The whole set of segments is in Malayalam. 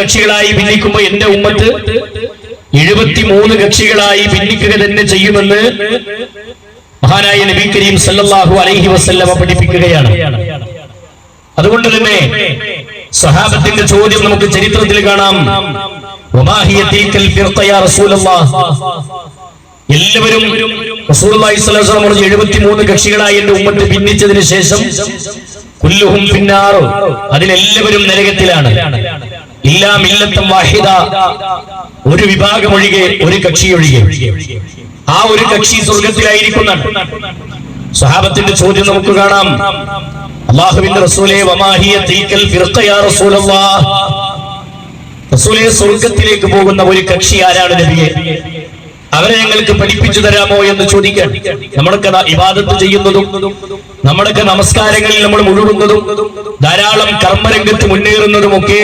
കക്ഷികളായി ഭിന്നിക്കുമ്പോൾ എന്റെ ഉമ്മത്ത് 73 കക്ഷികളായി ഭിന്നിക്കുക തന്നെ ചെയ്യുമെന്ന് മഹാനായ നബി കരീം സല്ലല്ലാഹു അലൈഹി വസല്ലമ പഠിപ്പിക്കുകയാണ്. അതുകൊണ്ട് തന്നെ സഹാബത്തിന്റെ ചോദ്യം നമുക്ക് ചരിത്രത്തിൽ കാണാം. വമാ ഹിയ തിൽകൽ ഫിർഖ യാ റസൂലല്ലാഹ്. എല്ലാവരും റസൂലുള്ളാഹി സ്വല്ലല്ലാഹു അലൈഹി വസല്ലം 73 കക്ഷികളായി എന്റെ ഉമ്മത്ത് ഭിന്നിച്ചതിന് ശേഷം കുല്ലുഹും ഫിന്നാർ, അതിലെല്ലാവരും നരകത്തിലാണ്. ഇല്ലാ മില്ലത്തൻ വാഹിദ, ഒരു വിഭാഗം ഒഴികെ, ഒരു കക്ഷി ഒഴികെ. ആ ഒരു കക്ഷി സ്വർഗ്ഗത്തിലായിരിക്കുന്നതാണ്. സ്വഹാബത്തിന്റെ ചോദ്യം നമുക്ക് കാണാം. അല്ലാഹുവിന്റെ റസൂലേ, വമാ ഹിയ തിൽകൽ ഫിർഖ യാ റസൂലല്ലാഹ്. റസൂലേ, സ്വർഗ്ഗത്തിലേക്ക് പോകുന്ന ഒരു കക്ഷി ആരാണ് നബിയെ? അവരെ ഞങ്ങൾക്ക് പഠിപ്പിച്ചു തരാമോ എന്ന് ചോദിക്കാൻ. നമ്മളൊക്കെ ഇബാദത്ത് ചെയ്യുന്നതും നമ്മുടെയൊക്കെ നമസ്കാരങ്ങളിൽ നമ്മൾ മുഴുകുന്നതും ധാരാളം കർമ്മരംഗത്ത് മുന്നേറുന്നതുമൊക്കെ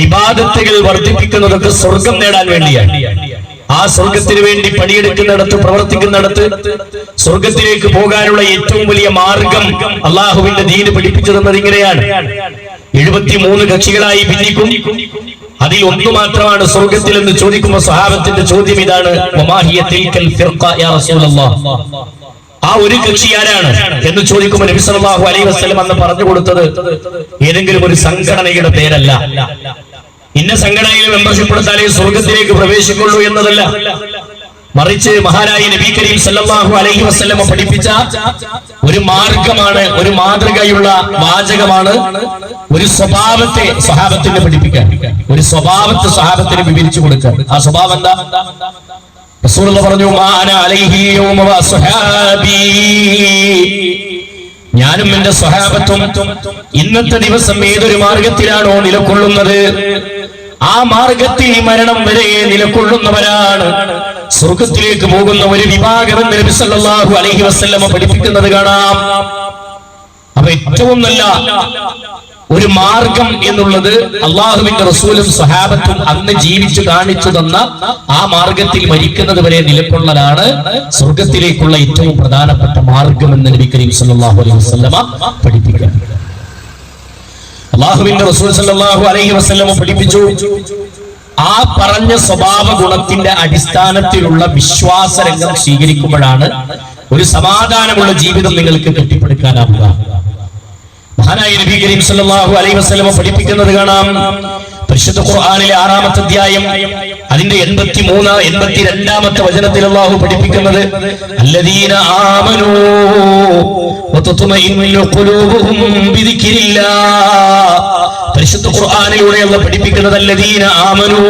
ഇബാദത്തുകൾ വർദ്ധിപ്പിക്കുന്നതൊക്കെ സ്വർഗം നേടാൻ വേണ്ടിയാണ്. ആ സ്വർഗത്തിന് വേണ്ടി പണിയെടുക്കുന്നിടത്ത്, പ്രവർത്തിക്കുന്നിടത്ത് സ്വർഗത്തിലേക്ക് പോകാനുള്ള ഏറ്റവും വലിയ മാർഗം അള്ളാഹുവിന്റെ ദീന് പഠിപ്പിച്ചു തന്നത് ഇങ്ങനെയാണ്. 73 കക്ഷികളായി ഭിന്നിക്കും, അതിൽ ഒന്ന് മാത്രമാണ് സ്വർഗത്തിൽ എന്ന് ചോദിക്കുമ്പോൾ സ്വഹാബത്തിന്റെ ചോദ്യം ഇതാണ്. വമാ ഹിയ തിൽകൽ ഫിർഖ യാ റസൂലല്ലാഹ്. ആ ഒരു കക്ഷി ആരാണ് എന്ന് ചോദിക്കുമ്പോൾ നബി സല്ലല്ലാഹു അലൈഹി വസല്ലം അന്ന് പറഞ്ഞു കൊടുത്തത് ഏതെങ്കിലും ഒരു സംഘടനയുടെ പേരല്ല. ഇന്ന സംഘടനയിൽ മെമ്പർഷിപ്പ് എടുത്താലേ സ്വർഗത്തിലേക്ക് പ്രവേശിക്കുള്ളൂ എന്നതല്ല. മറിച്ച് മഹാനായ നബി കരീം സല്ലല്ലാഹു അലൈഹി വസല്ലം പഠിപ്പിച്ച ഒരു മാർഗമാണ്, ഒരു മാതൃകയുള്ള വാചകമാണ്. ഒരു സ്വഭാവത്തെ സ്വഹാബത്തിന് പഠിപ്പിക്കാൻ, ഒരു സ്വഭാവത്തെ സ്വഹാബത്തിന് വിവരിച്ചു കൊടുക്കാൻ. ആ സ്വഭാവം എന്താ? റസൂലുള്ളാഹി പറഞ്ഞു, മാ അന അലൈഹി യൗമ വസ്ഹാബി. ഞാനും എന്റെ സ്വഹാബത്തും ഇന്നത്തെ ദിവസം ഏതൊരു മാർഗത്തിലാണോ നിലകൊള്ളുന്നത്, ആ മാർഗത്തിൽ മരണം വരെ നിലകൊള്ളുന്നവരാണ് സ്വർഗത്തിലേക്ക് പോകുന്ന ഒരു വിഭാഗം എന്ന് നബി സല്ലല്ലാഹു അലൈഹി വസല്ലം പഠിപ്പിക്കുന്നത് കാണാം. അപ്പൊ ഏറ്റവും നല്ല ഒരു മാർഗം എന്നുള്ളത് അള്ളാഹുവിന്റെ റസൂലും സ്വഹാബത്തും അന്ന് ജീവിച്ചു കാണിച്ചു തന്ന ആ മാർഗത്തിൽ മരിക്കുന്നത് വരെ നിലകൊള്ളലാണ് സ്വർഗത്തിലേക്കുള്ള ഏറ്റവും പ്രധാനപ്പെട്ട മാർഗം എന്ന് നബി കരീം സല്ലല്ലാഹു അലൈഹി വസല്ലമ പഠിപ്പിക്കുന്നു. അള്ളാഹുവിന്റെ റസൂൽ സല്ലല്ലാഹു അലൈഹി വസല്ലമ പഠിപ്പിച്ചു, ആ പറഞ്ഞ സ്വഭാവ ഗുണത്തിന്റെ അടിസ്ഥാനത്തിലുള്ള വിശ്വാസരംഗം സ്വീകരിക്കുമ്പോഴാണ് ഒരു സമാധാനമുള്ള ജീവിതം നിങ്ങൾക്ക് കെട്ടിപ്പടുക്കാനാവുക. മഹാനായ നബി കരീം സല്ലല്ലാഹു അലൈഹി വസല്ലം പഠിപ്പിക്കുന്നത് കാണാം. പരിശുദ്ധ ഖുർആനിലെ 6-ാമത്തെ അധ്യായം അതിന്റെ 83, 82-ാമത്തെ വചനത്തിൽ അല്ലാഹു പഠിപ്പിക്കുന്നത് അല്ലദീന ആമനൂ വതത്മഇന്നു ഖുലൂബുഹും ബിദിക്രില്ലാഹ്. പരിശുദ്ധ ഖുർആനിലൂടെ അല്ലാഹു പഠിപ്പിക്കുന്നത് അല്ലദീന ആമനൂ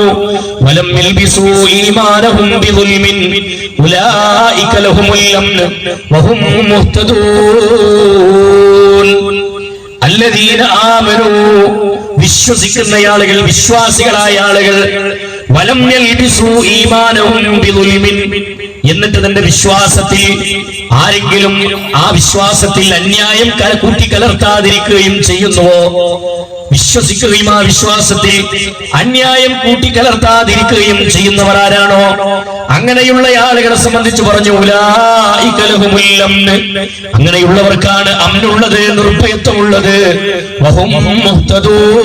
വലം യൽബിസൂ ഈമാനഹും ബിദുൽമിൻ ഉലൈക ലഹുമുൽ അംൻ വഹും മുഹ്തദൂൻ. അല്ലദീന ആമനൂ, വിശ്വസിക്കുന്ന ആളുകൾ, വിശ്വാസികളായ ആളുകൾ, വലം യൽബിസൂ ഈമാനഹും ബിദുൽമിൻ, എന്നിട്ട് തന്റെ വിശ്വാസത്തിൽ ആരെങ്കിലും ആ വിശ്വാസത്തിൽ അന്യായം കൂട്ടിക്കലർത്താതിരിക്കുകയും ചെയ്യുന്നുവോ, വിശ്വസിക്കുകയും ആ വിശ്വാസത്തിൽ അന്യായം കൂട്ടിക്കലർത്താതിരിക്കുകയും ചെയ്യുന്നവർ ആരാണോ അങ്ങനെയുള്ള ആളുകളെ സംബന്ധിച്ച് പറഞ്ഞു, ഉലൈക ലഹുമുൽ അംൻ, അങ്ങനെയുള്ളവർക്കാണ് അംനുള്ളത്, നിർഭയത്വമുള്ളത്. വഹും മുഹ്തദൂൻ,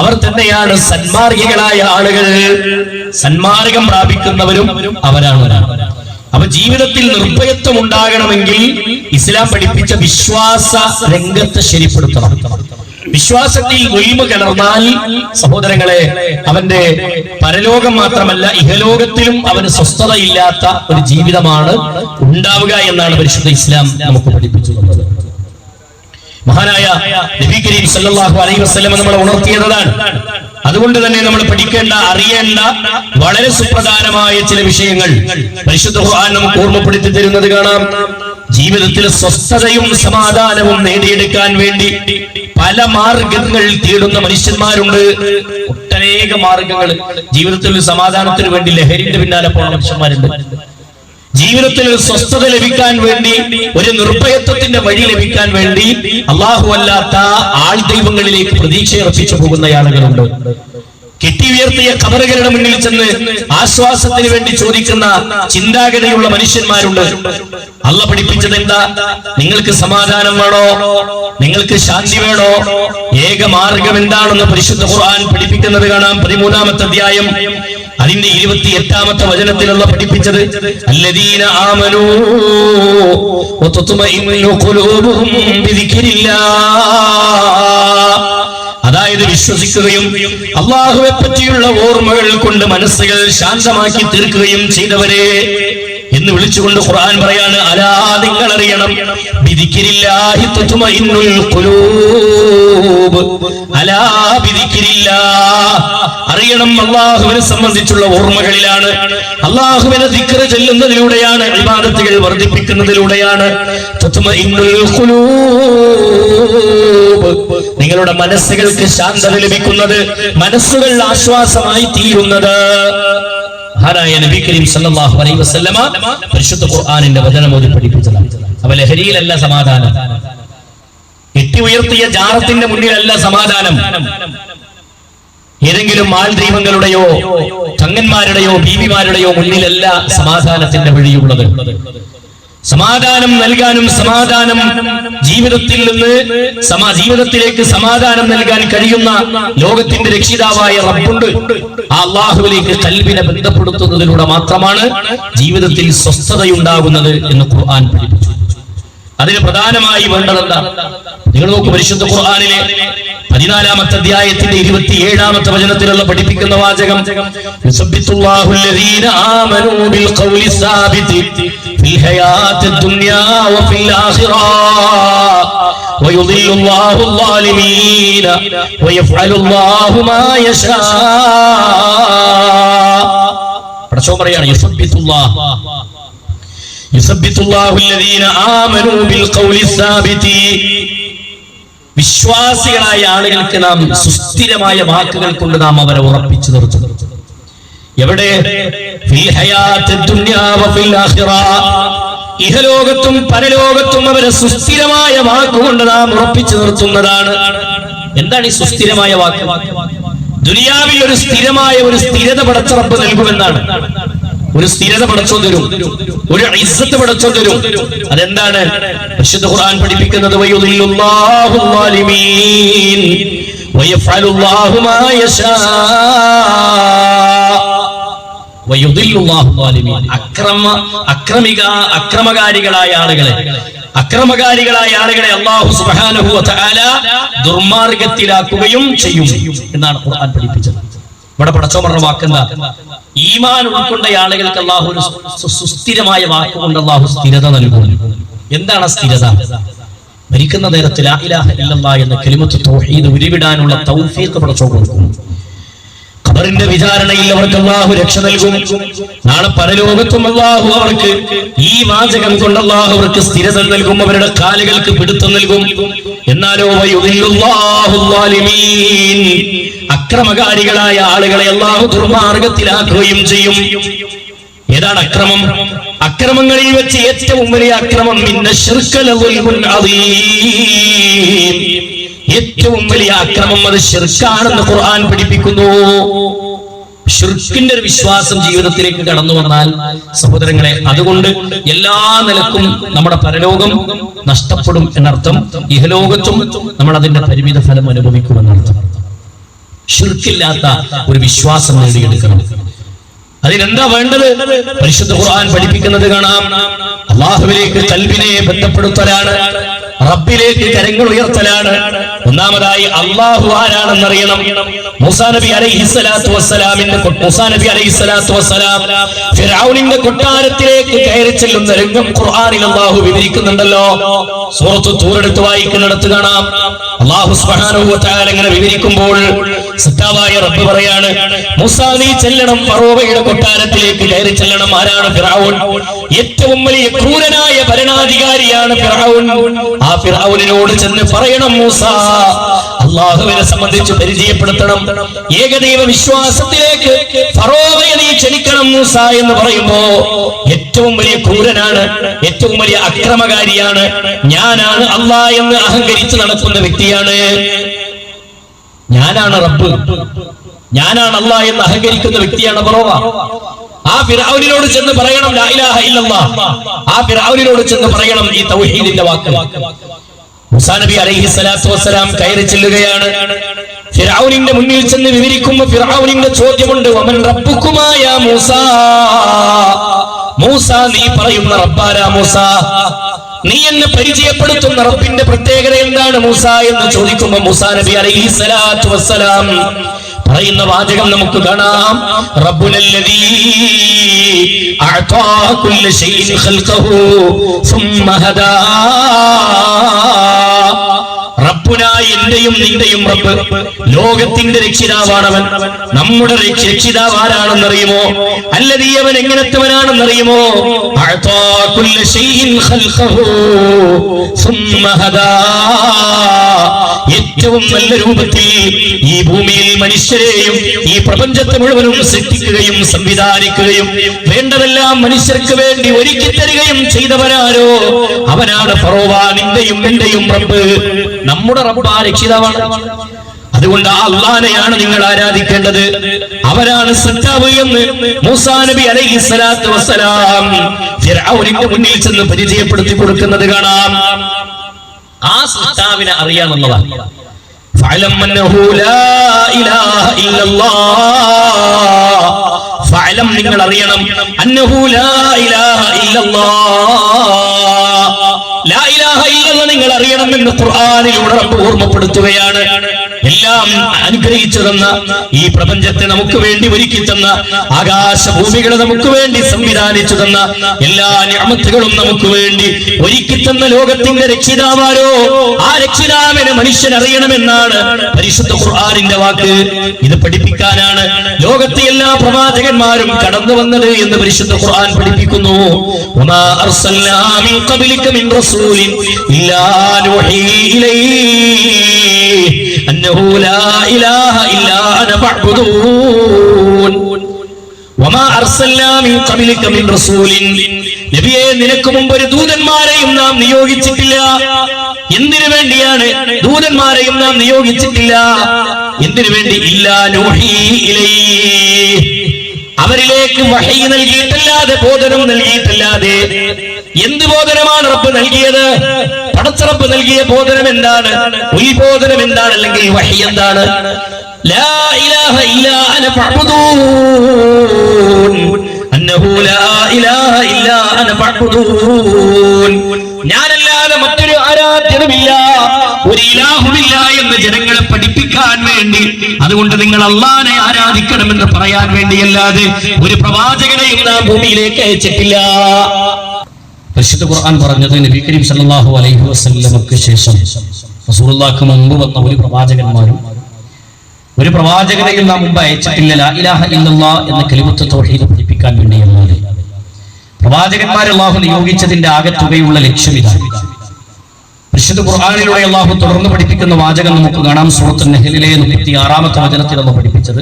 അവർ തന്നെയാണ് സന്മാർഗികളായ ആളുകൾ. സന്മാർഗം പ്രാപിക്കുന്നവരും അവരാണ്. അപ്പൊ ജീവിതത്തിൽ നിർഭയത്വം ഉണ്ടാകണമെങ്കിൽ ഇസ്ലാം പഠിപ്പിച്ച വിശ്വാസ രംഗത്ത് ശരിപ്പെടുത്തണം. വിശ്വാസത്തിൽ ഒലിമ കലർന്നാൽ സഹോദരങ്ങളെ, അവന്റെ പരലോകം മാത്രമല്ല ഇഹലോകത്തിലും അവന് സ്വസ്ഥതയില്ലാത്ത ഒരു ജീവിതമാണ് ഉണ്ടാവുക എന്നാണ് പരിശുദ്ധ ഇസ്ലാം നമുക്ക് പഠിപ്പിച്ചു തന്നത്. മഹാനായ നബി കരീം സല്ലല്ലാഹു അലൈഹി വസല്ലം നമ്മളെ ഉണർത്തിയതാണ്. അതുകൊണ്ട് തന്നെ നമ്മൾ പഠിക്കേണ്ട, അറിയേണ്ട വളരെ സുപ്രധാനമായ ചില വിഷയങ്ങൾ പരിശുദ്ധ ഖുർആൻ നമുക്ക് ഓർമ്മപ്പെടുത്തി തരുന്നത് കാണാം. ജീവിതത്തിൽ സ്വസ്ഥതയും സമാധാനവും നേടിയെടുക്കാൻ വേണ്ടി പല മാർഗങ്ങൾ തേടുന്ന മനുഷ്യന്മാരുണ്ട്. ഒട്ടനേക മാർഗങ്ങൾ. ജീവിതത്തിൽ സമാധാനത്തിന് വേണ്ടി ലഹരിന്റെ പിന്നാലെ പോകുന്ന മനുഷ്യന്മാരുണ്ട്. ജീവിതത്തിൽ സ്വസ്ഥത ലഭിക്കാൻ വേണ്ടി, ഒരു നിർഭയത്വത്തിന്റെ വഴി ലഭിക്കാൻ വേണ്ടി അല്ലാഹു അല്ലാത്ത ആൾ ദൈവങ്ങളിലേക്ക് പ്രതീക്ഷയർപ്പിച്ചു പോകുന്ന ആളുകളുണ്ട്. കെട്ടി ഉയർത്തിയ ഖബറുകളുടെ മുന്നിൽ ചെന്ന് ആശ്വാസത്തിന് വേണ്ടി ചോദിക്കുന്ന ചിന്താഗതിയുള്ള മനുഷ്യന്മാരുണ്ട്. അള്ളാഹ് പഠിപ്പിച്ചത് എന്താ? നിങ്ങൾക്ക് സമാധാനം വേണോ? നിങ്ങൾക്ക് ശാന്തി വേണോ? ഏക മാർഗം എന്താണെന്ന് പരിശുദ്ധ ഖുർആൻ പഠിപ്പിക്കുന്നത് കാണാം. 13-ാമത്തെ അധ്യായം അതിന്റെ 28-ാമത്തെ വചനത്തിലുള്ള പഠിപ്പിച്ചത് അല്ലദീന ആമനൂ വതത്മഇന്നു ഖുലൂബുഹും ബിദിക്രില്ലാഹ്, അതായത് വിശ്വസിക്കുകയും അല്ലാഹുവെ പറ്റിയുള്ള ഓർമ്മകൾ കൊണ്ട് മനസ്സുകൾ ശാന്തമാക്കി തീർക്കുകയും ചെയ്തവരെ എന്ന് വിളിച്ചുകൊണ്ട് ഖുർആൻ പറയാണ്, അലാ നിങ്ങൾ അറിയണം, ബിദിക്രില്ലാഹി തത്മഇന്നുൽ ഖുലൂബ്, അലാ ബിദിക്രില്ലാഹ്, അറിയണം അല്ലാഹുവിനെ സംബന്ധിച്ചുള്ള ഓർമ്മകളിലാണ്, അല്ലാഹുവിനെ ദിക്ർ ചൊല്ലുന്നതിലൂടെയാണ്, ഇബാദത്തുകൾ വർദ്ധിപ്പിക്കുന്നതിലൂടെയാണ് തത്മഇന്നുൽ ഖുലൂബ്, നിങ്ങളുടെ മനസ്സുകൾക്ക് ശാന്തത ലഭിക്കുന്നത്, മനസ്സുകൾ ആശ്വാസമായി തീരുന്നത്. മഹാനായ നബി കരീം സല്ലല്ലാഹു അലൈഹി വസല്ലമ പരിശുദ്ധ ഖുർആനിന്റെ വചനം ഓതി പഠിപ്പിച്ചതാണ്. അവ ലഹരിയിലല്ല സമാധാനം, കെട്ടി ഉയർത്തിയ ജാറത്തിന്റെ മുന്നിലല്ല സമാധാനം, ഏതെങ്കിലും മാൽദീപങ്ങളുടെയോ തങ്ങന്മാരുടെയോ ബീവിമാരുടെയോ മുന്നിലല്ല സമാധാനത്തിന്റെ വഴിയുള്ളത്. സമാധാനം നൽകാനും സമാധാനം ജീവിതത്തിൽ നിന്ന് ജീവിതത്തിലേക്ക് സമാധാനം നൽകാൻ കഴിയുന്ന ലോകത്തിന്റെ രക്ഷിതാവായ റബ്ബുണ്ട്. ആ അല്ലാഹുവിലേക്ക് ഖൽബിനെ ബന്ധപ്പെടുത്തുന്നതിലൂടെ മാത്രമാണ് ജീവിതത്തിൽ സ്വസ്ഥതയുണ്ടാകുന്നത് എന്ന് ഖുർആൻ പഠിപ്പിച്ചു. അതിന് പ്രധാനമായി വേണ്ടതെന്താ? നിങ്ങൾ നോക്കൂ, പരിശുദ്ധ ഖുർആനിലെ 14-ാമത്തെ അധ്യായത്തിന്റെ 27-ാമത്തെ വചനത്തിലുള്ള പഠിപ്പിക്കുന്ന വാചകം, യുസബ്ബിതുല്ലാഹു അല്ലദീന ആമനൂ ബിൽ ഖൗലി സാബിതി ഫിൽ ഹയാത്തിദ് ദുനിയാ വഫിൽ ആഖിറ വയുദില്ലുല്ലാഹു അൽ-ളാലിമീന വയഫ്അലുല്ലാഹു മാ യശാ. പടച്ചോൻ പറയാണ്, യുസബ്ബിതുല്ലാഹു അല്ലദീന ആമനൂ ബിൽ ഖൗലി സാബിതി, വിശ്വാസികളായ ആളുകൾക്ക് നാം സുസ്ഥിരമായ വാക്കുകൾ കൊണ്ട് നാം അവരെ ഉറപ്പിച്ചു നിർത്തും. എവിടെ? ഫിൽ ഹയാത്തിദ് ദുനിയാ വഫിൽ ആഖിറ, ഇഹലോകത്തും പരലോകത്തും അവരെ സുസ്ഥിരമായ വാക്കുകൊണ്ട് നാം ഉറപ്പിച്ചു നിർത്തുന്നതാണ്. എന്താണ് ഈ സുസ്ഥിരമായ വാക്ക്? ദുനിയാവിൽ ഒരു സ്ഥിരമായ ഒരു സ്ഥിരത പടച്ച റബ്ബ് നൽകുമെന്നാണ്. ഒരു സ്ഥിരത പടച്ചോ തരും, ഒരു ഇസ്സത്ത് പടച്ചോ തരും. അതെന്താണ്? പരിശുദ്ധ ഖുർആൻ പഠിപ്പിക്കുന്നത്, വയുദില്ലുല്ലാഹു അൽ-ളാലിമീൻ വയഫ്അലുല്ലാഹു മാ യശാ. വയുദില്ലുല്ലാഹു അൽ-ളാലിമീൻ, അക്രമകാരികളായ ആളുകളെ അല്ലാഹു സുബ്ഹാനഹു വ തആല ദുർമാർഗത്തിലാക്കുകയും ചെയ്യും എന്നാണ് ഖുർആൻ പഠിപ്പിച്ചത്. ഇവിടെ പടച്ചോ പറഞ്ഞ വാക്കെന്താ? ഈമാൻ ഉൾക്കൊണ്ട ആളുകൾക്ക് അല്ലാഹു ഒരു സുസ്ഥിരമായ വാക്കുകൊണ്ട് അല്ലാഹു സ്ഥിരത നൽകും. എന്താണ് സ്ഥിരത? മരിക്കുന്ന നേരത്തിൽ ലാ ഇലാഹ ഇല്ലല്ലാഹ് എന്ന കലിമത്ത് തൗഹീദ് ഉരുവിടാനുള്ള തൗഫീഖ് പടച്ചോ കൊടുക്കും. ഖബറിന്റെ വിചാരണയിൽ അവർക്ക് അല്ലാഹു രക്ഷ നൽകും. നാളെ പരലോകത്തും അല്ലാഹു അവർക്ക് ഈ വാചകം കൊണ്ട് അല്ലാഹു അവർക്ക് സ്ഥിരത നൽകും, അവരുടെ കാലുകൾക്ക് പിടുത്തം നൽകും. എന്നാലോ വയുദില്ലുല്ലാഹു അൽ-ളാലിമീൻ, അക്രമകാരികളായ ആളുകളെ അല്ലാഹു ദുർമാർഗത്തിലാക്കുകയും ചെയ്യും. ഏതാണ് അക്രമം? അക്രമങ്ങളിൽ വെച്ച് ഏറ്റവും വലിയ അക്രമം ഏറ്റവും വലിയ അക്രമം അത് ശിർക്കാണെന്ന് ഖുർആൻ പഠിപ്പിക്കുന്നു. ശിർക്കിന്റെ ഒരു വിശ്വാസം ജീവിതത്തിലേക്ക് കടന്നു വന്നാൽ സഹോദരങ്ങളെ, അതുകൊണ്ട് എല്ലാ നിലക്കും നമ്മുടെ പരലോകം നഷ്ടപ്പെടും എന്നർത്ഥം. ഇഹലോകത്തും നമ്മൾ അതിന്റെ പരിമിത ഫലം അനുഭവിക്കുമെന്നർത്ഥം. ശിർക്കില്ലാത്ത ഒരു വിശ്വാസം നേടിയെടുക്കണം. അതിനെന്താ വേണ്ടത്? പരിശുദ്ധ ഖുർആൻ പഠിപ്പിക്കുന്നത് കാണാം. അല്ലാഹുവിലേക്ക് ഖൽബിനെ ബന്ധപ്പെടുത്തലാണ്, റബ്ബിലേക്ക് കരങ്ങൾ ഉയർത്തലാണ്. ഒന്നാമതായി അല്ലാഹു ആരാണെന്നറിയണം. മൂസാ നബി അലൈഹിസ്സലാത്തു വസ്സലാം ഫിർഔനിന്റെ കൊട്ടാരത്തിലേക്ക് കയറി ചെല്ലുന്ന രംഗം ഖുർആനിൽ അല്ലാഹു വിവരിക്കുന്നുണ്ടല്ലോ. സൂറത്ത് തൂർ എടുത്ത് വായിക്കുന്നിടത്ത് കാണാം. അല്ലാഹു സുബ്ഹാനഹു വ തആല ഇങ്ങനെ വിവരിക്കുമ്പോൾ സത്താവായ റബ്ബ് പറയാണ്, മൂസാ നീ ചെല്ലണം, ഫറോവയുടെ കൊട്ടാരത്തിലേക്ക് കയറി ചെല്ലണം. ആരാണ് ഫിർഔൻ? ഏറ്റവും വലിയ ക്രൂരനായ ഭരണാധികാരിയാണ് ഫിർഔൻ. ആ ഫിർഔനിനോട് ചെന്ന് പറയണം, മൂസാ അല്ലാഹുവിനെ സംബന്ധിച്ച് പരിചയപ്പെടുത്തണം, ഏകദൈവ വിശ്വാസത്തിലേക്ക് ഫറോവയെ നീ ക്ഷണിക്കണം മൂസ എന്ന് പറയുമ്പോ ഏറ്റവും വലിയ ക്രൂരനാണ്, ഏറ്റവും വലിയ അക്രമകാരിയാണ്, ഞാനാണ് അല്ലാഹ് എന്ന് അഹങ്കരിച്ച് നടക്കുന്ന വ്യക്തിയാണ്, ഞാനാണ് റബ്ബ്, ഞാനാണ് അല്ലാഹ് എന്ന് അഹങ്കരിക്കുന്ന വ്യക്തിയാണ് ഫറോവ. ആ ഫിർഔനിനോട് ചെന്ന് പറയണം ലാ ഇലാഹ ഇല്ലല്ലാഹ്. ആ ഫിർഔനിനോട് ചെന്ന് പറയണം ഈ തൗഹീദിന്റെ വാക്ക്. മൂസാ നബി അലൈഹി സ്വലാത്തു വസ്സലാം കയറി ചെല്ലുകയാണ്. ഫിർഔനിന്റെ മുന്നിൽ ചെന്ന് വിവരിക്കുമ്പോൾ ഫിർഔനിന്റെ ചോദ്യമുണ്ട്, വമൻ റബ്ബുകുമാ യാ മൂസാ. മൂസ, നീ പറയുന്ന റബ്ബാരാ മൂസ? നീ എന്നെ പരിചയപ്പെടുത്തുന്ന റബ്ബിന്റെ പ്രത്യേകത എന്താണ് മൂസ എന്ന് ചോദിക്കുമ്പോൾ മൂസാ നബി അലൈഹി സ്വലാത്തു വസ്സലാം പറയുന്ന വാചകം നമുക്ക് കാണാം. റബ്ബുനല്ലദീ അഅതാ കുല്ല ശൈഇൻ ഖൽഖഹു സുമ്മ ഹദാ. റബ്ബുന, എന്റെയും നിന്റെയും റബ്ബ്, ലോകത്തിന്റെ രക്ഷിതാവാണവൻ. നമ്മുടെ രക്ഷിതാവ് ആരാണെന്നറിയുമോ? അല്ലദീ, അവൻ എങ്ങനത്തവനാണെന്നറിയുമോ? അഅതാ കുല്ല ശൈഇൻ ഖൽഖഹു സുമ്മ ഹദാ. ഏറ്റവും നല്ല രൂപത്തിൽ ഈ ഭൂമിയിൽ മനുഷ്യരെയും ഈ പ്രപഞ്ചത്തെ മുഴുവനും സൃഷ്ടിക്കുകയും സംവിധാനിക്കുകയും വേണ്ടതെല്ലാം മനുഷ്യർക്ക് വേണ്ടി ഒരുക്കി തരികയും ചെയ്തവനാരോ അവനാണ് ഫറോവ, നിന്റെയും എന്റെയും റബ്ബ്. നമ്മുടെ റബ്ബ് ആ രക്ഷിതാവാണ്. അതുകൊണ്ട് ആ അല്ലാഹനെയാണ് നിങ്ങൾ ആരാധിക്കേണ്ടത്. അവരാണ് സൃഷ്ടാവ് എന്ന് മൂസാ നബി അലൈഹി സ്വലാത്തു വസ്സലാം ഫിർഔനിന്റെ മുന്നിൽ ചെന്ന് പരിചയപ്പെടുത്തി കൊടുക്കുന്നത് കാണാം. ആ സൃഷ്ടാവിനെ അറിയാമെന്നതാണ്. ഫഅലം അന്നഹു ലാ ഇലാഹ ഇല്ലല്ലാഹ്. ഫഅലം, നിങ്ങൾ അറിയണം, അന്നഹു ലാ ഇലാഹ ഇല്ലല്ലാഹ്. ലാ ഇലാഹ ഇല്ലല്ലാഹ് നിങ്ങൾ അറിയണമെന്ന് ഖുർആനിലൂടെ റബ്ബ് ഓർമ്മപ്പെടുത്തുകയാണ്. എല്ലാം അനുഗ്രഹിച്ചു തന്ന ഈ പ്രപഞ്ചത്തെ നമുക്ക് വേണ്ടി ഒരുക്കി തന്ന, ആകാശഭൂമികളെ നമുക്ക് വേണ്ടി സംവിധാനിച്ചു തന്ന, എല്ലാ നിഅമത്തുകളും നമുക്ക് വേണ്ടി ഒരുക്കി തന്ന ലോകത്തിന്റെ രക്ഷിതാവാരോ ആ രക്ഷിതാവിനെ മനുഷ്യൻ അറിയണമെന്നാണ് പരിശുദ്ധ ഖുർആനിന്റെ വാക്ക്. ഇത് പഠിപ്പിക്കാനാണ് ലോകത്തെ എല്ലാ പ്രവാചകന്മാരും കടന്നു വന്നത് എന്ന് പരിശുദ്ധ ഖുർആൻ പഠിപ്പിക്കുന്നു. വമാ അർസൽനാ മിൻ ഖബ്ലിക മിൻ റസൂലിൻ ഇല്ലാ നൂഹി ഇലൈഹി അന്നഹു ലാ ഇലാഹ ഇല്ലാ അന ഫഅ്ബുദൂൻ. വമാ അർസൽനാ മിൻ ഖബ്ലിക മിൻ റസൂലിൻ, നബിയേ, നിനക്ക് മുമ്പ് ഒരു ദൂതന്മാരെയും നാം നിയോഗിച്ചിട്ടില്ല. എന്തിനു വേണ്ടിയാണ് ദൂതന്മാരെയും നാം നിയോഗിച്ചിട്ടില്ല? എന്തിനു വേണ്ടി? ഇല്ലാ നൂഹി ഇലൈഹി, അവരിലേക്ക് വഹീ നൽകിയിട്ടല്ലാതെ, ബോധനം നൽകിയിട്ടല്ലാതെ. എന്ത് ബോധനമാണ് റബ്ബ് നൽകിയത്? പടച്ചറബ്ബ് നൽകിയ ബോധനം എന്താണ്? ഉത്ബോധനം എന്താണ്? അല്ലെങ്കിൽ വഹീ എന്താണ്? ലാ ഇലാഹ ഇല്ലാ അന ഫഅ്ബുദൂൻ. അന്നഹു ലാ ഇലാഹ ഇല്ലാ അന ഫഅ്ബുദൂൻ. ഞാനല്ലാതെ മറ്റൊരു ആരാധ്യനുമില്ല, ഒരു ഇലാഹുമില്ല എന്ന് ജനങ്ങളെ പഠിപ്പിക്കാൻ വേണ്ടി, അതുകൊണ്ട് നിങ്ങൾ അല്ലാഹനെ ആരാധിക്കണമെന്ന് പറയാൻ വേണ്ടിയല്ലാതെ ഒരു പ്രവാചകനെയും നാം ഭൂമിയിലേക്ക് അയച്ചിട്ടില്ല. പരിശുദ്ധ ഖുർആൻ പറഞ്ഞത് നബി കരീം സല്ലല്ലാഹു അലൈഹി വസല്ലമക്ക് ശേഷം റസൂലുള്ളാഹിക്ക് മുമ്പ് വന്ന ഒരു പ്രവാചകനെയും നാം മുമ്പ് അയച്ചിട്ടില്ല. ലാ ഇലാഹ ഇല്ലല്ലാഹ് എന്ന കലിമത്ത് തൗഹീദ് പഠിപ്പിക്കാൻ വേണ്ടിയല്ലാതെ. പ്രവാചകന്മാരെ അല്ലാഹു നിയോഗിച്ചതിന്റെ ആകത്തുകയുള്ള ലക്ഷ്യം ഇതാണ്. പരിശുദ്ധ ഖുർആനിലൂടെ അല്ലാഹു തുടർന്ന് പഠിപ്പിക്കുന്ന വാചകം നമുക്ക് കാണാം. സൂറത്തുൻ നഹ്ലിലെ 36ാമത്തെ വചനത്തിൽ അല്ലാഹു പഠിപ്പിച്ചത്,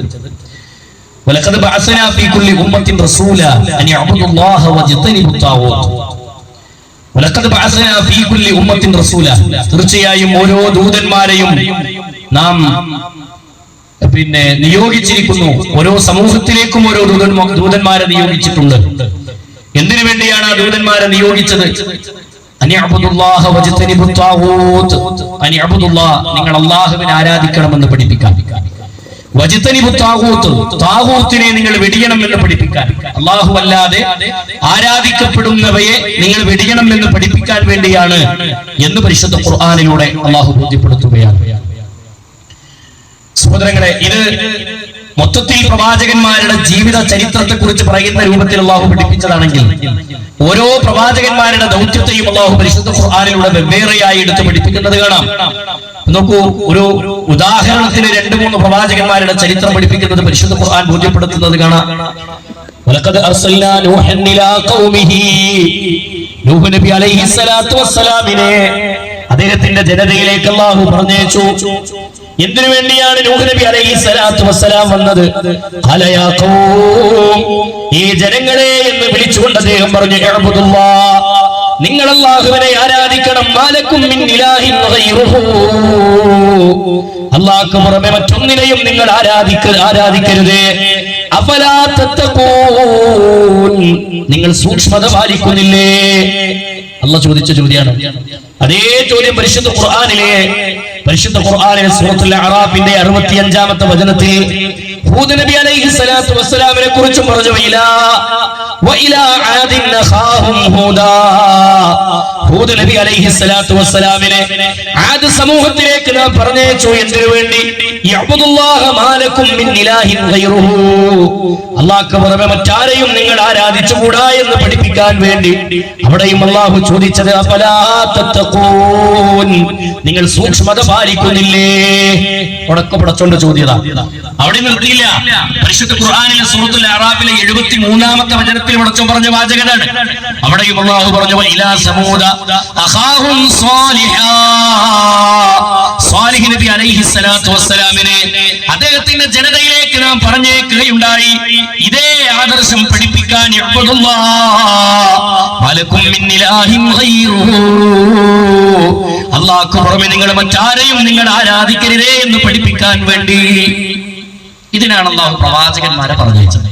വലഖദ് ബഅസ്നാ ഫീ കുല്ലി ഉമ്മത്തിൻ റസൂലാ അൻ യഅബ്ദുല്ലാഹ വജ്തനിബുത് താഗൂത്ത്. വലഖദ് ബഅസ്നാ ഫീ കുല്ലി ഉമ്മത്തിൻ റസൂലാ, തീർച്ചയായും ഓരോ ദൂതന്മാരെയും നാം നിയോഗിച്ചിരിക്കുന്നു. ഓരോ സമൂഹത്തിലേക്കും ഓരോ ദൂതന്മാരെ നിയോഗിച്ചിട്ടുണ്ട്. എന്തിനു വേണ്ടിയാണ് ആ ദൂതന്മാരെ നിയോഗിച്ചത്? അനിഅബ്ദുല്ലാഹ വജ്തനിബുത് താഗൂത്ത്. അനിഅബ്ദുല്ലാഹ്, നിങ്ങൾ അല്ലാഹുവിനെ ആരാധിക്കണമെന്ന് പഠിപ്പിക്കാൻ. വജ്തനിബുത് താഗൂത്ത്, താഗൂത്തിനെ നിങ്ങൾ വെടിയണമെന്ന് പഠിപ്പിക്കാൻ. അല്ലാഹു അല്ലാതെ ആരാധിക്കപ്പെടുന്നവയെ നിങ്ങൾ വെടിയണമെന്ന് പഠിപ്പിക്കാൻ വേണ്ടിയാണ് എന്ന് പരിശുദ്ധ ഖുർആനിലൂടെ അല്ലാഹു ബോധ്യപ്പെടുത്തുകയാണ്. സഹോദരങ്ങളെ, ഇത് മൊത്തത്തിൽ പ്രവാചകന്മാരുടെ ജീവിത ചരിത്രത്തെ കുറിച്ച് പറയുന്ന രൂപത്തിൽ അല്ലാഹു പഠിപ്പിച്ചതാണെങ്കിൽ, ഓരോ പ്രവാചകന്മാരുടെ ദൗത്യത്തെയും അല്ലാഹു പരിശുദ്ധ ഖുർആനിലൂടെ വെവ്വേറെയായി എടുത്ത് പഠിപ്പിക്കുന്നത് കാണാം. നോക്കൂ, ഒരു ഉദാഹരണത്തിന് 2-3 പ്രവാചകന്മാരുടെ ചരിത്രം പഠിപ്പിക്കുന്നത് പരിശുദ്ധ ഖുർആൻ ബോധ്യപ്പെടുത്തുന്നത് കാണാം. വലഖദ് അർസൽനാ നൂഹൻ ഇലാ ഖൗമിഹി, നൂഹ് നബി അലൈഹി സ്വലാത്തു വസ്സലാമിനെ അദ്ദേഹത്തിന്റെ ജനതയിലേക്ക് അല്ലാഹു പറഞ്ഞയച്ചു. എന്തിനു വേണ്ടിയാണ് നൂഹ് നബി അലൈഹി സ്വലാത്തു വസ്സലാം വന്നത്? ഖാല യാ ഖൗം, ഈ ജനങ്ങളെ എന്ന് വിളിച്ചുകൊണ്ട് അദ്ദേഹം പറഞ്ഞു, ഇഅ്ബുദുല്ലാഹ്, നിങ്ങൾ അല്ലാഹുവിനെ ആരാധിക്കണം. മാലക്കും മിൻ ഇലാഹിൻ ഗൈറുഹു, അല്ലാഹുവിന് പുറമെ മറ്റൊന്നിനെയും നിങ്ങൾ ആരാധിക്കരുത്. അഫലാ തത്തഖൂൻ, നിങ്ങൾ സൂക്ഷ്മത പാലിക്കുന്നില്ലേ? അല്ലാഹു ചോദിച്ച ചോദ്യമാണ്. അതേ ചോദ്യം പരിശുദ്ധ ഖുർആനിലെ സൂറത്തുൽ അറാഫിന്റെ 65-ാമത്തെ വചനത്തിൽ ഹൂദ് നബി അലൈഹിസ്സലാത്തു വസ്സലാമിനെ കുറിച്ച് പറഞ്ഞു. വഇലാ ആദിൻ അഖാഹും ഹൂദാ, ഹൂദ് നബി അലൈഹിസ്സലാത്തു വസ്സലാമിനെ ആദ് സമൂഹത്തിലേക്ക് നാം പറഞ്ഞയച്ചു. എന്തിനു വേണ്ടി? യഅ്ബുദുല്ലാഹ മാലക്കും മിൻ ഇലാഹിൻ ഗൈറുഹു, അല്ലാഹുവിന് പുറമെ മറ്റാരെയും നിങ്ങൾ ആരാധിച്ചുകൂടാ എന്ന് പഠിപ്പിക്കാൻ വേണ്ടി. അവിടെയും അല്ലാഹു ചോദിച്ചത് അഫലാ തത്തഖൂൻ, നിങ്ങൾ സൂക്ഷ്മത പാലിക്കുന്നില്ലേ? ഉടക്കപ്പടച്ചോണ്ട് ചോദ്യത അവിടെ നിർത്തിയില്ല. പരിശുദ്ധ ഖുർആനിലെ സൂറത്തുൽ അറാഫിലെ 73-ാമത്തെ വചനത്തിൽ പടച്ചോൻ പറഞ്ഞ വാചകനാണ്. അവിടെയും അല്ലാഹു പറഞ്ഞു ഇലാ സമൂദ അഖാഹും സ്വാലിഹാ, സ്വാലിഹ് നബി അലൈഹിസ്സലാത്തു വസ്സലാമിനെ അദ്ദേഹത്തിന്റെ ജനതയിലേക്ക് നാം പറഞ്ഞേക്കുകയുണ്ടായി. ഇതേ ആദർശം പഠിപ്പിക്കാൻ അല്ലാഹുവിന് പുറമെ നിങ്ങൾ മറ്റാരെയും നിങ്ങൾ ആരാധിക്കരുതേ എന്ന് പഠിപ്പിക്കാൻ വേണ്ടി. ഇതിനാണ് അല്ലാഹു പ്രവാചകന്മാരെ പറഞ്ഞയച്ചത്.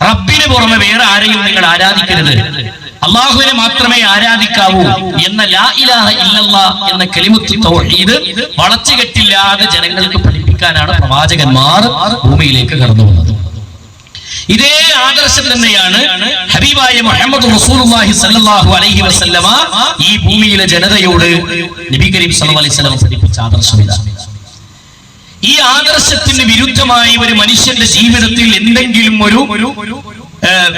റബ്ബിന് പുറമെ വേറെ ആരെയും നിങ്ങൾ ആരാധിക്കരുത്, അല്ലാഹുവിനെ മാത്രമേ ആരാധിക്കാവൂ എന്ന ലാ ഇലാഹ ഇല്ലല്ലാഹ് എന്ന കലിമത്തുൽ തൗഹീദ് വളച്ചുകെട്ടില്ലാതെ ജനങ്ങൾക്ക് പഠിപ്പിക്കാനാണ് പ്രവാചകന്മാർ ഭൂമിയിലേക്ക് കടന്നു വന്നത്. ഇതേ ആദർശം തന്നെയാണ് ഹബീബായ മുഹമ്മദ് റസൂലുള്ളാഹി സ്വല്ലല്ലാഹു അലൈഹി വസല്ലമ ഈ ഭൂമിയിലെ ജനതയോട് നബി കരീം സ്വല്ലല്ലാഹു അലൈഹി വസല്ലം പഠിപ്പിച്ച ആദർശം ഇതാണ്. ഈ ആദർശത്തിന് വിരുദ്ധമായി ഒരു മനുഷ്യന്റെ ജീവിതത്തിൽ എന്തെങ്കിലും ഒരു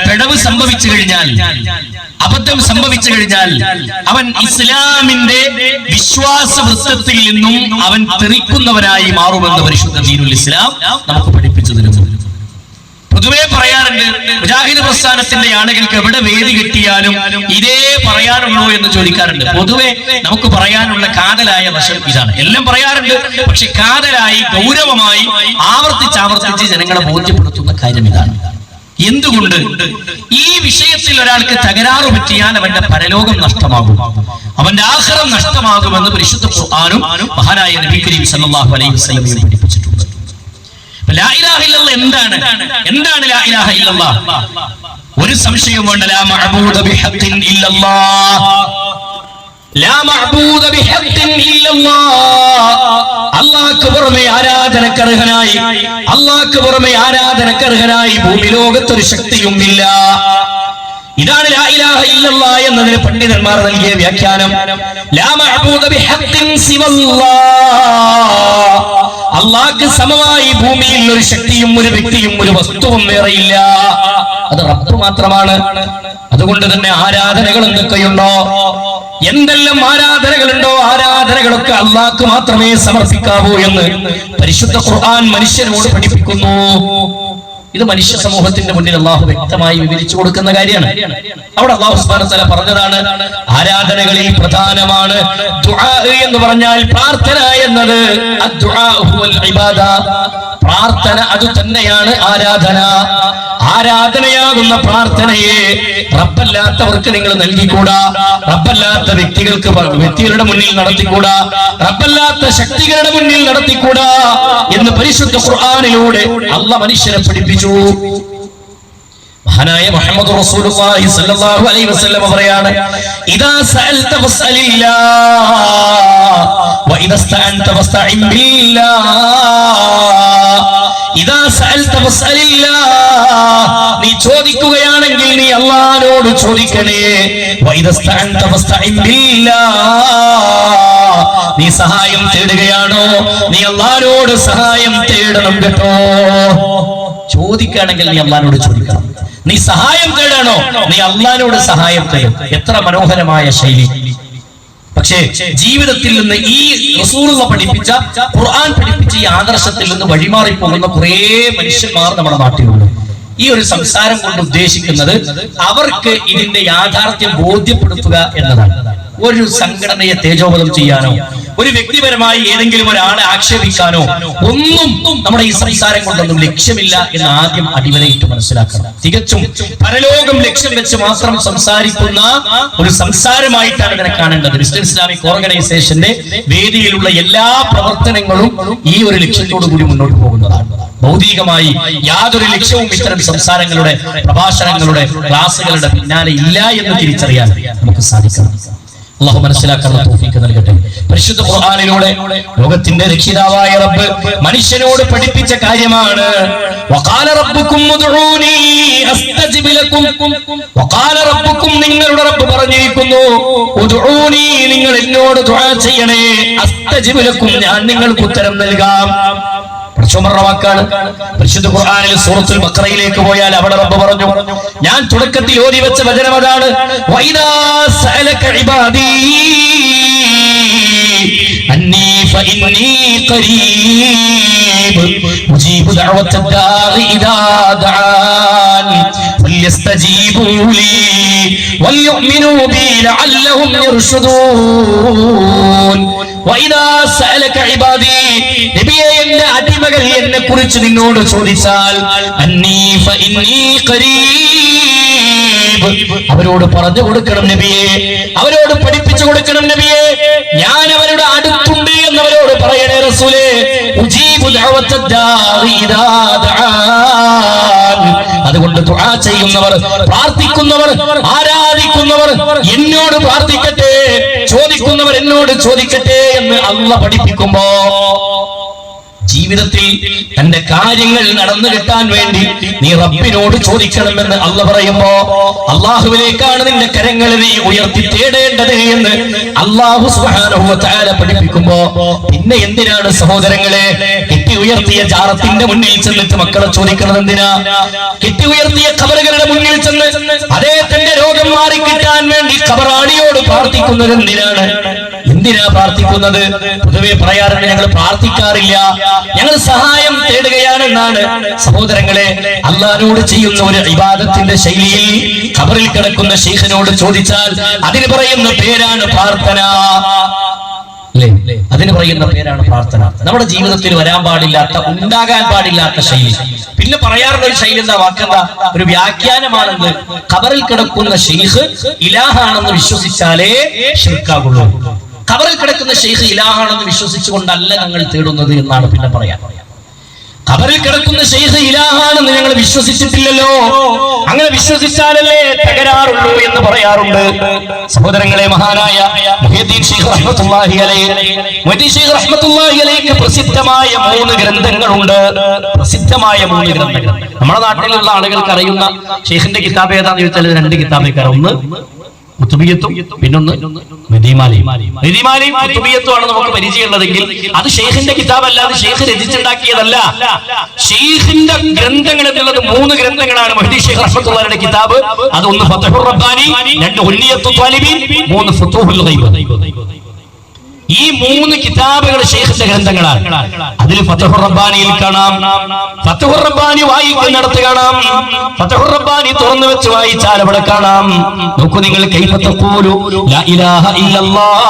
പിഴവ് സംഭവിച്ചു കഴിഞ്ഞാൽ, അബദ്ധം സംഭവിച്ചു കഴിഞ്ഞാൽ അവൻ ഇസ്ലാമിന്റെ വിശ്വാസ വൃത്തത്തിൽ നിന്നും അവൻ തെറിക്കുന്നവനായി മാറുമെന്ന് പരിശുദ്ധ ദീനുൽ ഇസ്ലാം നമുക്ക് പഠിപ്പിച്ചു തരുന്നു. പൊതുവെ പറയാറുണ്ട്, മുജാഹിദ് പ്രസ്ഥാനത്തിന്റെ ആളുകൾക്ക് എവിടെ വേദി കിട്ടിയാലും ഇതേ പറയാനുള്ളൂ എന്ന് ചോദിക്കാറുണ്ട്. പൊതുവെ നമുക്ക് പറയാനുള്ള കാതലായ വശം ഇതാണ്. എല്ലാം പറയാറുണ്ട്, പക്ഷെ കാതലായി ഗൗരവമായി ആവർത്തിച്ച് ജനങ്ങളെ ബോധ്യപ്പെടുത്തുന്ന കാര്യം ഇതാണ്. എന്തുകൊണ്ട്? ഈ വിഷയത്തിൽ ഒരാൾക്ക് തകരാറ് പറ്റിയാൽ അവന്റെ പരലോകം നഷ്ടമാകും, അവന്റെ ആഖിറം നഷ്ടമാകുമെന്ന് പരിശുദ്ധ ഖുർആനും മഹാനായ നബി കരീം സല്ലല്ലാഹു അലൈഹി വസല്ലം പഠിപ്പിച്ചിട്ടുണ്ട്. ലാ ഇലാഹ ഇല്ലല്ലാഹ് എന്താണ് ലാ ഇലാഹ ഇല്ലല്ലാഹ്? ഒരു സംശയവും വേണ്ട. ലാ മഅബൂദ ബിഹഖിൻ ഇല്ലല്ലാഹ്, ലാ മഅബൂദ ബിഹഖിൻ ഇല്ലല്ലാഹ്. അല്ലാഹുവിന് പുറമെ ആരാധനക്കർഹനായി ഭൂമി ലോകത്തൊരു ശക്തിയും ഇല്ല. ഇതാണ് ലാ ഇലാഹ ഇല്ലല്ലാഹ് എന്നതിന് പണ്ഡിതന്മാർ നൽകിയ വ്യാഖ്യാനം. ലാ മഅബൂദ ബിഹഖിൻ സിവല്ലാഹ്, അല്ലാഹുവിന് സമമായി ഭൂമിയിൽ ഒരു ശക്തിയും ഒരു വ്യക്തിയും ഒരു വസ്തുവും വേറെയില്ല, അത് റബ്ബ് മാത്രമാണ്. അതുകൊണ്ട് തന്നെ ആരാധനകൾ എന്തൊക്കെയുണ്ടോ, എന്തെല്ലാം ആരാധനകളുണ്ടോ, ആരാധനകളൊക്കെ അല്ലാഹുവിന് മാത്രമേ സമർപ്പിക്കാവൂ എന്ന് പരിശുദ്ധ ഖുർആൻ മനുഷ്യരോട് പഠിപ്പിക്കുന്നു. ഇത് മനുഷ്യ സമൂഹത്തിന്റെ മുന്നിൽ അല്ലാഹു വ്യക്തമായി വിവരിച്ചു കൊടുക്കുന്ന കാര്യമാണ്. അവിടെ അല്ലാഹു സുബ്ഹാനഹു വ തആല പറഞ്ഞതാണ്, ആരാധനകളിൽ പ്രധാനമാണ് ദുആ എന്ന് പറഞ്ഞാൽ പ്രാർത്ഥന എന്നത്. അദ്ദുആ ഹുവൽ ഇബാദ, പ്രാർത്ഥന അത് തന്നെയാണ് ആരാധന. ആരാധനയാകുന്ന പ്രാർത്ഥനയെ റബ്ബല്ലാത്തവർക്ക് നിങ്ങൾ നൽകിക്കൂടാ, റബ്ബല്ലാത്ത വ്യക്തികളുടെ മുന്നിൽ നടത്തിക്കൂടാ, റബ്ബല്ലാത്ത ശക്തികളുടെ മുന്നിൽ നടത്തിക്കൂടാ എന്ന് പരിശുദ്ധ ഖുർആനിലൂടെ അല്ലാഹു മനുഷ്യരെ പഠിപ്പിച്ചു. മഹാനായ മുഹമ്മദ് റസൂലുള്ളാഹി സ്വല്ലല്ലാഹു അലൈഹി വസല്ലം പറയാണ്, ഇദാ സഅൽത ഫസ്അലില്ലാഹ് വഇദാ ഇസ്തഅൻത ഫസ്തഇൻ ബില്ലാഹ്. ഇദാ സഅൽത ഫസ്അലില്ലാഹ്, നീ ചോദിക്കുകയാണെങ്കിൽ നീ അല്ലാഹുവോട് ചോദിക്കണേ. വഇദാ ഇസ്തഅൻത ഫസ്തഇൻ ബില്ലാഹ്, നീ സഹായം തേടുകയാണോ നീ അല്ലാഹുവോട് സഹായം തേടണം കേട്ടോ. ചോദിക്കുകയാണെങ്കിൽ നീ അല്ലാഹുവോട് ചോദിക്കണം. നീ സഹായം തേടാണോ നീ അല്ലാഹുവോട് സഹായം തേടും. എത്ര മനോഹരമായ ശൈലി! പക്ഷേ ജീവിതത്തിൽ നിന്ന് ഈ റസൂലുള്ളാഹി പഠിപ്പിച്ച, ഖുർആൻ പഠിപ്പിച്ച ഈ ആദർശത്തിൽ നിന്ന് വഴിമാറി പോകുന്ന കുറേ മനുഷ്യന്മാർ നമ്മുടെ നാട്ടിലുണ്ട്. ഈ ഒരു സംസാരം കൊണ്ട് ഉദ്ദേശിക്കുന്നത് അവർക്ക് ഇതിന്റെ യാഥാർത്ഥ്യം ബോധ്യപ്പെടുത്തുക എന്നതാണ്. ഒരു സംഘടനയെ തേജോവധം ചെയ്യാനോ ഒരു വ്യക്തിപരമായി ഏതെങ്കിലും ഒരാളെ ആക്ഷേപിക്കാനോ ഒന്നും നമ്മുടെ ഈ സംസാരം കൊണ്ടൊന്നും ലക്ഷ്യമില്ല എന്ന് ആദ്യം അടിവരയിട്ട് മനസ്സിലാക്കണം. തികച്ചും പരലോകം ലക്ഷ്യം വെച്ച് മാത്രം സംസാരിക്കുന്ന ഒരു സംസാരമായിട്ടാണ് ഇതിനെ കാണേണ്ടത്. വിസ്ഡം ഇസ്ലാമിക് ഓർഗനൈസേഷന്റെ വേദിയിലുള്ള എല്ലാ പ്രവർത്തനങ്ങളും ഈ ഒരു ലക്ഷ്യത്തോടു കൂടി മുന്നോട്ട് പോകുന്നതാണ്. ഭൗതികമായി യാതൊരു ലക്ഷ്യവും ഇത്തരം സംസാരങ്ങളുടെ, പ്രഭാഷണങ്ങളുടെ, ക്ലാസുകളുടെ പിന്നാലെ ഇല്ല എന്ന് തിരിച്ചറിയാൻ നമുക്ക് സാധിക്കണം. അല്ലാഹു മനസ്സിലാക്കാനുള്ള തൗഫീഖ് നൽകട്ടെ. പരിശുദ്ധ ഖുർആനിലൂടെ ലോകത്തിന്റെ രക്ഷിതാവായ റബ്ബ് മനുഷ്യനോട് പഠിപ്പിച്ച കാര്യമാണ്. വഖാല റബ്ബുക്കും ഉദ്ഊനി അസ്തജിബ് ലക്കും. വഖാല റബ്ബുക്കും, നിങ്ങളുടെ റബ്ബ് പറഞ്ഞിരിക്കുന്നു, ഉദ്ഊനി, നിങ്ങൾ എന്നോട് ദുആ ചെയ്യണേ, അസ്തജിബ് ലക്കും, ഞാൻ നിങ്ങൾക്ക് ഉത്തരം നൽകാം. വാക്കാണ് പരിശുദ്ധ ഖുർആനിൽ സൂറത്തുൽ ബഖറയിലേക്ക് പോയാൽ അവിടെ റബ്ബ് പറഞ്ഞു, ഞാൻ തുടക്കത്തിൽ ഓതി വെച്ച വചനം അതാണ്, വൈദാ സഅലക ഇബാദി അന്നി ഫഇന്നി ഖരീബ് ഉജീബു ദഅവത ദാഇ ഇദാ ദഅൻ ഫല്യസ്തജീബൂ ലി വൽയുഅ്മിനൂ ബി ലഅല്ലഹും യർഷുദൂൻ. വൈദാ സഅലക ഇബാദി, നബിയേ, എന്റെ അടിമകൾ എന്നെ കുറിച്ച് നിന്നോട് ചോദിച്ചാൽ, അന്നീ ഫഇന്നീ ഖരീബ്, അവരോട് പറഞ്ഞു കൊടുക്കണം നബിയേ, അവരോട് പഠിപ്പിച്ചു കൊടുക്കണം നബിയേ, ഞാൻ അവരുടെ അടുത്തുണ്ട് എന്നവരോട് പറയണേ റസൂലേ. ഉജീബു ദഅവത ദാഇ ഇദാ ദഅൻ, അതുകൊണ്ട് ദുആ ചെയ്യുന്നവർ, പ്രാർത്ഥിക്കുന്നവർ, ആരാധിക്കുന്നവർ എന്നോട് പ്രാർത്ഥിക്കട്ടെ, ചോദിക്കുന്നവർ എന്നോട് ചോദിക്കട്ടെ എന്ന് അല്ലാഹ് പഠിപ്പിക്കുമ്പോ, ജീവിതത്തിൽ തന്റെ കാര്യങ്ങൾ നടന്നു കിട്ടാൻ വേണ്ടി നീ റബ്ബിനോട് ചോദിക്കണമെന്ന് അല്ലാഹ് പറയുമ്പോ, അല്ലാഹുവിലേക്കാണ് നിന്റെ കരങ്ങൾ നീ ഉയർത്തി തേടേണ്ടത് എന്ന് അല്ലാഹു സുബ്ഹാനഹു വ തആല പഠിപ്പിക്കുമ്പോ, പിന്നെ എന്തിനാണ് സഹോദരങ്ങളെ കെട്ടി ഉയർത്തിയ ജാറത്തിന്റെ മുന്നിൽ ചെന്നിട്ട് മക്കളെ ചോദിക്കുന്നത് എന്തിനാ? കെട്ടി ഉയർത്തിയ ഖബറുകളുടെ മുന്നിൽ ചെന്ന് അതേ തന്റെ രോഗം മാറിക്കിട്ടാൻ വേണ്ടി ഖബറാണിയോട് പ്രാർത്ഥിക്കുന്നത് എന്തിനാണ്? എന്തിനാ പ്രാർത്ഥിക്കുന്നത്? പൊതുവെ പറയാറുണ്ട്, ഞങ്ങൾ പ്രാർത്ഥിക്കാറില്ല, ഞങ്ങൾ സഹായം തേടുകയാണെന്നാണ്. സഹോദരങ്ങളെ, അല്ലാഹുവോട് ചെയ്യുന്ന ഒരു ഇബാദത്തിന്റെ ശൈലിയിൽ ഖബറിൽ കിടക്കുന്ന ശൈഖിനോട് ചോദിച്ചാൽ അതിന് പറയുന്ന പേരാണ് പ്രാർത്ഥന. അതിന് പറയുന്ന പേരാണ് പ്രാർത്ഥന. നമ്മുടെ ജീവിതത്തിൽ വരാൻ പാടില്ലാത്ത, ഉണ്ടാകാൻ പാടില്ലാത്ത ശൈലി. പിന്നെ പറയാറുള്ള ഒരു ശൈലി എന്താ, വാക്കെന്താ, ഒരു വ്യാഖ്യാനമാണെന്ന്. ഖബറിൽ കിടക്കുന്ന ശൈഖ് ഇലാഹാണെന്ന് വിശ്വസിച്ചാലേ ശിർക്കാകുള്ളൂ. ഖബറിൽ കിടക്കുന്ന ശൈഖ് ഇലാഹാണെന്ന് വിശ്വസിച്ചുകൊണ്ടല്ല ഞങ്ങൾ തേടുന്നത് എന്നാണ് പിന്നെ പറയാം. ഖബറിൽ കിടക്കുന്ന ശൈഖ് ഇലാഹാണെന്ന് ഞങ്ങൾ വിശ്വസിച്ചിട്ടില്ലല്ലോ, അങ്ങനെ വിശ്വസിച്ചാലല്ലേ തകരാറുള്ളൂ എന്ന് പറയാറുണ്ട്. സഹോദരങ്ങളെ, മഹാനായ മുഹ്യിദ്ദീൻ ശൈഖ് റഹ്മത്തുള്ളാഹി അലൈഹി, മുഹ്യിദ്ദീൻ ശൈഖ് റഹ്മത്തുള്ളാഹി അലൈഹിക്ക് പ്രസിദ്ധമായ 3 ഗ്രന്ഥങ്ങളുണ്ട്. പ്രസിദ്ധമായ 3 ഗ്രന്ഥങ്ങൾ നമ്മുടെ നാട്ടിലുള്ള ആളുകൾക്ക് അറിയുന്ന ശൈഖിന്റെ കിതാബ് ഏതാന്ന് ചോദിച്ചാൽ 2 കിതാബേക്കാണ്. ഒന്ന് കുത്തുബിയത്തും, പിന്നൊന്ന് നിദീമാലയും. നിദീമാലയും കുത്തുബിയത്തുമാണ് നമുക്ക് പരിചയമുള്ളതെങ്കിൽ അത് ഷെയ്ഖിന്റെ കിതാബല്ല, അത് ഷെയ്ഖ് രചിച്ചുണ്ടാക്കിയതല്ല. ഷെയ്ഖിന്റെ ഗ്രന്ഥങ്ങൾ എന്നുള്ളത് 3 ഗ്രന്ഥങ്ങളാണ്. മുഹ്യിദ്ദീൻ ശൈഖ് റഹ്മത്തുള്ളാഹിയുടെ കിതാബ് അത്, ഒന്ന് ഫത്ഹുർ റബ്ബാനി, 2 ഉല്ലിയത്തുൽ ത്വാലിബീൻ, 3 ഫുതൂഹുൽ ഗൈബ്. ഈ 3 കിതാബുകൾ ഷെയ്ഖിന്റെ ഗ്രന്ഥങ്ങളാണ്. അതിൽ ഫത്ഹുർ റബ്ബാനിയിൽ കാണാം, ഫത്ഹുർ റബ്ബാനി വായിക്കുന്നിടത്ത് കാണാം, ഫത്ഹുർ റബ്ബാനി തുറന്നു വെച്ച് വായിച്ചാൽ അവിടെ കാണാം, നോക്കൂ നിങ്ങൾ, കൈഫ തഖൂലു ലാ ഇലാഹ ഇല്ലല്ലാഹ്.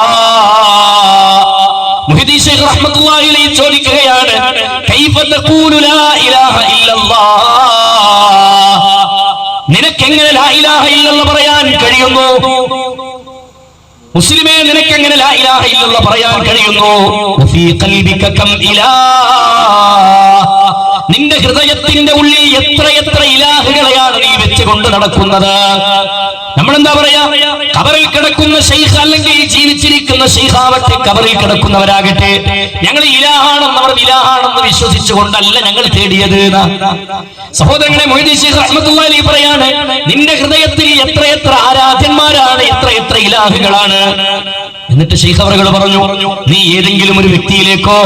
മുഹ്യിദ്ദീൻ ശൈഖ് റഹ്മത്തുള്ളാഹി അലൈഹി ചോദിക്കുകയാണ്, കൈഫ തഖൂലു ലാ ഇലാഹ ഇല്ലല്ലാഹ്, നിനക്കെങ്ങനെ ലാ ഇലാഹ ഇല്ലല്ലാഹ് പറയാൻ കഴിയുന്നു? മുസ്ലിമേ, നിനക്ക് എങ്ങനെ ലാ ഇലാഹ ഇല്ലല്ലാഹ് പറയാൻ കഴിയുന്നു? ഫീ ഖൽബിക കം ഇലാഹ്, നിന്റെ ഹൃദയത്തിന്റെ ഉള്ളിൽ എത്ര ഇലാഹുകളെയാണ് നീ വെച്ചുകൊണ്ട് നടക്കുന്നത്? നമ്മളെന്താ പറയാ, ഖബറിൽ കിടക്കുന്ന ശൈഖ് അല്ലെങ്കിൽ ജീവിച്ചിരിക്കുന്ന ശൈഖാവട്ടെ, ഖബറിൽ കിടക്കുന്നവരാകട്ടെ, ഞങ്ങൾ ഇലാഹാണെന്ന്, അവർ ഇലാഹാണെന്ന് വിശ്വസിച്ചുകൊണ്ടല്ല ഞങ്ങൾ തേടിയത്. സഹോദരങ്ങളെ, മുഹ്യിദ്ദീൻ ശൈഖ് റഹ്മത്തുള്ളാഹി അലൈഹി പറയാണ്, നിന്റെ ഹൃദയത്തിൽ എത്ര ആരാധ്യന്മാരാണ്, എത്ര ഇലാഹുകളാണ്. എന്നിട്ട് ശൈഖ് അവറുകൾ പറഞ്ഞു, നീ ഏതെങ്കിലും ഒരു വ്യക്തിയിലേക്കോ,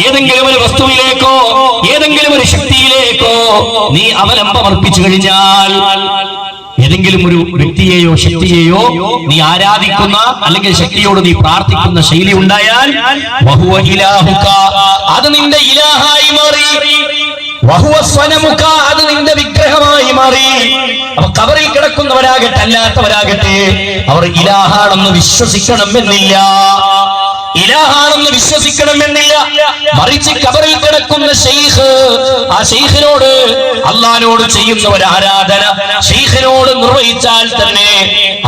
ഏതെങ്കിലും ഒരു വസ്തുവിലേക്കോ, ഏതെങ്കിലും ഒരു ശക്തിയിലേക്കോ നീ അവലംബം അർപ്പിച്ചു കഴിഞ്ഞാൽ, ഏതെങ്കിലും ഒരു വ്യക്തിയെയോ ശക്തിയെയോ നീ ആരാധിക്കുന്ന അല്ലെങ്കിൽ ശക്തിയോട് നീ പ്രാർത്ഥിക്കുന്ന ശൈലി ഉണ്ടായാൽ, വഹുവ ഇലാഹുക, അത് നിന്റെ ഇലാഹായി മാറി, വഹുവ സ്വനമുക, അത് നിന്റെ വിഗ്രഹമായി മാറി. അപ്പൊ ഖബറിൽ കിടക്കുന്നവരാകട്ടെ അല്ലാത്തവരാകട്ടെ, അവർ ഇലാഹാണെന്ന് വിശ്വസിക്കണമെന്നില്ല. ഇലാഹാണെന്ന് വിശ്വസിക്കണമെന്നില്ല. മറിച്ച് ഖബറിൽ കിടക്കുന്ന ശൈഖ്, ആ ശൈഖിനോട് അള്ളാഹിനോട് ചെയ്യുന്ന ഒരു ആരാധന ശൈഖിനോട് നിർവഹിച്ചാൽ തന്നെ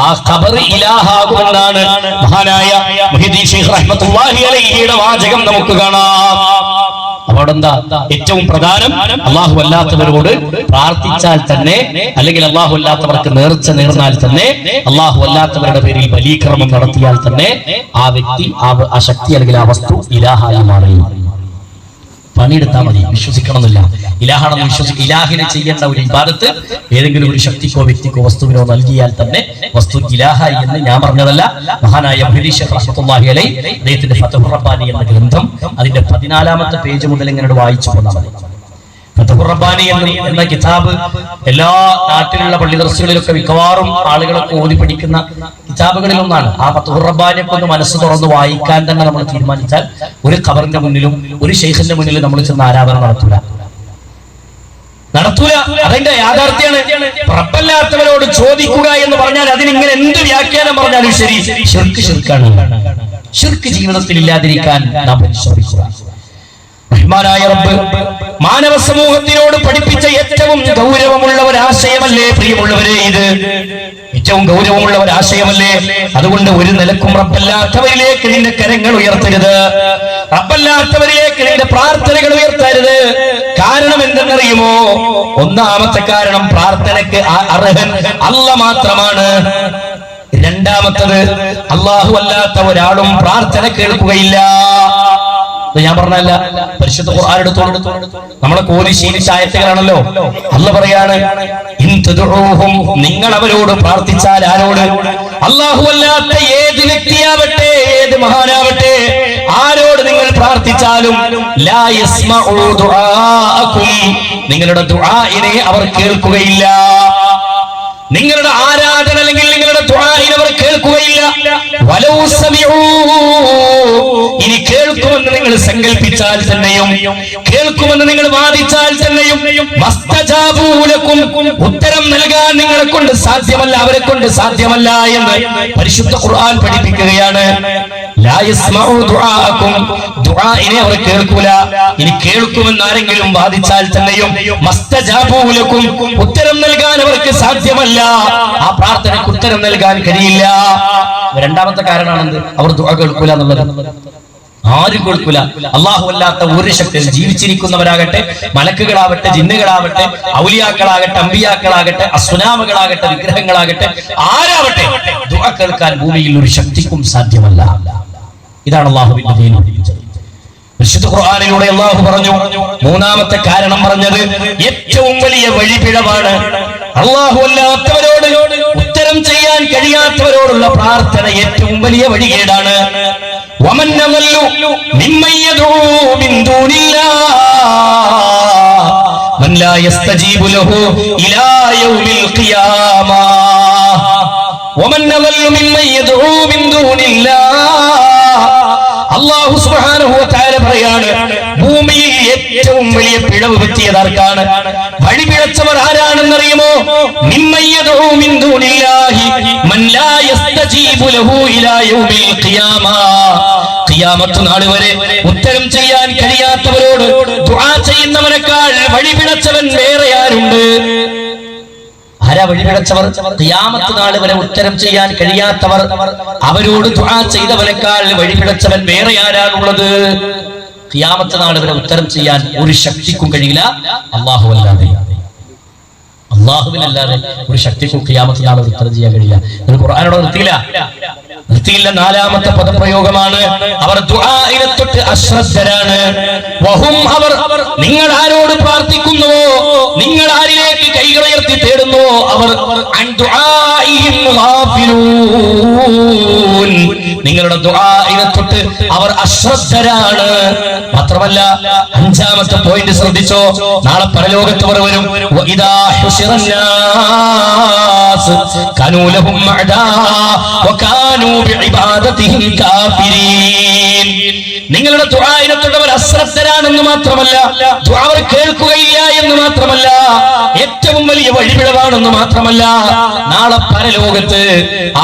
ആ ഖബർ ഇലാഹാകുമെന്നാണ് മഹാനായ മുഹ്യിദ്ദീൻ ശൈഖ് റഹ്മത്തുള്ളാഹി അലൈഹിയുടെ വാചകം നമുക്ക് കാണാം. അവിടെന്താ ഏറ്റവും പ്രധാനം? അള്ളാഹു അല്ലാത്തവരോട് പ്രാർത്ഥിച്ചാൽ തന്നെ, അല്ലെങ്കിൽ അള്ളാഹു അല്ലാത്തവർക്ക് നേർച്ച നേർന്നാൽ തന്നെ, അള്ളാഹു അല്ലാത്തവരുടെ പേരിൽ ബലീകർമ്മം നടത്തിയാൽ തന്നെ ആ വ്യക്തി, ആ ശക്തി അല്ലെങ്കിൽ ആ വസ്തു ഇലാഹായി മാറി. പണിയെടുത്താൽ മതി, വിശ്വസിക്കണമെന്നില്ല. ഇലാഹാണെന്ന് ഇലാഹിനെ ചെയ്യേണ്ട ഒരു ഇബാദത്ത് ഏതെങ്കിലും ഒരു ശക്തിക്കോ വ്യക്തിക്കോ വസ്തുവിനോ നൽകിയാൽ തന്നെ വസ്തു ഇലാഹായി എന്ന് ഞാൻ പറഞ്ഞതല്ല. മഹാനായ മുഹ്യിദ്ദീൻ ശൈഖ് റഹ്മത്തുള്ളാഹി അലൈഹി അദ്ദേഹത്തിന്റെ ഫത്ഹുർ റബ്ബാനി എന്ന ഗ്രന്ഥം അതിന്റെ 14ാമത്തെ പേജ് മുതൽ ഇങ്ങനെ വായിച്ചു പോന്നാൽ മതി. ഫത്ഹുർ റബ്ബാനി എന്ന കിതാബ് എല്ലാ നാട്ടിലുള്ള പള്ളി ദർസുകളിലൊക്കെ മിക്കവാറും ആളുകളൊക്കെ ഓതി പഠിക്കുന്ന കിതാബുകളിൽ ഒന്നാണ്. ആ ഫത്ഹുർ റബ്ബാനിയൊക്കെ ഒന്ന് മനസ്സ് തുറന്ന് വായിക്കാൻ തന്നെ നമ്മൾ തീരുമാനിച്ചാൽ ഒരു ഖബറിന്റെ മുന്നിലും ഒരു ശൈഖിന്റെ മുന്നിലും നമ്മൾ ചെന്ന് ആരാധന നടത്തൂല. അതിന്റെ യാഥാർത്ഥ്യമാണ്. റബ്ബല്ലാത്തവരോട് ചോദിക്കുക എന്ന് പറഞ്ഞാൽ അതിനിങ്ങനെ എന്ത് വ്യാഖ്യാനം പറഞ്ഞാലും ശരി, ശിർക്കാണ്. ശിർക്ക് ജീവിതത്തിൽ ഇല്ലാതിരിക്കാൻ നാം പരിശ്രമിക്കുക. റഹ്മാനായ റബ്ബ് മാനവ സമൂഹത്തിനോട് പഠിപ്പിച്ച ഏറ്റവും ഗൗരവമുള്ള ഒരു ആശയമല്ലേ പ്രിയമുള്ളവരെ? ഇത് ഏറ്റവും ഗൗരവമുള്ള ഒരു ആശയമല്ലേ? അതുകൊണ്ട് ഒരു നിലക്കും റബ്ബല്ലാത്തവരിലേക്ക് നിന്റെ കരങ്ങൾ ഉയർത്തരുത്, റബ്ബല്ലാത്തവരിലേക്ക് നിന്റെ പ്രാർത്ഥനകൾ ഉയർത്തരുത്. കാരണം എന്തെന്നറിയുമോ? ഒന്നാമത്തെ കാരണം, പ്രാർത്ഥനയ്ക്ക് അർഹൻ അല്ലാഹ് മാത്രമാണ്. രണ്ടാമത്തത്, അല്ലാഹു അല്ലാത്ത ഒരാളും പ്രാർത്ഥന കേൾക്കുകയില്ല. ഞാൻ പറഞ്ഞല്ല, പരിശുദ്ധ ഖുർആൻ എടുത്തോളൂ. നമ്മളെ കോലി ശീലിച്ച ആയത്തുകളാണല്ലോ. അല്ലാഹ് പറയാണ്, ഇൻ തദഉഹും, നിങ്ങൾ അവരോട് പ്രാർത്ഥിച്ചാൽ. ആരോട്? അല്ലാഹു അല്ലാത്ത ഏത് വ്യക്തിയാവട്ടെ, ഏത് മഹാനാവട്ടെ, ആരോട് നിങ്ങൾ പ്രാർത്ഥിച്ചാലും ലാ യസ്മഉ ദുആഅകും, നിങ്ങളുടെ ദുആഇനെ അവർ കേൾക്കുകയില്ല. നിങ്ങളുടെ ആരാധന അല്ലെങ്കിൽ നിങ്ങളുടെ ദുആഇനെ അവർ കേൾക്കുകയില്ല. വലൗ സമിഉ, ഇനി കേൾക്കുമെന്ന് നിങ്ങൾ സങ്കല്പിച്ചാൽ തന്നെയും, കേൾക്കുമെന്ന് നിങ്ങൾ വാദിച്ചാൽ തന്നെയും, മസ്തജാബൂ ലക്കും, ഉത്തരം നൽകാൻ നിങ്ങളെ കൊണ്ട് സാധ്യമല്ല, അവരെ കൊണ്ട് സാധ്യമല്ല എന്ന് പരിശുദ്ധ ഖുർആൻ പഠിപ്പിക്കുകയാണ്. ലാ യസ്മഉ ദുആഅകും, ദുആഇനെ അവർ കേൾക്കൂല. ഇനി കേൾക്കുമെന്ന് ആരെങ്കിലും വാദിച്ചാൽ തന്നെയും മസ്തജാബൂ ലക്കും, ഉത്തരം നൽകാൻ അവർക്ക് സാധ്യമല്ല, ആ പ്രാർത്ഥനയ്ക്ക് ഉത്തരം നൽകാൻ കഴിയില്ല. രണ്ടാമത്തെ കാരണമാണെന്ത്? അവർ ദുആ കേൾക്കൂല എന്നുള്ളത്. ആരും കേൾക്കൂല. അല്ലാഹു അല്ലാത്ത ഒരു ശക്തി, ജീവിച്ചിരിക്കുന്നവരാകട്ടെ, മലക്കുകളാവട്ടെ, ജിന്നുകളാവട്ടെ, ഔലിയാക്കളാകട്ടെ, അമ്പിയാക്കളാകട്ടെ, അസ്നാമകളാകട്ടെ, വിഗ്രഹങ്ങളാകട്ടെ, ആരാവട്ടെ, ദുആ കേൾക്കാൻ ഭൂമിയിൽ ഒരു ശക്തിക്കും സാധ്യമല്ല. ഇതാണ് അല്ലാഹുവിന്റെ ദീൻ പഠിപ്പിച്ചത്. വിശുദ്ധ ഖുർആനിലൂടെ അല്ലാഹു പറഞ്ഞു, മൂന്നാമത്തെ കാരണം പറഞ്ഞത് ഏറ്റവും വലിയ വഴിപിഴവാണ്. അല്ലാഹു അല്ലാത്തവരോട് ഉത്തരം ചെയ്യാൻ കഴിയാത്തവരോടുള്ള പ്രാർത്ഥന ഏറ്റവും വലിയ വഴികേടാണ്. വമൻ അദല്ലു മിമ്മൻ യദഊ മിൻ ദൂനില്ലാഹ് മൻ ലാ യസ്തജീബു ലഹു ഇലാ യൗമിൽ ഖിയാമ. വമൻ അദല്ലു മിമ്മൻ യദഊ മിൻ ദൂനില്ലാഹ്, അല്ലാഹു സുബ്ഹാനഹു വ തആല പറയാണ്, ഭൂമിയിൽ ഏറ്റവും വലിയ പിഴവ് പറ്റിയതാർക്കാണ്? വഴിപിഴച്ചവർ ആരാണെന്നറിയുമോ? മിമ്മൻ യദഊ മിൻ ദൂനില്ലാഹി മൻ ലാ യസ്തജീബു ലഹു ഇലാ യൗമിൽ ഖിയാമ. ഖിയാമത്ത് നാൾ വരെ ഉത്തരം ചെയ്യാൻ കഴിയാത്തവരോട് ദുആ ചെയ്യുന്നവനേക്കാൾ വഴിപിഴച്ചവൻ വേറെ ആരുണ്ട്? ആരാ വഴിപിഴച്ചവർ? ഖിയാമത്ത് നാൾ വരെ ഉത്തരം ചെയ്യാൻ കഴിയാത്തവർ. അവരോട് ദുആ ചെയ്തവനേക്കാൾ വഴിപിഴച്ചവൻ വേറെ ആരാണുള്ളത്? ഖിയാമത്ത് നാൾ വരെ ഉത്തരം ചെയ്യാൻ ഒരു ശക്തിക്കും കഴിയില്ല, അല്ലാഹു അല്ലാതെ. അല്ലാഹുവിനല്ലാതെ ഒരു ശക്തിക്കും ഖിയാമത്ത് നാൾ വരെ ഉത്തരം ചെയ്യാൻ കഴിയില്ല. ഖുർആനോട് നിർത്തിയില്ല. നാലാമത്തെ പദപ്രയോഗമാണ്, അവർ ദുആഇനെ തൊട്ട് അശ്രദ്ധരാണ്. വഹും, അവർ, നിങ്ങൾ ആരോട് പ്രാർത്ഥിക്കുന്നുവോ, നിങ്ങൾ ആരിലേക്ക് കൈകൾ ഉയർത്തി തേടുന്നുവോ, അവർ അൻ ദുആഇഹിം ഗാഫിലൂൻ, നിങ്ങളുടെ ദുആഇനെ തൊട്ട് അവർ അശ്രദ്ധരാണ്. മാത്രമല്ല, അഞ്ചാമത്തെ പോയിന്റ് ശ്രദ്ധിച്ചോ, നാളെ പരലോകത്ത് അവർ വരും. വഇദാ ഹുശിറന്നാസ് കാനൂ ലഹും അഅദാ വകാനൂ ബിഇബാദതിഹിം കാഫിരീൻ. നിങ്ങളുടെ ദുആഇനെ തൊട്ട് അവർ അശ്രദ്ധരാണെന്ന് മാത്രമല്ല, ദുആ അവർ കേൾക്കുകയില്ല എന്ന് മാത്രമല്ല, ഏറ്റവും വലിയ വഴിപിഴവാണെന്ന് മാത്രമല്ല, നാളെ പരലോകത്ത്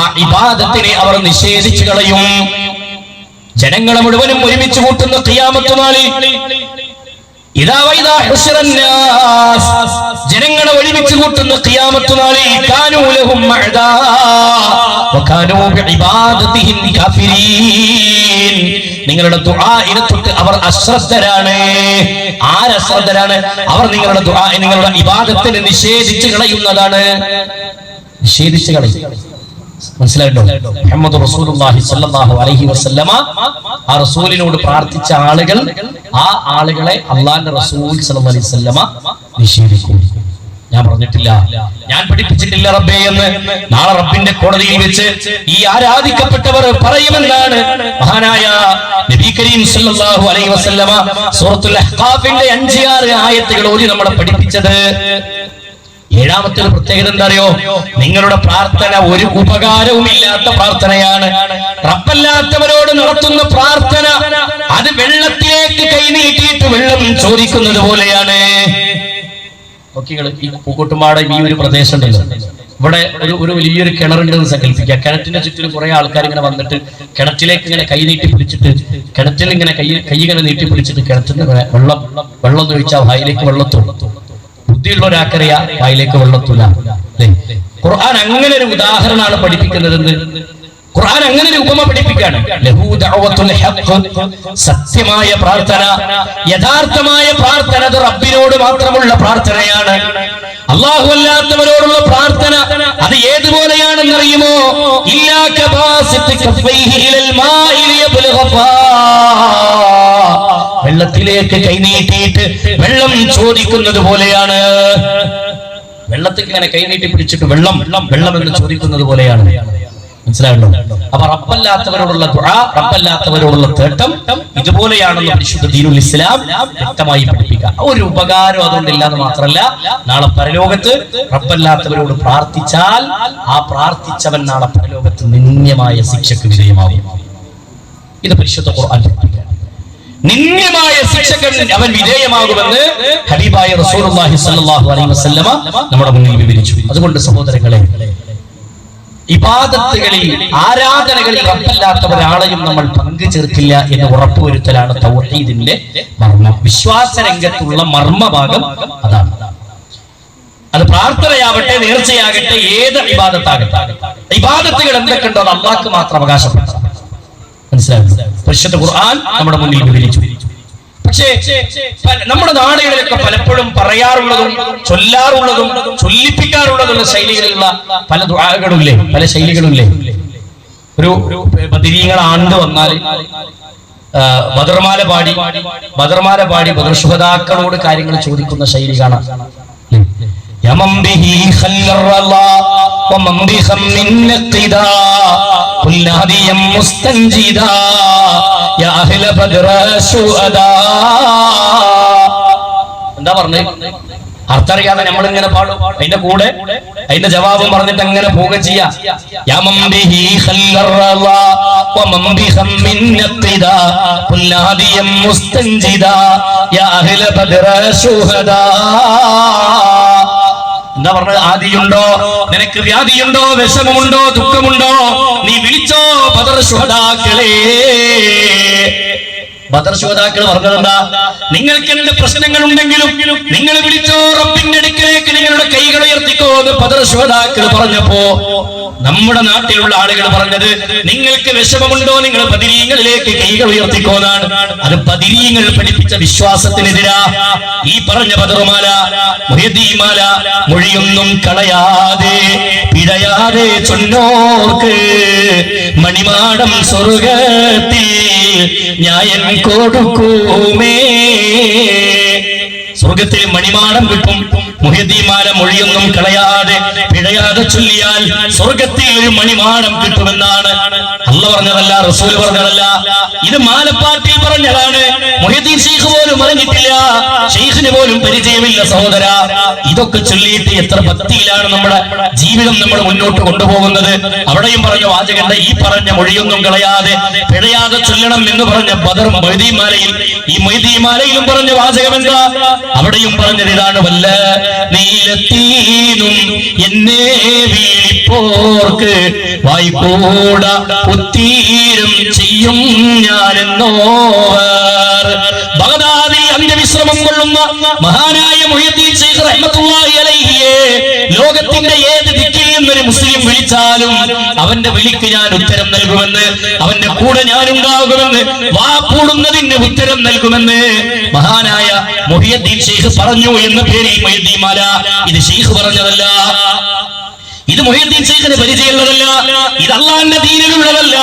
ആ ഇബാദത്തിനെ അവർ നിഷേധിച്ചു കളയും. ജനങ്ങളെ മുഴുവനും ഒരുമിച്ച് കൂട്ടുന്ന ഖിയാമത്ത് നാളിൽ ജനങ്ങളെ ഒരുമിച്ച് കൂട്ടുന്ന ഖിയാമത്ത് നാളിൽ കാനൂ ലഹും മഅദാ വകാനൂ ബിഇബാദതിഹിം കാഫിരീൻ. നിങ്ങളുടെ ദുആഇനെ തൊട്ട് അവർ അശ്രദ്ധരാണ്. ആരശ്രദ്ധരാണ്? അവർ നിങ്ങളുടെ ദുആ, നിങ്ങളുടെ ഇബാദത്തിനെ നിഷേധിച്ച് കളയുന്നതാണ്. നിഷേധിച്ച് കളയും. മനസ്സിലായിട്ടോ? മുഹമ്മദ് റസൂലുള്ളാഹി സ്വല്ലല്ലാഹു അലൈഹി വസല്ലമ ആ റസൂലിനോട് പ്രാർത്ഥിച്ച ആളുകൾ, ആ ആളുകളെ അല്ലാഹുവിന്റെ റസൂൽ സ്വല്ലല്ലാഹു അലൈഹി വസല്ലമ നിഷേധിക്കും. ഞാൻ പറഞ്ഞിട്ടില്ല, ഞാൻ പഠിപ്പിച്ചിട്ടില്ല റബ്ബേ എന്ന് നാളെ റബ്ബിന്റെ കോടതിയിൽ വെച്ച് ഈ ആരാധിക്കപ്പെട്ടവർ പറയുമെന്നാണ് മഹാനായ നബി കരീം സല്ലല്ലാഹു അലൈഹി വസല്ലമ സൂറത്തുൽ അഹ്ഖാഫിന്റെ 5-6 ആയത്തുകൾ ഓതി നമ്മളെ പഠിപ്പിച്ചത്. ഏഴാമത്തെ പ്രത്യേകത എന്താ അറിയോ? നിങ്ങളുടെ പ്രാർത്ഥന ഒരു ഉപകാരവും ഇല്ലാത്ത പ്രാർത്ഥനയാണ്. റബ്ബല്ലാത്തവരോട് നടത്തുന്ന പ്രാർത്ഥന അത് വെള്ളത്തിലേക്ക് കൈനീട്ടിയിട്ട് വെള്ളം ചോദിക്കുന്നത് പോലെയാണ്. ഈ പൂക്കോട്ടുംപാട് ഈ ഒരു പ്രദേശം ഉണ്ടല്ലോ, ഇവിടെ ഒരു വലിയൊരു കിണറുണ്ടെന്ന് സങ്കല്പിക്കുക. കിണറ്റിന്റെ ചുറ്റിലും കുറെ ആൾക്കാർ ഇങ്ങനെ വന്നിട്ട് കിണറ്റിലേക്ക് ഇങ്ങനെ കൈ നീട്ടി പിടിച്ചിട്ട്, കിണറ്റിൽ ഇങ്ങനെ കൈ ഇങ്ങനെ നീട്ടി പിടിച്ചിട്ട് കിണറ്റിന് വെള്ളം ഒഴിച്ചാൽ വായിലേക്ക് വെള്ളത്തോളും. ബുദ്ധിയുള്ള ഒരാക്കറിയാ വായിലേക്ക് വെള്ളത്തൂല. ഖുർആൻ അങ്ങനെ ഒരു ഉദാഹരണമാണ് പഠിപ്പിക്കുന്നത്. ഖുർആൻ അങ്ങനെ ഒരു ഉപമ പഠിപ്പിക്കുകയാണ്. ലഹു ദഅവത്തുൽ ഹഖ്, സത്യമായ പ്രാർത്ഥന, യഥാർത്ഥമായ പ്രാർത്ഥന അത് റബ്ബിനോട് മാത്രമുള്ള പ്രാർത്ഥനയാണ്. അല്ലാഹു അല്ലാത്തവരോടുള്ള പ്രാർത്ഥന അത് ഏതുപോലെയാണെന്ന് അറിയുമോ? ഇല്ലാ കബാസിത് കഫൈഹി ഇലൽ മാഇ ലിയബ്ലഗ, വെള്ളത്തിലേക്ക് കൈനീട്ടിയിട്ട് വെള്ളം ചോദിക്കുന്നത് പോലെയാണ്. വെള്ളത്തിൽ ഇങ്ങനെ കൈനീട്ടി പിടിച്ചിട്ട് വെള്ളം വെള്ളം എന്ന് ചോദിക്കുന്നത് പോലെയാണ്. മനസ്സിലായല്ലോ? അപ്പൊ റബ്ബല്ലാത്തവരോടുള്ള ദുആ, റബ്ബല്ലാത്തവരോടുള്ള തേട്ടം ഇതുപോലെയാണെന്ന് പരിശുദ്ധ ദീനുൽ ഇസ്ലാം വ്യക്തമായി പഠിപ്പിക്കുക. ഒരു ഉപകാരം അതുകൊണ്ടില്ലാന്ന് മാത്രമല്ല, നാളെ പരലോകത്ത് റബ്ബല്ലാത്തവരോട് പ്രാർത്ഥിച്ചാൽ ആ പ്രാർത്ഥിച്ചവൻ നാളെ പരലോകത്ത് നിന്ദ്യമായ ശിക്ഷയ്ക്ക് വിധേയമാകും. ഇത് പരിശുദ്ധ ഖുർആൻ പഠിപ്പിക്കുക. നിന്ദ്യമായ ശിക്ഷകൾ അവൻ വിധേയമാകുമെന്ന് ഹബീബായ റസൂലുള്ളാഹി സ്വല്ലല്ലാഹു അലൈഹി വസല്ലമ നമ്മുടെ മുന്നിൽ വിവരിച്ചു. അതുകൊണ്ട് സഹോദരങ്ങളെ, ഇബാദത്തുകളിൽ, ആരാധനകളിൽ റബ്ബല്ലാത്ത ഒരാളെയും നമ്മൾ പങ്കു ചേർക്കില്ല എന്ന് ഉറപ്പുവരുത്തലാണ് തൗഹീദിന്റെ മർമ്മം. വിശ്വാസ രംഗത്തുള്ള മർമ്മഭാഗം അതാണ്. അത് പ്രാർത്ഥനയാവട്ടെ, നേർച്ചയാകട്ടെ, ഏത് ഇബാദത്താകട്ടെ, ഇബാദത്തുകൾ എന്തൊക്കെയുണ്ടോ അത് അല്ലാഹുക്ക് മാത്രം അവകാശപ്പെട്ടതാണ്. മനസ്സിലായി? പരിശുദ്ധ ഖുർആൻ നമ്മുടെ മുന്നിൽ വിവരിച്ചു. പക്ഷേ നമ്മുടെ നാടുകളിലൊക്കെ പലപ്പോഴും പറയാറുള്ളതും ചൊല്ലാറുള്ളതും ചൊല്ലിപ്പിക്കാറുള്ളതുള്ള ശൈലികളിലുള്ള പല ദുആകളുമില്ലേ, പല ശൈലികളുമില്ലേ? ഒരു ബദരീങ്ങൾ ആണ്ട് വന്നാൽ ബദർമാല പാടി ബദർ ശുഹദാക്കളോട് കാര്യങ്ങൾ ചോദിക്കുന്ന ശൈലി കാണാം. يمن به خل الرلا ومن بخم النقدا كل هديا مستنجدا يا أهل بدر الشهداء. എന്താ പറഞ്ഞേ? അർത്ഥം അറിയാതെ നമ്മൾ ഇങ്ങനെ പാടും, അതിന്റെ കൂടെ അതിന്റെ ജവാബും പറഞ്ഞിട്ട് അങ്ങനെ പോവുക ചെയ്യാം. യമൻ ബിഹി ഖല്ലറലാ വമൻ ബിഖമ്മിൻ നഖിദാ കുല്ല ഹദിയം മുസ്തൻജിദാ യാ അഹ്ല ബദർ ശുഹദാ. എന്താ പറഞ്ഞത്? ആദിയുണ്ടോ, നിനക്ക് വ്യാധിയുണ്ടോ, വിഷമമുണ്ടോ, ദുഃഖമുണ്ടോ, നീ വിളിച്ചോ ബദർ ശുഹദാക്കളെ. ബദർ ശുഹദാക്കൾ പറഞ്ഞതെന്താ? നിങ്ങൾക്ക് എന്ത് പ്രശ്നങ്ങൾ ഉണ്ടെങ്കിലും നിങ്ങൾ വിളിച്ചോ റബ്ബിന്റെ അടുക്കലേക്ക്, നിങ്ങളുടെ കൈകൾ ഉയർത്തിക്കോ എന്ന് ബദർ ശുഹദാക്കൾ പറഞ്ഞപ്പോ നമ്മുടെ നാട്ടിലുള്ള ആളുകൾ പറഞ്ഞത്, നിങ്ങൾക്ക് വിഷമമുണ്ടോ നിങ്ങൾ ബദരീങ്ങളിലേക്ക് കൈകൾ ഉയർത്തിക്കോ എന്നാണ്. അത് ബദരീങ്ങൾ പഠിപ്പിച്ച വിശ്വാസത്തിനെതിരാ. ഈ പറഞ്ഞ ബദറുമാല, മുഹ്യിദ്ദീൻമാല മൊഴിയൊന്നും കളയാതെ പിഴയാതെ ചൊന്നോർക്ക് മണിമാടം സ്വർഗത്തിൽ ന്യായം കൊടുക്കുമേ. സ്വർഗത്തിൽ മണിമാടം കിട്ടും. മുഹ്യിദ്ദീൻമാല മൊഴിയൊന്നും കളയാതെ പിഴയാതെ ചൊല്ലിയാൽ സ്വർഗത്തിൽ ഒരു മണിമാടം കിട്ടുമെന്നാണ്. അല്ലാഹു പറഞ്ഞതല്ല, റസൂൽ പറഞ്ഞതല്ല, ഇത് മാലപ്പാട്ടിൽ പറഞ്ഞതാണ്. മുഹ്യിദ്ദീൻ ശൈഖ് പോലും അറിഞ്ഞിട്ടില്ല, ശൈഖിന് പോലും പരിചയമില്ല സഹോദര. ഇതൊക്കെ ചൊല്ലിയിട്ട് എത്ര ഭക്തിയിലാണ് നമ്മുടെ ജീവിതം നമ്മൾ മുന്നോട്ട് കൊണ്ടുപോകുന്നത്. അവിടെയും പറഞ്ഞ വാചകന്റെ ഈ പറഞ്ഞ മൊഴിയൊന്നും കളയാതെ പിഴയാതെ ചൊല്ലണം എന്ന് പറഞ്ഞ ബദർ മുഹ്യിദ്ദീൻമാലയിൽ, ഈ മുഹ്യിദ്ദീൻമാലയിലും പറഞ്ഞ വാചകം എന്താ? അവിടെയും പറഞ്ഞത് ഇതാണ്, വല്ല നീലത്തീനും എന്നെ വീഴിപ്പോർക്ക് വായ്പോട ഉത്തീരം ചെയ്യും ഞാനെന്നോവർ. ബഗ്ദാദിൽ അന്ത്യവിശ്രമം കൊള്ളുന്ന മഹാനായ മുഹ്യിദ്ദീൻ ശൈഖ് റഹ്മത്തുള്ളാഹി അലൈഹിയെ ലോകത്തിന്റെ ഏത് ദിക്കിൽ നിന്നൊരു മുസ്ലിം വിളിച്ചാലും അവന്റെ വിളിക്ക് ഞാൻ ഉത്തരം നൽകുമെന്ന്, അവന്റെ കൂടെ ഞാനുണ്ടാകുമെന്ന്, വാപ്പൂടുന്നതിന് ഉത്തരം നൽകുമെന്ന് മഹാനായ മുഹ്യിദ്ദീൻ ശൈഖ് പറഞ്ഞു എന്ന പേരിൽ മുഹ്യിദ്ദീൻ മാല. ഇത് ശൈഖ് പറഞ്ഞതല്ല, ഇത് മുഹ്യിദ്ദീൻ ശൈഖിന് പരിചയമുള്ളതല്ല, ഇത് അല്ലാഹുവിന്റെ ദീനിലുള്ളതല്ല.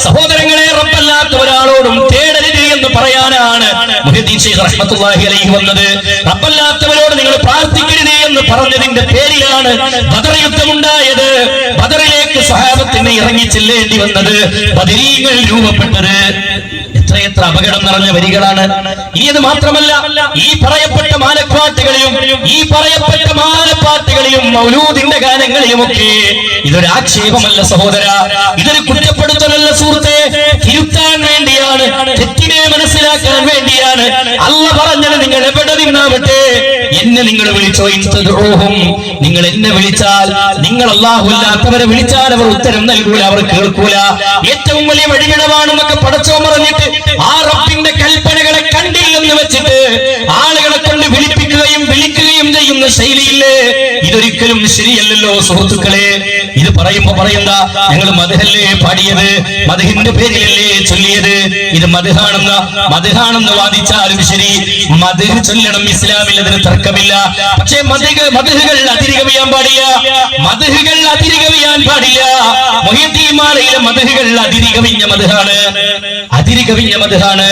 സഹോദരങ്ങളെ, റബ്ബല്ലാത്ത ഒരാളോടും തേടരുത് എന്ന് പറയാനാണ് മുഹ്യിദ്ദീൻ ശൈഖ് റഹ്മത്തുള്ളാഹി അലൈഹി വന്നത്. റബ്ബല്ലാത്തവരോട് നിങ്ങൾ പ്രാർത്ഥിക്കരുത് എന്ന് പറഞ്ഞതിന്റെ പേരിലാണ് ബദർ യുദ്ധമുണ്ടായത്. ബദറിലേക്ക് സ്വഹാബത്തിന് ഇറങ്ങി ചെല്ലേണ്ടി വന്നത്, ബദരീങ്ങൾ രൂപപ്പെട്ടത്. എത്രയെത്ര അപകടം നിറഞ്ഞ വരികളാണ്. ഇനി അത് മാത്രമല്ല, ഈ പറയപ്പെട്ട മാലപ്പാട്ടുകളിലും മൗലൂദിന്റെ ഗാനങ്ങളിലുമൊക്കെ ഇതൊരു ആക്ഷേപമല്ല സഹോദര, ഇതൊരു കുറ്റപ്പെടുത്തലല്ല സുഹൃത്തെ. തിരുത്താൻ വേണ്ടിയാണ്, തെറ്റിനെ മനസ്സിലാക്കാൻ വേണ്ടിയാണ്. അല്ലാഹ് പറഞ്ഞത്, നിങ്ങൾ എവിടെ നിന്നാവട്ടെ എന്നെ നിങ്ങൾ വിളിച്ചോ, നിങ്ങൾ എന്നെ വിളിച്ചാൽ, നിങ്ങൾ അല്ലാഹു അല്ലാത്തവരെ വിളിച്ചാൽ അവർ ഉത്തരം നൽകൂല, അവർ കേൾക്കൂല. ഏറ്റവും വലിയ വഴിവിടവാണെന്നൊക്കെ പടച്ചോൻ പറഞ്ഞിട്ട് ആ റബ്ബിന്റെ കൽപ്പനകളെ കണ്ടില്ലെന്ന് വെച്ചിട്ട് ആളുകളെ കൊണ്ട് വിളിപ്പിക്കുകയും വിളിക്കുകയും ചെയ്യുന്ന ശൈലിയില്ലേ, ഇതൊരിക്കലും ശരിയല്ലല്ലോ സുഹൃത്തുക്കളെ. ഇത് പറയുമ്പോ പറയണ്ട, ഞങ്ങൾ മദ്ഹല്ലേ പാടിയത്, മദ്ഹിന്റെ പേരിലല്ലേ ചൊല്ലിയത്, ഇത് മദ്ഹാണെന്ന് വാദിച്ചാലും ശരി, മദ്ഹ് ചൊല്ലണം, ഇസ്ലാമിൽ അതിന് തർക്കമില്ല. പക്ഷേ മദ്ഹുകൾ അതിരികവിയാൻ പാടില്ല, മദ്ഹുകൾ അതിരികവിയാൻ പാടില്ല. മുഹ്യിദ്ദീൻ മാലയിലെ മദ്ഹുകൾ അതിരികവിഞ്ഞ മദ്ഹാണ്, അതിരികവിഞ്ഞ മദ്ഹാണ്.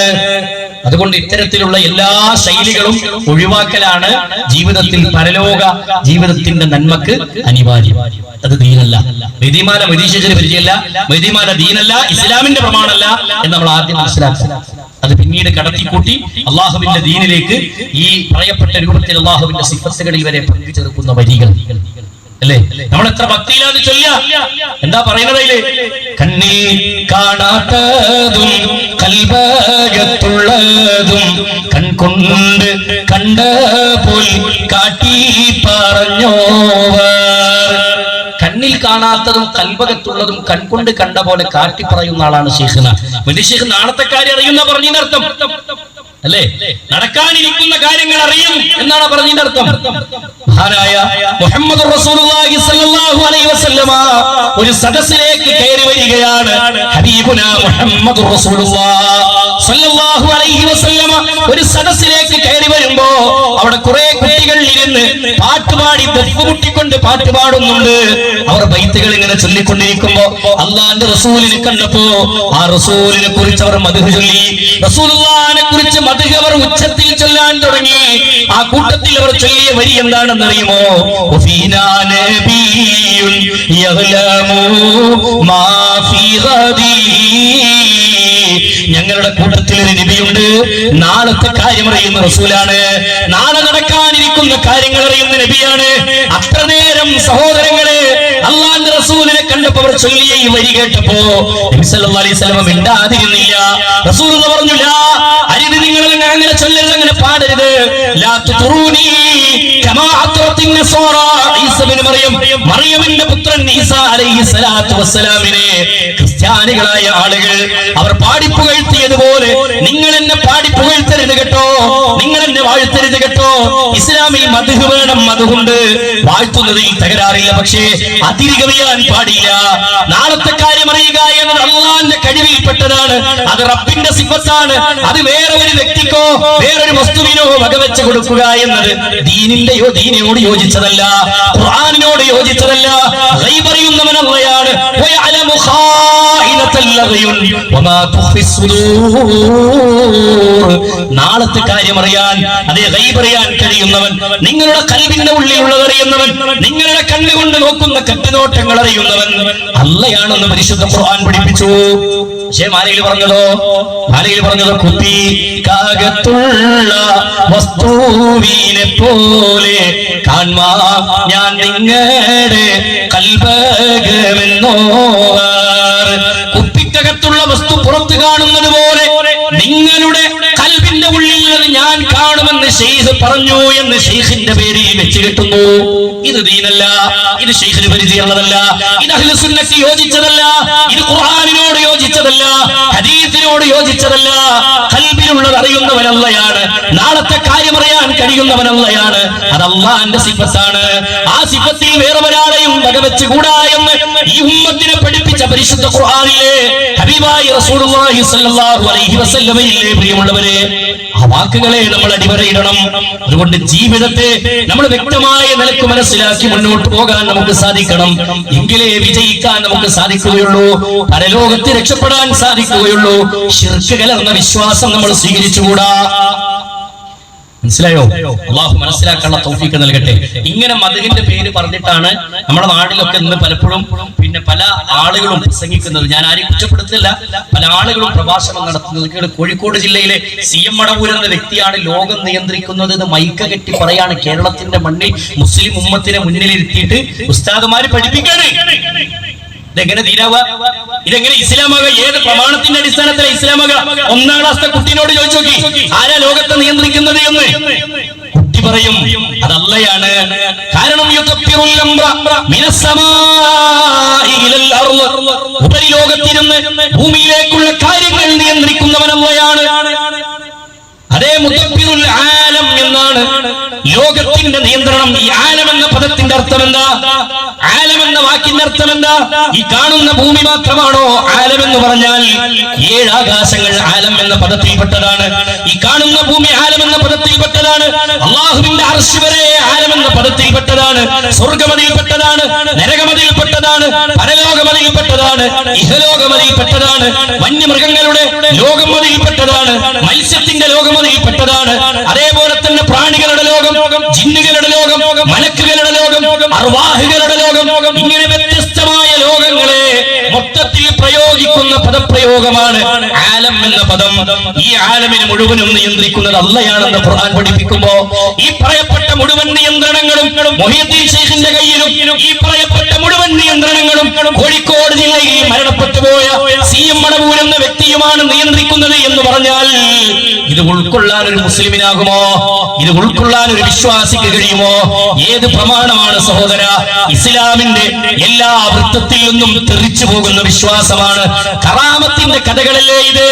അതുകൊണ്ട് ഇത്തരത്തിലുള്ള എല്ലാ ശൈലികളും ഒഴിവാക്കലാണ് ജീവിതത്തിൽ, പരലോക ജീവിതത്തിന്റെ നന്മക്ക് അനിവാര്യം. അത് ദീനല്ല. മൊയ്തീമാല മൊയ്തീശേഖര പരിചയമല്ല, മൊയ്തീമാല ദീനല്ല, ഇസ്ലാമിന്റെ പ്രമാണമല്ല എന്ന് നമ്മൾ ആദ്യം മനസ്സിലാക്കുക. അത് പിന്നീട് കടത്തിക്കൂട്ടി അള്ളാഹുവിന്റെ ദീനിലേക്ക് ഈ പറയപ്പെട്ട രൂപത്തിൽ അള്ളാഹുവിന്റെ സിഫത്തുകളിൽ വരെ പങ്കുചേർക്കുന്ന വരികൾ അല്ലേ? നമ്മൾ എത്ര ഭക്തിയിലാന്ന് ചൊല്ലുക. എന്താ പറയുന്നത്? കണ്ണിൽ കാണാത്തതും കൽബകത്തുള്ളതും കൺകൊണ്ട് കണ്ട പോൽ കാട്ടി പറഞ്ഞോവർ. കണ്ണിൽ കാണാത്തതും കൽബകത്തുള്ളതും കൺകൊണ്ട് കണ്ട പോലെ കാട്ടി പറയുന്ന ആളാണ് ശൈഖ്ന. വലിയ ശൈഖ് നാളത്തെ കാര്യം അറിയുന്ന പറഞ്ഞതിന്റെ അർത്ഥം അല്ലേ? നടക്കാനിരിക്കുന്ന കാര്യങ്ങൾ അറിയും എന്നാണ് പറഞ്ഞതിന്റെ അർത്ഥം. മഹാനായ മുഹമ്മദ് റസൂലുള്ളാഹി സ്വല്ലല്ലാഹു അലൈഹി വസല്ലമ ഒരു സദസ്സിലേക്ക് കയറി വരികയാണ്. ഹബീബുനാ മുഹമ്മദ് റസൂലുള്ളാഹി സ്വല്ലല്ലാഹു അലൈഹി വസല്ലമ ഒരു സദസ്സിലേക്ക് കയറി വരുമ്പോ അവിടെ കുറെ കുട്ടികൾ ഇരുന്ന് പാട്ടുപാടി ദഫ് മുട്ടിക്കൊണ്ട് പാട്ട് പാടുന്നുണ്ട്. അവർ ബൈത്തുകൾ ഇങ്ങനെ ചൊല്ലിക്കൊണ്ടിരിക്കുമ്പോ അള്ളാന്റെ റസൂലിനെ കണ്ടപ്പോ ആ റസൂലിനെ കുറിച്ച് അവർ മദ്ഹ് ചൊല്ലി. റസൂലുള്ളാഹിനെ കുറിച്ച് മദ്ഹ് അവർ ഉച്ചത്തിൽ ചൊല്ലാൻ തുടങ്ങി. ആ കൂട്ടത്തിൽ അവർ ചൊല്ലിയ വരി എന്താണെന്ന് അറിയുമോ? വഫീനാ നബിയ്യുൻ യഗ്ലമു മാ ഫീ ഗദീ. ഞങ്ങളുടെ കൂട്ടത്തിൽ ഒരു നബിയുണ്ട്, നാളത്തെ കാര്യം അറിയുന്ന റസൂലാണ്, നാളെ നടക്കാനിരിക്കുന്ന കാര്യങ്ങൾ അറിയുന്ന നബിയാണ്. അത്ര നേരം സഹോദരങ്ങളെ അള്ളാന്റെ റസൂലിനെ കണ്ടപ്പോൾ അവർ ചൊല്ലിയ ഈ വരി കേട്ടപ്പോ നബി സല്ലല്ലാഹു അലൈഹി വസല്ലം മിണ്ടാതിരുന്നില്ല. റസൂൽ പറഞ്ഞു, ലാ അരിത്, നിങ്ങൾ അങ്ങനെ ചൊല്ലരുത്, അങ്ങനെ പാടരുത്. ലാ തുറൂനി കമാ അത്റത്തിൻ നസാറ ഈസ ഇബ്നു മറിയം, മറിയമിന്റെ പുത്രൻ ഈസ അലൈഹിസ്സലാത്തു വസ്സലാമിനെ ക്രിസ്ത്യാനികളായ ആളുകൾ അവർ പാടിപ്പുകഴ്ത്തിയതുപോലെ നിങ്ങൾ എന്നെ പാടിപ്പുകഴ്ത്തരുത് കേട്ടോ, നിങ്ങൾ എന്നെ വാഴ്ത്തരുത് കേട്ടോ. ഇസ്ലാമിൽ മദ്ഹ് വേണം, മദ്ഹുണ്ട്, വാഴ്ത്തുന്നതിൽ തകരാറില്ല, പക്ഷേ അതിരികവിയാൻ പാടില്ല. നാളത്തെ കാര്യം അറിയുക എന്നത് അള്ളാന്റെ കഴിവിൽപ്പെട്ടതാണ്, അത് റബ്ബിന്റെ സിഫത്താണ്. അത് വേറെ ഒരു വ്യക്തിക്കോ വേറൊരു വസ്തുവിനോ വകവെച്ച് കൊടുക്കുക എന്നത് ദീനിനോട് യോജിച്ചതല്ല, ഖുർആനിനോട് യോജിച്ചതല്ല. ഗൈബ് അറിയുന്നവൻ അല്ലാഹുവാണ്. വയഅലമു ഖായിനത്തൽ ലഗ്യുൻ വമാ തുഖ്ഫിസ് സുദൂർ. നാളത്തെ കാര്യം അറിയാൻ, അതേ ഗൈബ് അറിയാൻ കഴിയുന്നവൻ, നിങ്ങളുടെ ഖൽബിന്റെ ഉള്ളിലുള്ളത് അറിയുന്നവൻ, നിങ്ങളുടെ കണ്ണുകൊണ്ട് നോക്കുന്ന കെട്ടുനോട്ടങ്ങൾ അറിയുന്നവൻ അല്ലാഹുവാണെന്ന് പരിശുദ്ധ ഖുർആൻ പഠിപ്പിച്ചു. പക്ഷേ മാലയിൽ പറഞ്ഞത് കുപ്പി കാകത്തുള്ള വസ്തുവിനെ പോലെ കാൺമാ ഞാൻ നിങ്ങളുടെ കൽബകമെന്നോവർ. കുപ്പിക്കകത്തുള്ള വസ്തു പുറത്ത് കാണുന്നത് പോലെ നിങ്ങളുടെ കൽബിന്റെ ഉള്ളിൽ ഞാൻ കാണുമെന്ന് ശൈഖ് പറഞ്ഞു എന്ന് ശൈഖിന്റെ പേരിൽ വെച്ച് കെട്ടുന്നു. ഇത് ദീനല്ല, ഇത് ശൈഖിന് പരിചയമുള്ളതല്ല, ഇത് അഹ്ലു സുന്നത്തി യോജിച്ചതല്ല, ഇത് ഖുർആനിനോട് യോജിച്ചതല്ല, ഹദീസിനോട് യോജിച്ചതല്ല. ഖൽബിലുള്ളത് അറിയുന്നവൻ അല്ലാഹയാണ്, നാളത്തെ കാര്യം അറിയാൻ കഴിയുന്നവൻ അല്ലാഹയാണ്. അത് അല്ലാഹുവിന്റെ സിഫത്താണ്. ആ സിഫത്തിൽ വേറെ ഒരാളെയും വകവെച്ചുകൂടാ എന്ന് ഈ ഉമ്മത്തിനെ പഠിപ്പിച്ച പരിശുദ്ധ ഖുർആനിലെ ഹബീബായ റസൂലുള്ളാഹി സ്വല്ലല്ലാഹു അലൈഹി വസല്ലമയിലെ പ്രിയമുള്ളവരെ, ആ വാക്കുകളെ നമ്മൾ അടിവരയിടണം. അതുകൊണ്ട് ജീവിതത്തെ നമ്മൾ വ്യക്തമായ നിലക്ക് മനസ്സിലാക്കി മുന്നോട്ട് പോകാൻ നമുക്ക് സാധിക്കണം. എങ്കിലേ വിജയിക്കാൻ നമുക്ക് സാധിക്കുകയുള്ളൂ, പരലോകത്ത് രക്ഷപ്പെടാൻ സാധിക്കുകയുള്ളൂ. ശിർക്ക് കലർന്ന വിശ്വാസം നമ്മൾ സ്വീകരിച്ചുകൂടാ. മനസ്സിലായോ? അള്ളാഹു മനസ്സിലാക്കാനുള്ള തൗഫീഖ് നൽകട്ടെ. ഇങ്ങനെ മദ്ഹിന്റെ പേര് പറഞ്ഞിട്ടാണ് നമ്മുടെ നാട്ടിലൊക്കെ ഇന്ന് പലപ്പോഴും പല ആളുകളും പ്രസംഗിക്കുന്നത്. ഞാൻ ആരെയും കുറ്റപ്പെടുത്തില്ല, പല ആളുകളും പ്രഭാഷണം നടത്തുന്നത്. കോഴിക്കോട് ജില്ലയിലെ CM മടവൂർ എന്ന വ്യക്തിയാണ് ലോകം നിയന്ത്രിക്കുന്നത് എന്ന് മൈക്ക കെട്ടി പറയാണ്. കേരളത്തിന്റെ മണ്ണിൽ മുസ്ലിം ഉമ്മത്തിനെ മുന്നിലിരുത്തിയിട്ട് ഉസ്താദുമാര് പഠിപ്പിക്കാണ്. ഇതെങ്ങനെ ദീനാവുക? ഇതെങ്ങനെ ഇസ്ലാമാകുക? ഏത് പ്രമാണത്തിന്റെ അടിസ്ഥാനത്തിലെ ഇസ്ലാമാകുക? 1ാം ക്ലാസ്സിലെ കുട്ടീനോട് ചോദിച്ചു നോക്കി, ആരാ ലോകത്തെ നിയന്ത്രിക്കുന്നത് എന്ന്. കുട്ടി പറയും അത് അല്ലാഹയാണ്. കാരണം ഉപരിലോകത്തിരുന്ന് ഭൂമിയിലേക്കുള്ള കാര്യങ്ങൾ നിയന്ത്രിക്കുന്നവൻ അല്ലാഹയാണ്. അതേ മുദബ്ബിറുൽ ആലം എന്നാണ് ലോകത്തിന്റെ നിയന്ത്രണം. ഈ ആലം എന്ന പദത്തിന്റെ അർത്ഥം എന്താ? ആലം എന്ന വാക്കിന്റെ അർത്ഥം എന്താ? ഈ കാണുന്ന ഭൂമി മാത്രമാണോ ആലം എന്ന് പറഞ്ഞാൽ? 7 ആകാശങ്ങൾ ആലം എന്ന പദത്തിൽപ്പെട്ടതാണ്. ഈ കാണുന്ന ഭൂമി ആലം എന്ന പദത്തിൽപ്പെട്ടതാണ്. അല്ലാഹുവിന്റെ അർശ് വരെ ആലം എന്ന പദത്തിൽപ്പെട്ടതാണ്. സ്വർഗ്ഗമതിൽപ്പെട്ടതാണ്, നരകമതിൽപ്പെട്ടതാണ്, പരലോകമതിൽപ്പെട്ടതാണ്, ഇഹലോകമതിൽപ്പെട്ടതാണ്, വന്യമൃഗങ്ങളുടെ ലോകമതിൽപ്പെട്ടതാണ്, മത്സ്യത്തിന്റെ ലോകമതിൽപ്പെട്ടതാണ്. അതേപോലെ തന്നെ പ്രാണികളുടെ ലോകം, ജിന്നുകളുടെ ലോകം, മലക്കുകളുടെ ലോകം, അർവാഹുകളുടെ ലോകം, ഇങ്ങനെ വ്യത്യസ്തമായ ലോകങ്ങളെ മൊത്തത്തിൽ പ്രയോഗിക്കുന്ന പദപ്രയോഗമാണ് ആലം എന്ന പദം. ഈ ആലമിനെ മുഴുവനും നിയന്ത്രിക്കുന്നത് അല്ലാഹയാണെന്ന് ഖുർആൻ പഠിപ്പിക്കുമ്പോ ഈ പറയപ്പെട്ട മുഴുവൻ നിയന്ത്രണങ്ങളും മുഹ്യിദ്ദീൻ ശൈഖിന്റെ കയ്യിലും, ഈ പറയപ്പെട്ട മുഴുവൻ നിയന്ത്രണങ്ങളും കോഴിക്കോട് ജില്ലയിൽ മരണപ്പെട്ടു പോയ CM മടവൂർ എന്ന വ്യക്തിയുമാണ് നിയന്ത്രിക്കുന്നത് എന്ന് പറഞ്ഞാൽ ഇത് ഉൾക്കൊള്ളാൻ ഒരു മുസ്ലിമിനാകുമോ? ഇത് ഉൾക്കൊള്ളാൻ ഒരു വിശ്വാസിക്ക് കഴിയുമോ? ഏത് പ്രമാണമാണ് സഹോദര? ഇസ്ലാമിന്റെ എല്ലാ വൃത്തത്തിൽ നിന്നും തെറിച്ചു പോകുന്ന വിശ്വാസമാണ്. കറാമത്തിന്റെ കഥകളല്ലേ ഇത്?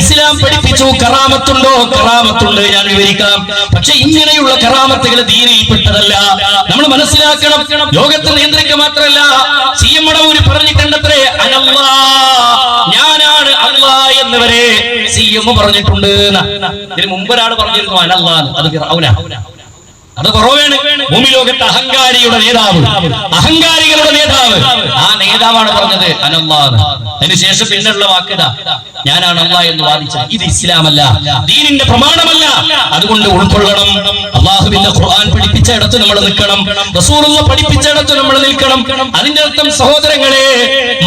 ഇസ്ലാം പഠിപ്പിച്ചു കറാമത്തുണ്ടോ? കറാമത്തുണ്ട്, ഞാൻ വിവരിക്കാം. പക്ഷെ ഇങ്ങനെയുള്ള കറാമത്തുകൾ ദീനിൽപ്പെട്ടതല്ല. നമ്മൾ മനസ്സിലാക്കണം. ലോകത്തെ നിയന്ത്രിക്കുക മാത്രമല്ല, CM മടവൂർ പറഞ്ഞിട്ടുണ്ടത്രേ അനല്ലാ, ഞാനാണ് അല്ലാഹ് എന്നവരെ CM പറഞ്ഞിട്ടുണ്ട്. ഇതിന് മുമ്പ് ഒരാൾ പറഞ്ഞിരുന്നു അനല്ലാ, അത് ഫിർഔനാ. അത് കുറവാണ്. ഭൂമി ലോകത്തെ അഹങ്കാരിയുടെ നേതാവ്, അഹങ്കാരികളുടെ നേതാവ്, ആ നേതാവാണ് പറഞ്ഞത് അനല്ലാഹ്. അതിനുശേഷം പിന്നെയുള്ള വാക്കിത ഞാനാണ് അല്ലാഹ് എന്ന് വാദിച്ചത്. ഇത് ഇസ്ലാമല്ല, ദീനിന്റെ പ്രമാണമല്ല. അതുകൊണ്ട് ഉൾക്കൊള്ളണം. അല്ലാഹുവിന്റെ ഖുർആൻ പഠിപ്പിച്ചിടത്ത് നമ്മൾ നിൽക്കണം, റസൂലുള്ളാഹി പഠിപ്പിച്ചിടത്ത് നമ്മൾ നിൽക്കണം. അതിന്റെ അർത്ഥം സഹോദരങ്ങളെ,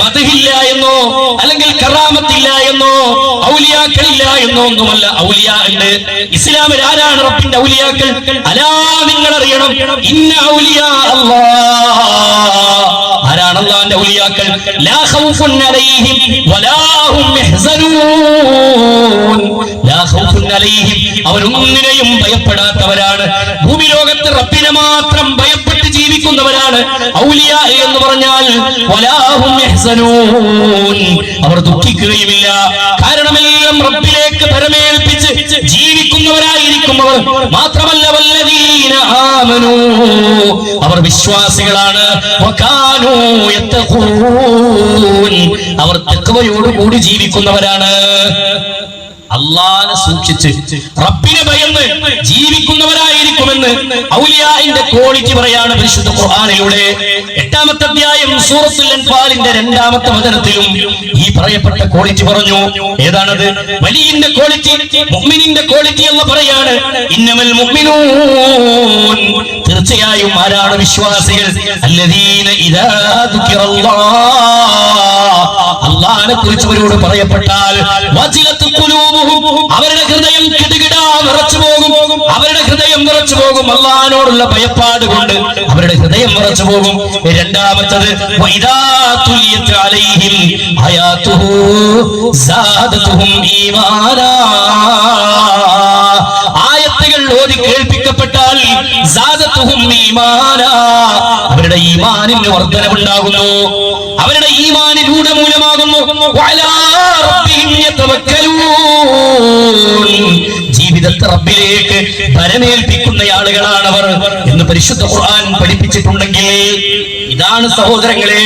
മദ്ഹില്ല എന്നോ അല്ലെങ്കിൽ കറാമത്തില്ല എന്നോ ഔലിയാക്കളില്ല എന്നോ ഒന്നുമല്ല. ഔലിയാ ഉണ്ട്. ഇസ്ലാമിൽ ആരാണ് റബ്ബിന്റെ ഔലിയാക്കൾ? അലാ, നിങ്ങൾ അറിയണം, ഇന്ന ഔലിയാ അല്ലാഹ്. ആരാണ് അല്ലാഹുവിന്റെ ഔലിയാക്കൾ? ലാ ഖൗഫുൻ അലൈഹിം വലാ ഹും യഹ്സനൂൻ. ലാ ഖൗഫുൻ അലൈഹിം, അവരൊന്നിനെയും ഭയപ്പെടാത്തവരാണ്. ഭൂമി ലോകത്ത് റബ്ബിനെ മാത്രം ഭയപ്പെട്ട് ജീവിക്കുന്നവരാണ് ഔലിയാ എന്ന് പറഞ്ഞാൽ. വലാ ഹും യഹ്സനൂൻ, അവർ ദുഃഖിക്കുകയുമില്ല. കാരണം എല്ലാം റബ്ബിലേക്ക് പരമേൽപ്പിച്ച് ജീവിക്കുന്നവരായിരിക്കും അവർ. മാത്രമല്ല വല്ലദീന ആമനൂ, അവർ വിശ്വാസികളാണ്. വകാനൂ യത്തഖൂൻ, അവർ തഖ്വയോടുകൂടി ജീവിക്കുന്നവരാണ്. അല്ലാഹനെ സൂക്ഷിച്ച് റബ്ബിനെ ഭയന്ന് ജീവിക്കുന്നവരായിരിക്കുമെന്ന് ഔലിയാഇന്റെ ക്വാളിറ്റി പറയാണ് പരിശുദ്ധ ഖുർആനിലൂടെ. 8ാമത്തെ അധ്യായം സൂറത്തുൽ അൻഫാലിന്റെ 2ാമത്തെ വചനത്തിലും ഈ പറയപ്പെട്ട ക്വാളിറ്റി പറഞ്ഞു. ഏതാണത്? വലിയിന്റെ ക്വാളിറ്റി, മുഅ്മിനിന്റെ ക്വാളിറ്റി എന്ന് പറയാണ്. ഇന്നമൽ മുഅ്മിനൂൻ, തീർച്ചയായും ആരാണ് വിശ്വാസികൾ? അല്ലദീന ഇദാ ദുകിറല്ലാഹ്, അല്ലാഹനെ കുറിച്ച് അവരോട് പറയപ്പെട്ടാൽ വജിലത്ത് ഖുലൂബുഹും, അവരുടെ ഹൃദയം കിടുകിടാ വിറച്ചു പോകും. അവരുടെ ഹൃദയം വിറച്ചു പോകും. അല്ലാഹുവിനോടുള്ള ഭയപ്പാട് കൊണ്ട് അവരുടെ ഹൃദയം വിറച്ചു പോകും. രണ്ടാമത്തേത് വഇദാ തുലിയത് അലൈഹിം ആയാതുഹു സാദതുഹും ഈമാനാ, ആയത്തുകൾ ഓതി കേൾപ്പിക്കപ്പെട്ടാൽ അവരുടെ ഈമാനിന് വർധനവുണ്ടാകുന്നു, അവരുടെ ഈമാനിലൂടെ മൂലമാകുന്നു. ജീവിതത്തെ റബ്ബിലേക്ക് പരമേൽപ്പിക്കുന്ന ആളുകളാണ് അവർ എന്ന് പരിശുദ്ധ ഖുർആൻ പഠിപ്പിച്ചിട്ടുണ്ടെങ്കിൽ, ഇതാണ് സഹോദരങ്ങളെ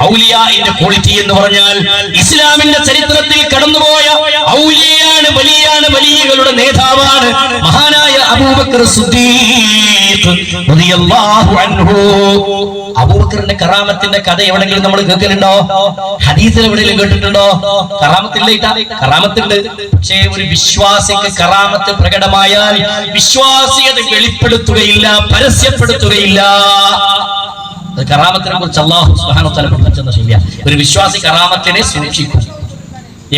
ഔലിയാഇന്റെ ക്വാളിറ്റി എന്ന് പറഞ്ഞാൽ. ഇസ്ലാമിന്റെ ചരിത്രത്തിൽ കടന്നുപോയ ഔലിയാണ്, വലിയകളുടെ നേതാവാണ് മഹാനായ അബൂബക്കർ സിദ്ദീഖ് റളിയല്ലാഹു അൻഹു. അബൂബക്കറിന്റെ കറാമത്തിന്റെ കഥ എവിടെങ്കിലും നമ്മൾ കേൾക്കലുണ്ടോ? ഹദീസിൽ എവിടെയെങ്കിലും കേട്ടിട്ടുണ്ടോ? കറാമത്തുണ്ട്. പക്ഷേ ഒരു വിശ്വാസിക്ക് കറാമത്ത് പ്രകടമായാൽ വിശ്വാസി അത് വെളിപ്പെടുത്തുകയില്ല, പരസ്യപ്പെടുത്തുകയില്ല. കറാമത്തിനെ കുറിച്ച് അല്ലാഹു സുബ്ഹാനഹു വ തആല പഠിപ്പിച്ചെന്ന് ശരിയാണ്. ഒരു വിശ്വാസി കറാമത്തിനെ സൂക്ഷിക്കും.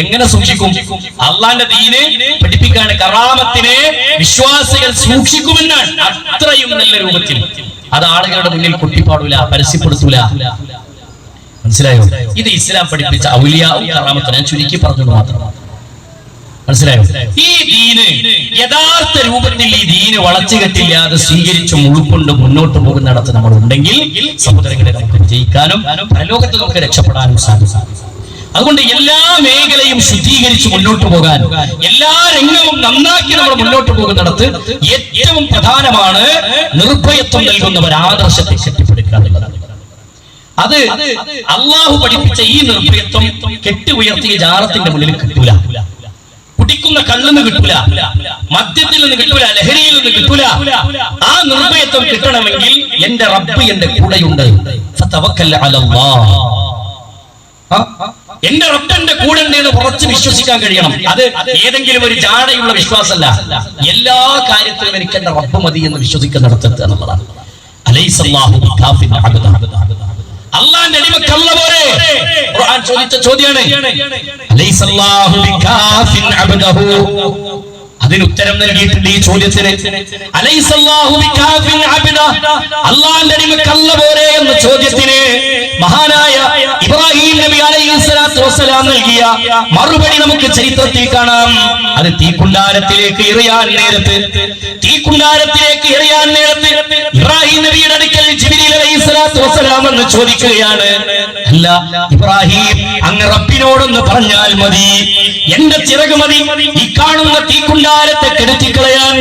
എങ്ങനെ സൂക്ഷിക്കും? അള്ളാന്റെ ദീന് പഠിപ്പിക്കാണ്. കറാമത്തിനെ വിശ്വാസികൾ സൂക്ഷിക്കുമെന്നാണ്. അത്രയും നല്ല രൂപത്തിൽ അത് ആളുകളുടെ മുന്നിൽ കൊട്ടിപ്പാടൂല, പരസ്യപ്പെടുത്തൂല. മനസ്സിലായോ? ഇത് ഇസ്ലാം പഠിപ്പിച്ച ഔലിയാവും കറാമത്തിനെ ചുരുക്കി പറഞ്ഞത് മാത്രമാണ്. മനസ്സിലായോ? ഈ ദീന് യഥാർത്ഥ രൂപത്തിൽ ഈ ദീന് വളച്ചുകെട്ടില്ലാതെ സ്വീകരിച്ചും ഉൾക്കൊണ്ട് മുന്നോട്ട് പോകുന്നിടത്ത് നമ്മൾ ഉണ്ടെങ്കിൽ സഹോദരങ്ങളെ നമുക്ക് വിജയിക്കാനും പരലോകത്ത് നമുക്ക് രക്ഷപ്പെടാനും സാധിക്കും. അതുകൊണ്ട് എല്ലാ മേഖലയും ശുദ്ധീകരിച്ച് മുന്നോട്ട് പോകാൻ, എല്ലാ രംഗവും നന്നാക്കി നമ്മൾ മുന്നോട്ട് പോകുന്നിടത്ത് ഏറ്റവും പ്രധാനമാണ് നിർഭയത്വം നൽകുന്നവർ ആദർശത്തെ ശക്തിപ്പെടുത്തുക എന്നുള്ളതാണ്. അത് അള്ളാഹു പഠിപ്പിച്ച ഈ നിർഭയത്വം കെട്ടി ഉയർത്തിയ ജാറത്തിന്റെ മുന്നിൽ കിട്ടൂല. കുടിക്കുന്ന കള്ളിന്ന് കിട്ടൂല, മദ്യത്തിൽ നിന്ന് കിട്ടൂല, ലഹരിയിൽ നിന്ന് കിട്ടൂല. ആ നിർഭയത്വം കിട്ടണമെങ്കിൽ എന്റെ റബ്ബ് എന്റെ കൂടെയുണ്ട്. ഫതവക്കൽ അലല്ലാഹ്. എന്റെ റബ്ബ് എന്റെ കൂടെ ഉണ്ട് എന്ന് കുറച്ച് വിശ്വസിക്കാൻ കഴിയണം. അത് ഏതെങ്കിലും ഒരു ജാടയുള്ള വിശ്വാസമല്ല. എല്ലാ കാര്യത്തിലും എനിക്ക് എന്റെ റബ്ബ് മതി എന്ന് വിശ്വസിക്കുന്നിടത്തെത്തുക എന്നുള്ളതാണ്. അലൈസല്ലാഹു ബികാഫിൻ അബ്ദഹു. അല്ലാഹുവിന്റെ അടിമക്കല്ല പോലെ ഖുർആൻ ചോദിച്ച ചോദ്യമാണ്. അലൈസല്ലാഹു ബികാഫിൻ അബ്ദഹു. അതിന് ഉത്തരം നൽകിയിട്ടുണ്ട് ഈ ചോദ്യത്തിന്. അലൈസല്ലാഹു ബികാഫിൻ അബ്ദഹു. അല്ലാഹുവിന്റെ അടിമക്കല്ല പോലെ എന്ന ചോദ്യത്തിന് മഹാനായ ഇബ്രാഹിം നബി അലൈഹിസ്സലാത്തു വസ്സലാം നൽകിയ മറുപടി നമുക്ക് ചരിത്രത്തിൽ കാണാം. അത് തീക്കുണ്ടാരത്തിലേക്ക് എറിയാൻ നേരത്ത് ഇബ്രാഹിം നബിയുടെ അടുക്കൽ ജിബ്രീൽ അലൈഹിസ്സലാത്തു വസ്സലാം എന്ന് ചോദിക്കുകയാണ്, അല്ല ഇബ്രാഹിം, അങ്ങ് റബ്ബിനോടൊന്ന് പറഞ്ഞാൽ മതി, എന്റെ ചിറക് മതി ഈ കാണുന്ന തീക്കുണ്ടാരത്തെ കെടുത്തിക്കളയാൻ,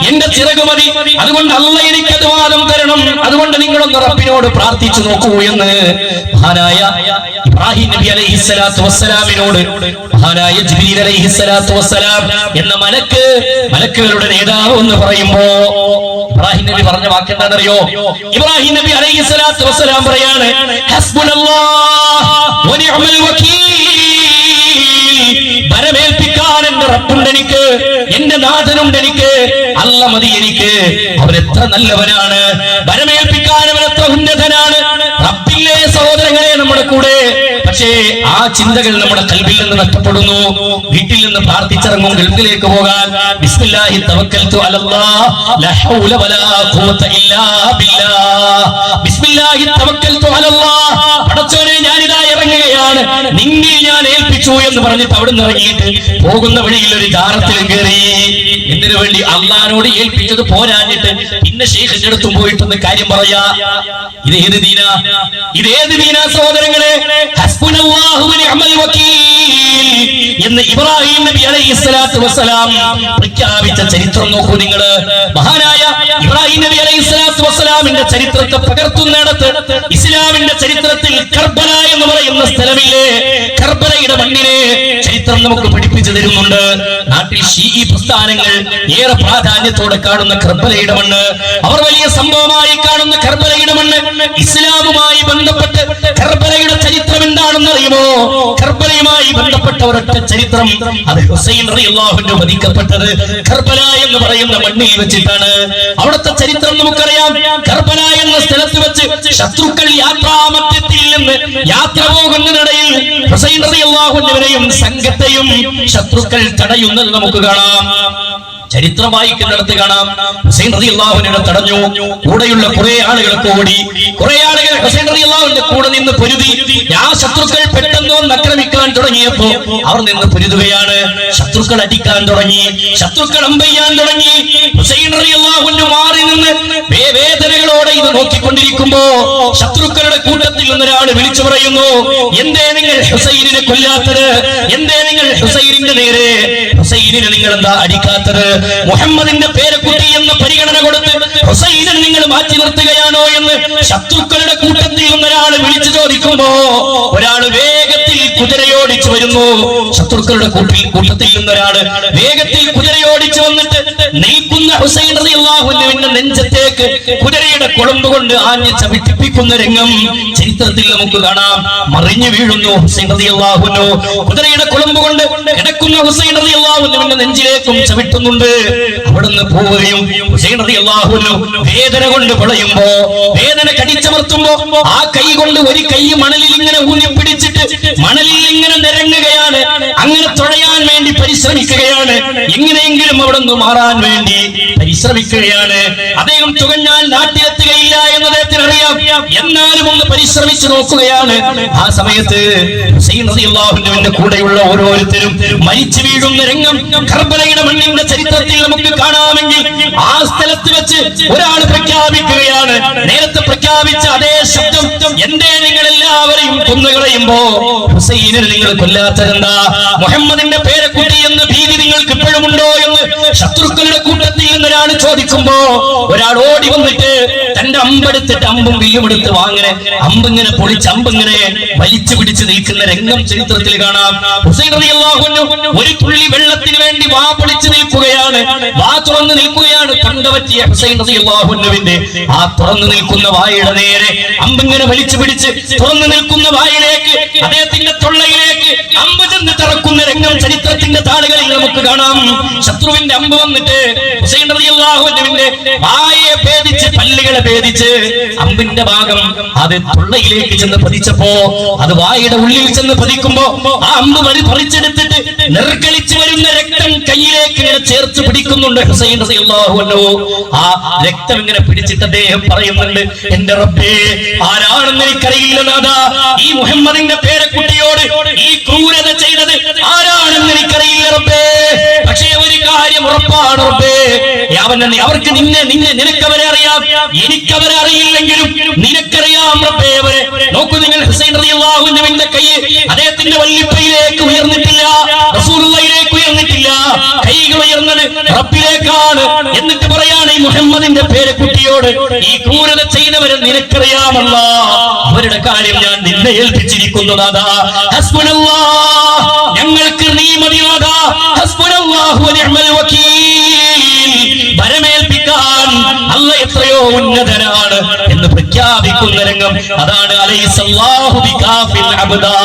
എന്റെ ചിറക് മതി, അതുകൊണ്ട് അല്ല എനിക്ക് അനുവാദം തരണം, അതുകൊണ്ട് നിങ്ങളൊന്ന് റബ്ബിനോട് പ്രാർത്ഥിച്ചു നോക്കൂ എന്ന് മഹാനായ ഇബ്രാഹിം നബി അലൈഹിസ്സലാത്തു വസ്സലാമിനോട് മഹാനായ ജിബ്രീൽ അലൈഹിസ്സലാത്തു വസ്സലാം എന്ന മലക്കുകളുടെ നേതാവ് എന്ന് പറയുമ്പോ ഇബ്രാഹിം നബി പറഞ്ഞ വാക്കെന്താണെന്നറിയോ? ഇബ്രാഹിം നബി അലൈഹിസ്സലാത്തു വസ്സലാം പറയാണ്, ഹസ്ബുനല്ലാഹ് വ നിഅമൽ വകീൽ. ഭരമേൽപ്പിക്കാൻ എന്റെ റബ്ബുണ്ട് എനിക്ക്, എന്റെ നാഥനുണ്ട് എനിക്ക്, അല്ല മതി എനിക്ക്. അവരെത്ര നല്ലവനാണ്, ഭരമേൽപ്പിക്കാൻ അവരെത്ര ഉന്നതനാണ്. റബ്ബില്ലേ സഹോദരങ്ങളെ നമ്മുടെ കൂടെ. പക്ഷേ ആ ചിന്തകൾ നമ്മുടെ ഖൽബിൽ നിന്ന് നഷ്ടപ്പെടുന്നു. വീട്ടിൽ നിന്ന് പ്രാർത്ഥിച്ചിറങ്ങും ഗൾഫിലേക്ക് പോകാൻ, ബിസ്മില്ലാഹി തവക്കൽതു അലല്ലാഹ് ലാ ഹൗല വലാ ഖുവത ഇല്ലാ ബില്ലാഹ്, ബിസ്മില്ലാഹി തവക്കൽതു അലല്ലാഹ്, പടച്ചോനെ ഞാനിതാ ഇറങ്ങുകയാണ്, നിന്നിൽ ഞാൻ ഏൽപ്പിച്ചു എന്ന് പറഞ്ഞിട്ട് അവിടുന്ന് ഇറങ്ങിയിട്ട് പോകുന്ന വഴിയിൽ ഒരു ജാറത്തിലും കയറി. എന്തിനു വേണ്ടി? അള്ളാഹിനോട് ഏൽപ്പിച്ചത് പോരാഞ്ഞിട്ട് പിന്നെ ശൈഖിന്റെ അടുത്തും പോയിട്ടൊന്ന് കാര്യം പറയാ. ഇതേത് ദീനാ? ഇതേത് ദീനാ സഹോദരങ്ങളെ? ഹസ്ബുനല്ലാഹു വ നിഅമൽ വകീൽ എന്ന് ഇബ്രാഹിം നബി അലൈഹിസ്സലാത്തു വസ്സലാം പ്രഖ്യാപിച്ച ചരിത്രം നോക്കൂ നിങ്ങൾ. മഹാനായ ഇബ്രാഹിം നബി അലൈഹിസ്സലാത്തു വസ്സലാമിന്റെ ചരിത്രത്തെ പകർത്തുന്നിടത്ത് ഇസ്ലാമിന്റെ ചരിത്രത്തിൽ കർബല എന്ന് പറയുന്ന സ്ഥലമില്ലേ, കർബലയുടെ മണ്ണിനെ ചരിത്രം നമുക്ക് പഠിപ്പിച്ചു തരുന്നുണ്ട്. നാട്ടിൽ ഷീഈ പ്രസ്ഥാനങ്ങൾ ഏറെ പ്രാധാന്യത്തോടെ കാണുന്ന കർബലയുടെ മണ്ണ്, അവർ വലിയ സംഭവമായി കാണുന്ന കർബലയുടെ മണ്ണ്, ഇസ്ലാമുമായി ബന്ധപ്പെട്ട് കർബലയുടെ ചരിത്രം എന്താണെന്ന് അറിയുമോ? കർബലയുമായി ബന്ധപ്പെട്ട ഒരൊറ്റ ചരിത്രം, അത് ഹുസൈൻ റളിയല്ലാഹു അൻഹു വധിക്കപ്പെട്ടത് കർബല എന്ന് പറയുന്ന മണ്ണിൽ വെച്ചിട്ടാണ്. അവിടുത്തെ ചരിത്രം നമുക്കറിയാം. കർബല എന്ന സ്ഥലത്ത് വെച്ച് ശത്രുക്കൾ യാത്രാമധ്യത്തിൽ നിന്ന് യാത്ര പോകുന്നതിനിടയിൽ ഹുസൈൻ റളിയല്ലാഹു അൻഹുവിനെയും സംഘത്തെയും ശത്രുക്കൾ തടയുന്നത് നമുക്ക് കാണാം. ചരിത്രം വായിക്കുന്നിടത്ത് കാണാം ഹുസൈൻ റളിയല്ലാഹു അൻഹു തടഞ്ഞു. കൂടെയുള്ള കുറെ ആളുകൾക്ക് ഓടി. കുറെ ആളുകൾ ഹുസൈൻ റളിയല്ലാഹു അൻഹുവിന്റെ കൂടെ നിന്ന് പൊരുതി. ആ ശത്രുക്കൾ പെട്ടെന്ന് വന്ന് ആക്രമിക്കാൻ തുടങ്ങിയപ്പോ അവർ നിന്ന് പൊരുതുകയാണ്. ശത്രുക്കൾ അടിക്കാൻ തുടങ്ങി, ശത്രുക്കൾ അമ്പെയ്യാൻ തുടങ്ങി. ഹുസൈൻ റളിയല്ലാഹു അൻഹു മാറി നിന്ന് വേദനകളോടെ ഇത് നോക്കിക്കൊണ്ടിരിക്കുമ്പോ ശത്രുക്കളുടെ കൂട്ടത്തിൽ നിന്നൊരാൾ വിളിച്ചു പറയുന്നു, എന്തേ നിങ്ങൾ ഹുസൈനിനെ കൊല്ലാത്തത്? എന്തേ നിങ്ങൾ ഹുസൈനിന്റെ നേരെ ഹുസൈനിനെ നിങ്ങൾ എന്താ അടിക്കാത്തത്? മുഹമ്മദിന്റെ പേരക്കുട്ടി എന്ന പരിഗണന കൊടുത്ത് ഹുസൈനെ നിങ്ങൾ മാറ്റി നിർത്തുകയാണോ എന്ന് ശത്രുക്കളുടെ കൂട്ടത്തിൽ നിന്നൊരാൾ വിളിച്ചു ചോദിക്കുമ്പോ ഒരാൾ വേഗത്തിൽ കുതിരയോടിച്ചു വരുന്നു. ശത്രുക്കളുടെ കൂട്ടത്തിൽ നിന്നൊരാൾ വേഗത്തിൽ കുതിരയോടിച്ചു വന്നിട്ട് നിൽക്കുന്ന ഹുസൈൻ റളിയല്ലാഹു അൻഹുവിന്റെ നെഞ്ചത്തേക്ക് കുതിരയുടെ കുളമ്പ് കൊണ്ട് ആഞ്ഞ് ചവിട്ടിപ്പിക്കുന്ന രംഗം ചരിത്രത്തിൽ നമുക്ക് കാണാം. മറിഞ്ഞു വീഴുന്നു ഹുസൈൻ റളിയല്ലാഹു അൻഹു. കുതിരയുടെ കുളമ്പ് കൊണ്ട് കിടക്കുന്ന ഹുസൈൻ റളിയല്ലാഹു അൻഹുവിന്റെ നെഞ്ചിലേക്കും ചവിട്ടുന്നുണ്ട്. അവിടുന്ന് പോവുകയും ഹുസൈൻ റളിയല്ലാഹു അൻഹു വേദന കൊണ്ട് പൊളയുമ്പോ, വേദന കടിച്ചമർത്തുമ്പോ ആ കൈ കൊണ്ട് ഒരു കൈ മണലിൽ ഇങ്ങനെ ഊന്നി പിടിച്ചിട്ട് മണലിൽ ഇങ്ങനെ നിരങ്ങുകയാണ്. അങ്ങനെ തുഴയാൻ വേണ്ടി പരിശ്രമിക്കുകയാണ്. എങ്ങനെയെങ്കിലും അവിടെ നിന്ന് മാറാൻ വേണ്ടി പരിശ്രമിക്കുകയാണ്. അദ്ദേഹം തുകഞ്ഞാൽ നാട്ടിലെത്തുകയില്ല എന്ന് അദ്ദേഹത്തിന് അറിയാം. എന്നാലും ഒന്ന് പരിശ്രമിച്ചു നോക്കുകയാണ്. ആ സമയത്ത് ഹുസൈൻ റളിയല്ലാഹു അൻഹുവിന്റെ കൂടെയുള്ള ഓരോരുത്തരും മരിച്ചു വീഴുന്ന രംഗം കർബലയുടെ മണ്ണിന്റെ ചരിത്രത്തിൽ നമുക്ക് കാണാമെങ്കിൽ ആ സ്ഥലത്ത് വെച്ച് ഒരാൾ പ്രഖ്യാപിക്കുകയാണ്. നേരത്തെ പ്രഖ്യാപിച്ച അതേ ശബ്ദം, എന്തേ നിങ്ങൾ എല്ലാവരെയും കൊന്നുകളയുമ്പോ ഹുസൈനെ നിങ്ങൾ കൊല്ലാത്തതെന്താ? മുഹമ്മദിന്റെ പേരക്കുട്ടി എന്ന ഭീതി നിങ്ങൾക്ക് ഇപ്പോഴും ഉണ്ടോ എന്ന് ശത്രുക്കളുടെ കൂട്ടത്തിൽ നിന്നൊരാൾ ചോദിക്കുമ്പോ ഒരാൾ ഓടി വന്നിട്ട് തന്റെ അമ്പെടുത്തിട്ട് അമ്പും വില്ലുമെടുത്ത് വാങ്ങനെ അമ്പിങ്ങനെ പൊളിച്ച് അമ്പിങ്ങനെ വലിച്ചു പിടിച്ച് നിൽക്കുന്ന രംഗം ചരിത്രത്തിൽ കാണാം. ഹുസൈൻ റളിയല്ലാഹു അൻഹു ഒരു തുള്ളി വെള്ളത്തിന് വേണ്ടി വാ പൊളിച്ച് നിൽക്കുകയാണ്. വാ തുറന്ന് നിൽക്കുകയാണ്. തൊണ്ടപറ്റിയ ഹുസൈൻ റളിയല്ലാഹു അൻഹുവിന്റെ ആ തുറന്നു നിൽക്കുന്ന വായുടെ നേരെ അമ്പിങ്ങനെ വലിച്ചു പിടിച്ച് തുറന്നു നിൽക്കുന്ന വായിലേക്ക് അദ്ദേഹത്തിന്റെ തൊള്ളയിലേക്ക് അമ്പ് ചെന്ന് തറക്കുന്ന രംഗം ചരിത്രത്തിന്റെ താളുകളിൽ നമുക്ക് കാണാം. ശത്രുവിന്റെ അമ്പ് വന്നിട്ട് ഹുസൈൻ റളിയല്ലാഹു അൻഹുവിന്റെ വായെ ഭേദിച്ച്, പല്ലുകളെ ഭേദിച്ച് അമ്പിന്റെ ഭാഗം അത് തൊള്ളയിലേക്ക് ചെന്ന് പതിച്ചപ്പോ അത് വായുടെ ഉള്ളിൽ ചെന്ന് പതിക്കുമ്പോ ആ അമ്പ് പറിച്ചെടുത്തിട്ട് നിർഗളിച്ചു വരുന്ന രക്തം കയ്യിലേക്ക് ഇങ്ങനെ ചേർത്ത് പിടിക്കുന്നുണ്ട് ഹുസൈൻ റളിയല്ലാഹു അൻഹു. ആ രക്തം ഇങ്ങനെ പിടിച്ചിട്ട് അദ്ദേഹം പറയുന്നുണ്ട്, എന്റെ റബ്ബേ, ആരാണെന്ന് എനിക്കറിയില്ല നാഥാ. ഈ മുഹമ്മദിന്റെ പേരക്കുട്ടിയോട് ഈ ക്രൂരത ചെയ്തത് ആരാണെന്ന് എനിക്കറിയില്ല റബ്ബേ. പക്ഷേ ഒരു കാര്യം ഉറപ്പാണ് റബ്ബേ, അവർക്ക് നിനക്കവരെ അറിയാം, എനിക്കവരെ അറിയില്ലെങ്കിലും നിനക്കറിയാം റബ്ബേ അവരെ. നോക്കൂ നിങ്ങൾ, ഹുസൈൻ റളിയല്ലാഹു അൻഹുവിന്റെ കൈ അദ്ദേഹത്തിന്റെ വല്ലിപ്പയിലേക്ക് ഉയർന്നിട്ടില്ല, റസൂലുള്ളാഹിയിലേക്ക് ഉയർന്നിട്ടില്ല. കൈകൾ ഉയർന്നത് റബ്ബിലേക്കാണ്. എന്നിട്ട് പറയാണ് ഈ മുഹമ്മദിന്റെ പേരക്കുട്ടിയോട്, ഈ ക്രൂരത ചെയ്തവരെ നിനക്കറിയാമല്ല, അവരുടെ കാര്യം ഞാൻ നിന്നെ ഏൽപ്പിച്ചിരിക്കുന്നു നാഥാ. ഹസ്ബുനല്ലാഹ്, ഞങ്ങൾക്ക് നീ മതി നാഥാ. ഹസ്ബുനല്ലാഹു വനിഅ്മൽ വകീൽ, ഭരമേൽപ്പിക്കാൻ അല്ലാഹ് എത്രയോ ഉന്നതനാണ് എന്ന് പ്രഖ്യാപിക്കുന്ന രംഗം. അതാണ് അലൈസല്ലാഹു ബികാഫിൻ അബ്ദാ,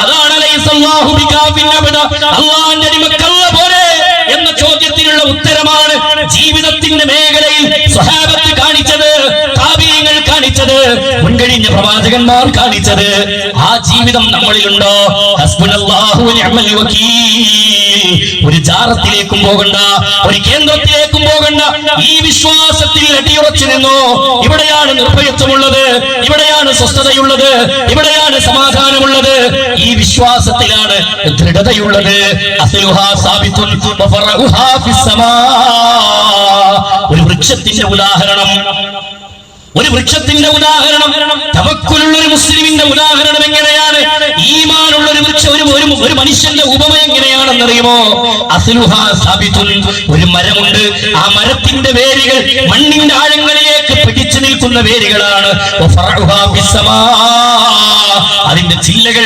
അതാണ് അലൈസല്ലാഹു ബികാഫിൻ അബ്ദാ. അല്ലാഹുവിന്റെ അടിമക്കല്ല പോലെ എന്ന ചോദ്യത്തിനുള്ള ഉത്തരമാണ് ജീവിതത്തിന്റെ മേഖലയിൽ സ്വഹാബത്ത് കാണിച്ചത്, താബിഈങ്ങൾ കാണിച്ചത്, മുൻകഴിഞ്ഞ പ്രവാചകന്മാർ കാണിച്ചത്. ആ ജീവിതം നമ്മളിലുണ്ടോ? ഹസ്ബുനല്ലാഹു വനിഅ്മൽ വകീൽ. ഒരു ജാറത്തിലേക്കും പോകണ്ട, ഒരു കേന്ദ്രത്തിലേക്കും പോകണ്ട. ഈ വിശ്വാസത്തിൽ അടിയുറച്ചു നിന്നോ. ഇവിടെയാണ് നിർഭയത്വമുള്ളത്, ഇവിടെയാണ് സ്വസ്ഥതയുള്ളത്, ഇവിടെയാണ് സമാധാനമുള്ളത്. ഈ വിശ്വാസത്തിലാണ് ദൃഢതയുള്ളത്. അസ്ലുഹാ സാബിതുൻ വഫറഉഹാ ഫിസ്സമാ. ഒരു വൃക്ഷത്തിന്റെ ഉദാഹരണം, ഒരു വൃക്ഷത്തിന്റെ ഉദാഹരണം, തവക്കുലുള്ള ഒരു മുസ്ലിമിന്റെ ഉദാഹരണം എങ്ങനെയാണ്? ഈമാനുള്ള ഒരു വൃക്ഷം, ഒരു മനുഷ്യന്റെ ഉപമ എങ്ങനെയാണെന്നറിയുമോ? അസ്ലുഹാ സാബിതുൻ, ഒരു മരമുണ്ട്. ആ മരത്തിന്റെ വേരുകൾ മണ്ണിന്റെ ആഴങ്ങളിലേക്ക് പിടിച്ചു നിൽക്കുന്ന വേരുകളാണ്. വഫറഉഹാ ഫിസ്സമാ, അതിന്റെ ചില്ലകൾ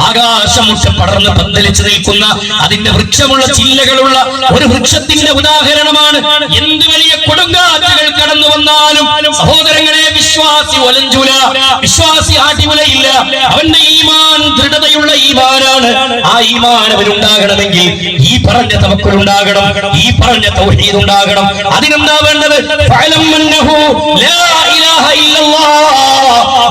ആകാശം മുട്ടെ പടർന്ന് പന്തലിച്ചു നിൽക്കുന്ന, അതിന്റെ വൃക്ഷമുള്ള ചില്ലകളുള്ള ഒരു വൃക്ഷത്തിന്റെ ഉദാഹരണമാണ്. എന്ത് വലിയ കൊടുങ്കാറ്റുകൾ കടന്നു വന്നാലും സഹോദരങ്ങളെ, വിശ്വാസി ഒലഞ്ചൂല, വിശ്വാസി ആടിമുലയില്ല. അവന്റെ ഈമാൻ ദൃഢതയുള്ള ഈമാനാണ്. ആ ഈമാൻ അവനുണ്ടാകണമെങ്കിൽ ഈ പറഞ്ഞ തവക്കുൽ ഉണ്ടാകണം, ഈ പറഞ്ഞ തൗഹീദ് ഉണ്ടാകണം. അതിനെന്താ വേണ്ടത്? ഫഅലം അന്നഹു ലാ ഇലാഹ ഇല്ലല്ലാഹ്.